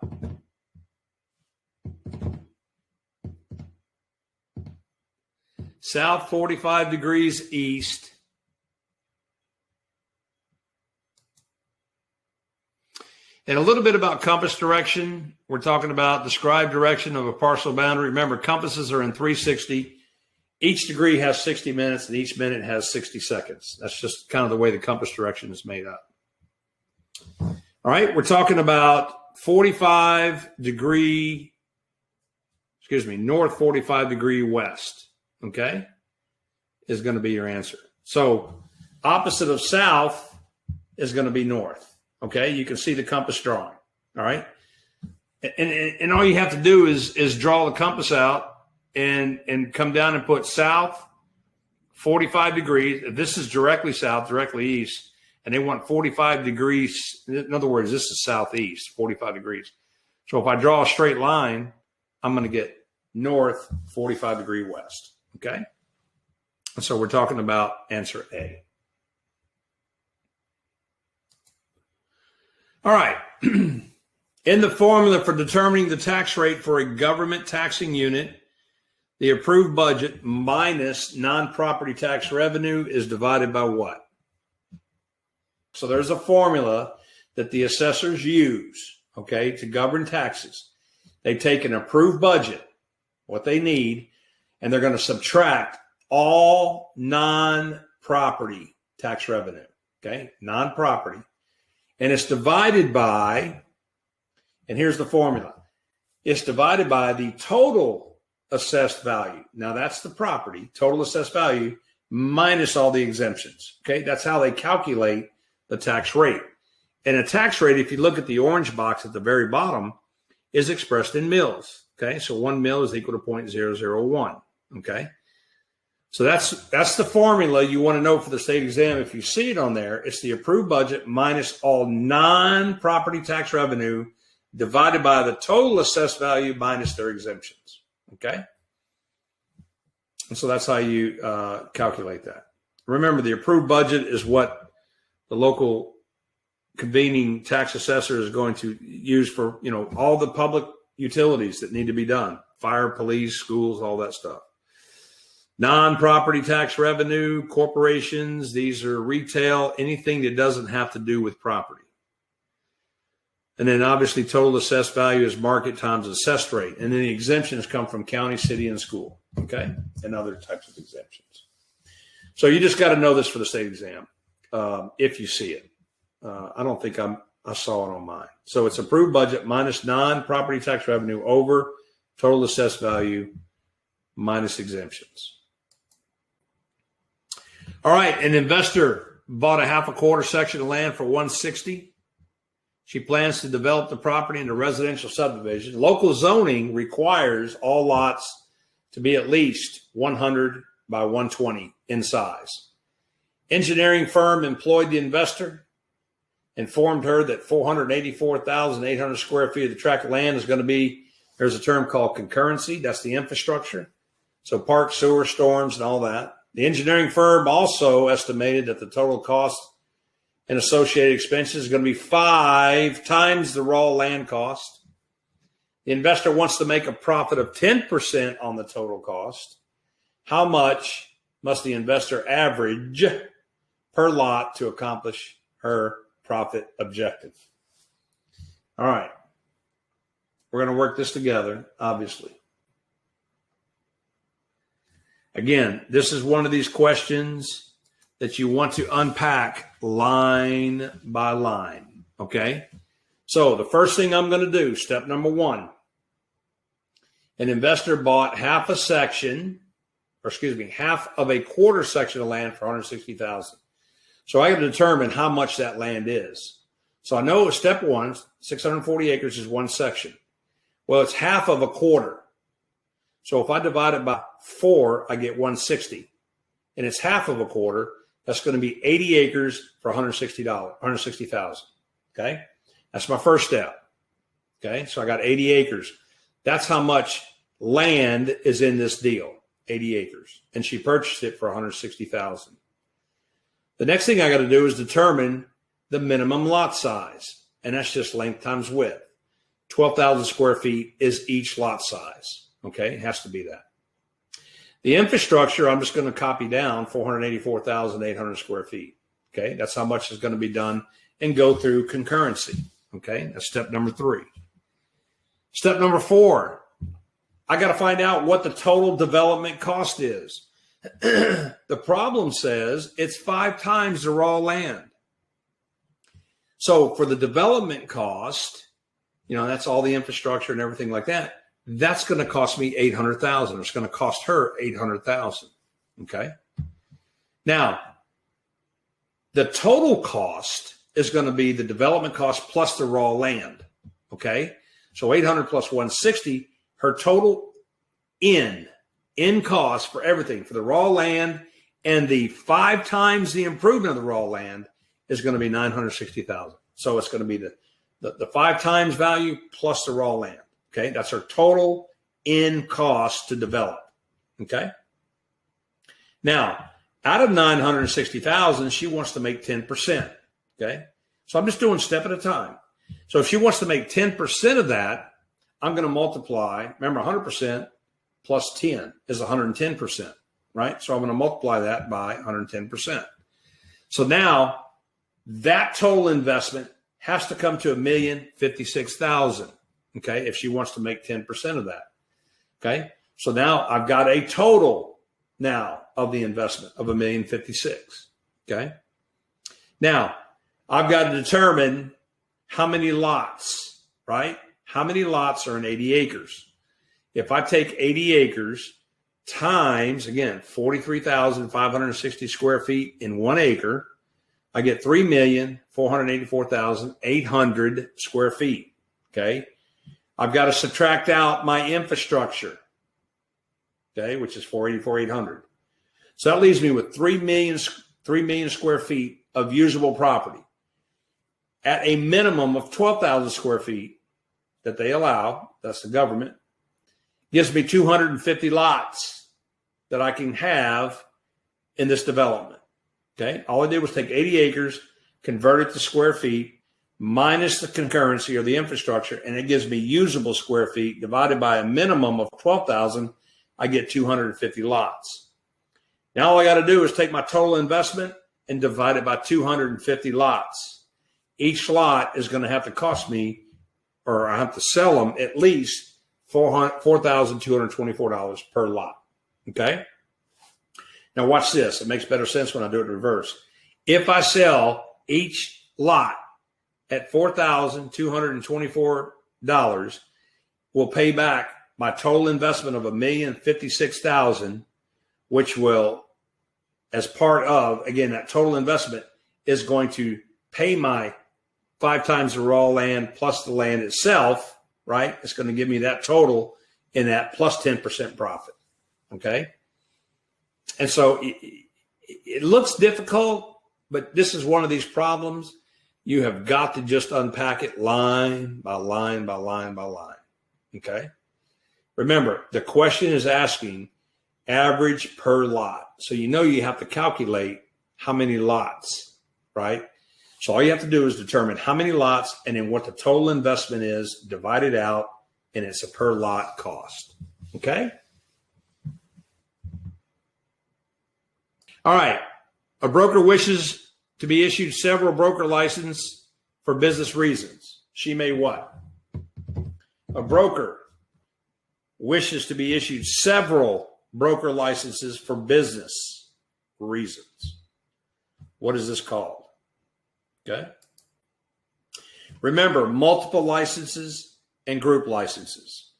South 45 degrees east. And a little bit about compass direction. We're talking about described direction of a parcel boundary. Remember, compasses are in 360. Each degree has 60 minutes and each minute has 60 seconds. That's just kind of the way the compass direction is made up. All right, we're talking about north 45 degree west. Okay, is going to be your answer. So opposite of south is going to be north. Okay, you can see the compass drawing. All right, and all you have to do is draw the compass out and come down and put south 45 degrees. If this is directly south, directly east, and they want 45 degrees. In other words, this is southeast, 45 degrees. So if I draw a straight line, I'm going to get north 45 degree west. Okay. So we're talking about answer A. All right. In the formula for determining the tax rate for a government taxing unit, the approved budget minus non-property tax revenue is divided by what? So there's a formula that the assessors use, okay, to govern taxes. They take an approved budget, what they need, and they're going to subtract all non-property tax revenue, okay, non-property. And it's divided by, and here's the formula, it's divided by the total assessed value. Now that's the property, total assessed value, minus all the exemptions, okay? That's how they calculate the tax rate. And a tax rate, if you look at the orange box at the very bottom, is expressed in mils, okay? So 1 mil is equal to 0.001, okay? So that's the formula you want to know for the state exam. If you see it on there, it's the approved budget minus all non-property tax revenue divided by the total assessed value minus their exemptions. Okay? And so that's how you calculate that. Remember, the approved budget is what the local convening tax assessor is going to use for, all the public utilities that need to be done. Fire, police, schools, all that stuff. Non-property tax revenue, corporations, these are retail, anything that doesn't have to do with property. And then obviously total assessed value is market times assessed rate. And then the exemptions come from county, city, and school, okay? And other types of exemptions. So you just got to know this for the state exam if you see it. I don't think I saw it on mine. So it's approved budget minus non-property tax revenue over total assessed value minus exemptions. All right, an investor bought a half a quarter section of land for $160. She plans to develop the property into residential subdivision. Local zoning requires all lots to be at least 100 by 120 in size. Engineering firm employed the investor, informed her that 484,800 square feet of the tract of land is going to be, there's a term called concurrency. That's the infrastructure. So park, sewer, storms, and all that. The engineering firm also estimated that the total cost and associated expenses is going to be 5 times the raw land cost. The investor wants to make a profit of 10% on the total cost. How much must the investor average per lot to accomplish her profit objective? All right. We're going to work this together, obviously. Again, this is one of these questions that you want to unpack line by line, okay? So the first thing I'm going to do, step number 1, an investor bought half of a quarter section of land for $160,000. So I got to determine how much that land is. So I know step 1, 640 acres is one section. Well, it's half of a quarter. So if I divide it by 4, I get 160. And it's half of a quarter. That's going to be 80 acres for $160,000. Okay? That's my first step. Okay? So I got 80 acres. That's how much land is in this deal, 80 acres. And she purchased it for $160,000. The next thing I got to do is determine the minimum lot size. And that's just length times width. 12,000 square feet is each lot size. Okay, it has to be that. The infrastructure, I'm just going to copy down 484,800 square feet. Okay, that's how much is going to be done and go through concurrency. Okay, that's step number 3. Step number 4, I got to find out what the total development cost is. The problem says it's 5 times the raw land. So for the development cost, that's all the infrastructure and everything like that. That's going to cost me $800,000. It's going to cost her $800,000. Okay. Now, the total cost is going to be the development cost plus the raw land. Okay. So 800 plus 160, her total in cost for everything, for the raw land and the 5 times the improvement of the raw land is going to be $960,000. So it's going to be the 5 times value plus the raw land. Okay, that's her total in cost to develop. Okay. Now, out of $960,000, she wants to make 10%. Okay, so I'm just doing step at a time. So if she wants to make 10% of that, I'm going to multiply. Remember, 100% plus 10 is 110%, right? So I'm going to multiply that by 110%. So now that total investment has to come to $1,056,000. Okay, if she wants to make 10% of that. Okay, so now I've got a total now of the investment of $1,056,000. Okay, now I've got to determine how many lots, right? How many lots are in 80 acres? If I take 80 acres times, again, 43,560 square feet in 1 acre, I get 3,484,800 square feet. Okay. I've got to subtract out my infrastructure, okay, which is 484,800. So that leaves me with 3 million square feet of usable property at a minimum of 12,000 square feet that they allow. That's the government. Gives me 250 lots that I can have in this development. Okay. All I did was take 80 acres, convert it to square feet, minus the concurrency or the infrastructure, and it gives me usable square feet divided by a minimum of 12,000. I get 250 lots. Now all I got to do is take my total investment and divide it by 250 lots. Each lot is going to have to cost me, or I have to sell them at least $4,224 per lot. Okay. Now watch this. It makes better sense when I do it in reverse. If I sell each lot at $4,224, will pay back my total investment of $1,056,000, which will, as part of, again, that total investment is going to pay my 5 times the raw land plus the land itself, right? It's going to give me that total in that plus 10% profit. Okay. And so it looks difficult, but this is one of these problems. You have got to just unpack it line by line by line by line. Okay. Remember, the question is asking average per lot. So you have to calculate how many lots, right? So all you have to do is determine how many lots and then what the total investment is, divide it out, and it's a per lot cost. Okay. All right. A broker wishes to be issued several broker licenses for business reasons. She may what? A broker wishes to be issued several broker licenses for business reasons. What is this called? Okay. Remember, multiple licenses and group licenses.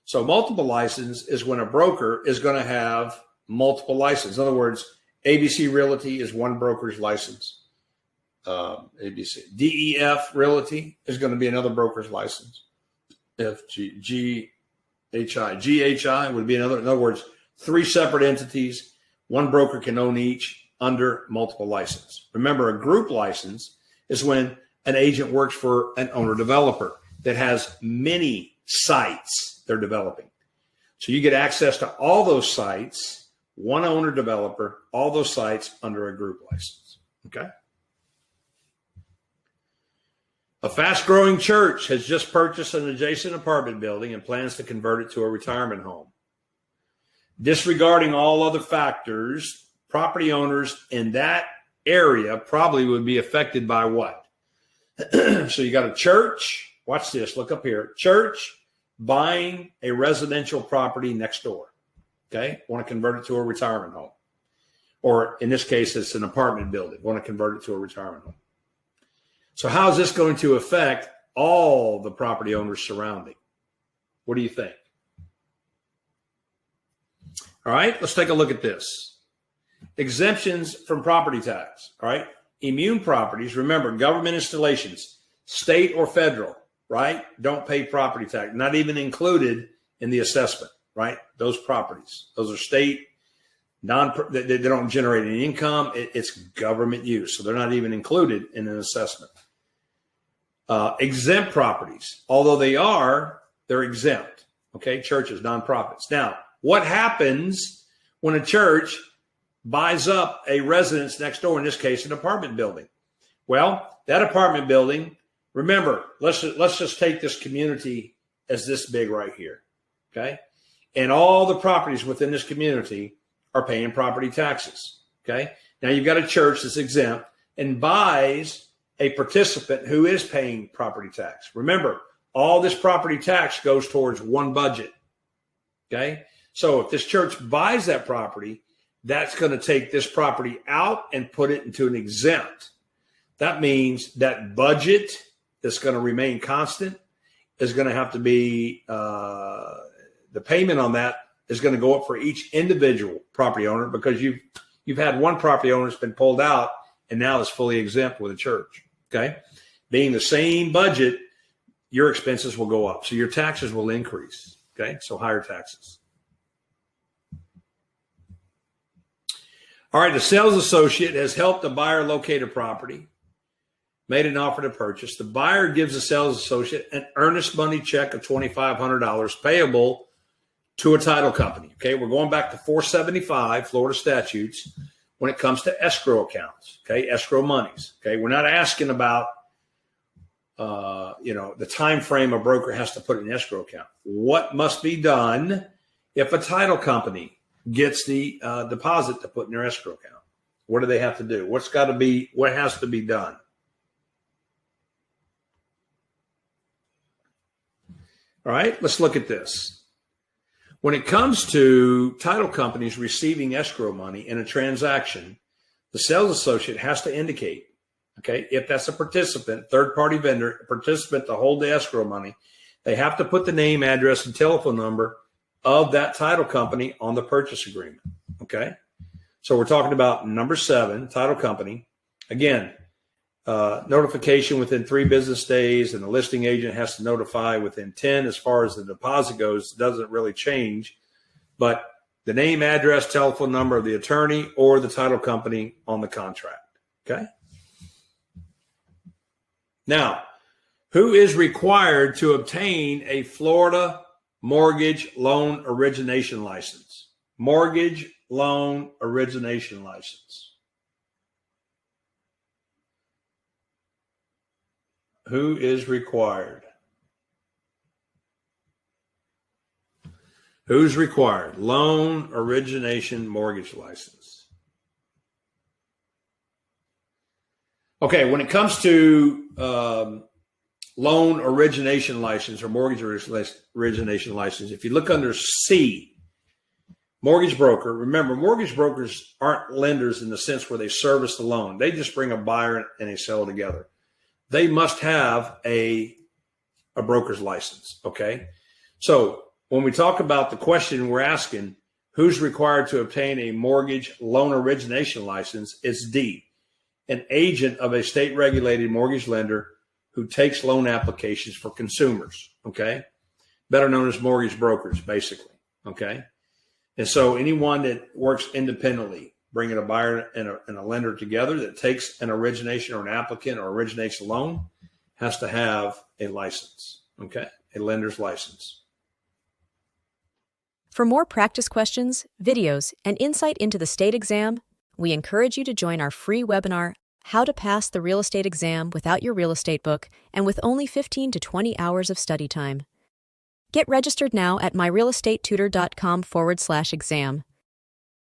So multiple license is when a broker is going to have multiple licenses. In other words, ABC Realty is one broker's license. ABC. DEF Realty is going to be another broker's license. GHI would be another. In other words, 3 separate entities. One broker can own each under multiple license. Remember, a group license is when an agent works for an owner developer that has many sites they're developing. So you get access to all those sites, one owner developer, all those sites under a group license. Okay. A fast growing church has just purchased an adjacent apartment building and plans to convert it to a retirement home. Disregarding all other factors, property owners in that area probably would be affected by what? So you got a church. Watch this. Look up here. Church buying a residential property next door. Okay. Want to convert it to a retirement home. Or in this case, it's an apartment building. Want to convert it to a retirement home. So how is this going to affect all the property owners surrounding? What do you think? All right. Let's take a look at this. Exemptions from property tax. All right. Immune properties. Remember, government installations, state or federal, right? Don't pay property tax. Not even included in the assessment, right? Those properties. Those are state, they don't generate any income. It's government use. So they're not even included in an assessment. Exempt properties, although they're exempt. Okay. Churches, nonprofits. Now, what happens when a church buys up a residence next door, in this case, an apartment building? Well, that apartment building, remember, let's just take this community as this big right here. Okay. And all the properties within this community are paying property taxes. Okay. Now you've got a church that's exempt and buys a participant who is paying property tax. Remember, all this property tax goes towards one budget. Okay. So if this church buys that property, that's going to take this property out and put it into an exempt. That means that budget that's going to remain constant is going to have to be, the payment on that is going to go up for each individual property owner, because you've had one property owner that's been pulled out and now is fully exempt with a church. Okay. Being the same budget, your expenses will go up. So your taxes will increase. Okay. So higher taxes. All right, the sales associate has helped the buyer locate a property, made an offer to purchase. The buyer gives the sales associate an earnest money check of $2,500 payable to a title company. Okay, we're going back to 475 Florida statutes when it comes to escrow accounts. Okay, escrow monies. Okay, we're not asking about the time frame a broker has to put in an escrow account. What must be done if a title company gets the deposit to put in their escrow account? What do they have to do? What has to be done? All right, let's look at this. When it comes to title companies receiving escrow money in a transaction, the sales associate has to indicate, okay, if that's a participant, third-party vendor, a participant to hold the escrow money, they have to put the name, address, and telephone number of that title company on the purchase agreement, okay? So we're talking about number 7, title company. Again, notification within 3 business days, and the listing agent has to notify within 10. As far as the deposit goes, it doesn't really change, but the name, address, telephone number of the attorney or the title company on the contract, okay? Now, who is required to obtain a Florida mortgage loan origination license? Mortgage loan origination license. Who is required? Who's required? Loan origination mortgage license. Okay, when it comes to loan origination license or mortgage origination license, if you look under C, mortgage broker, remember, mortgage brokers aren't lenders in the sense where they service the loan. They just bring a buyer and a seller together. They must have a broker's license, okay? So when we talk about the question we're asking, who's required to obtain a mortgage loan origination license, it's D, an agent of a state-regulated mortgage lender who takes loan applications for consumers, okay? Better known as mortgage brokers, basically, okay? And so anyone that works independently, bringing a buyer and a lender together that takes an origination or an applicant or originates a loan has to have a license, okay? A lender's license. For more practice questions, videos, and insight into the state exam, we encourage you to join our free webinar, How to Pass the Real Estate Exam Without Your Real Estate Book and with only 15 to 20 hours of study time. Get registered now at myrealestatetutor.com/exam.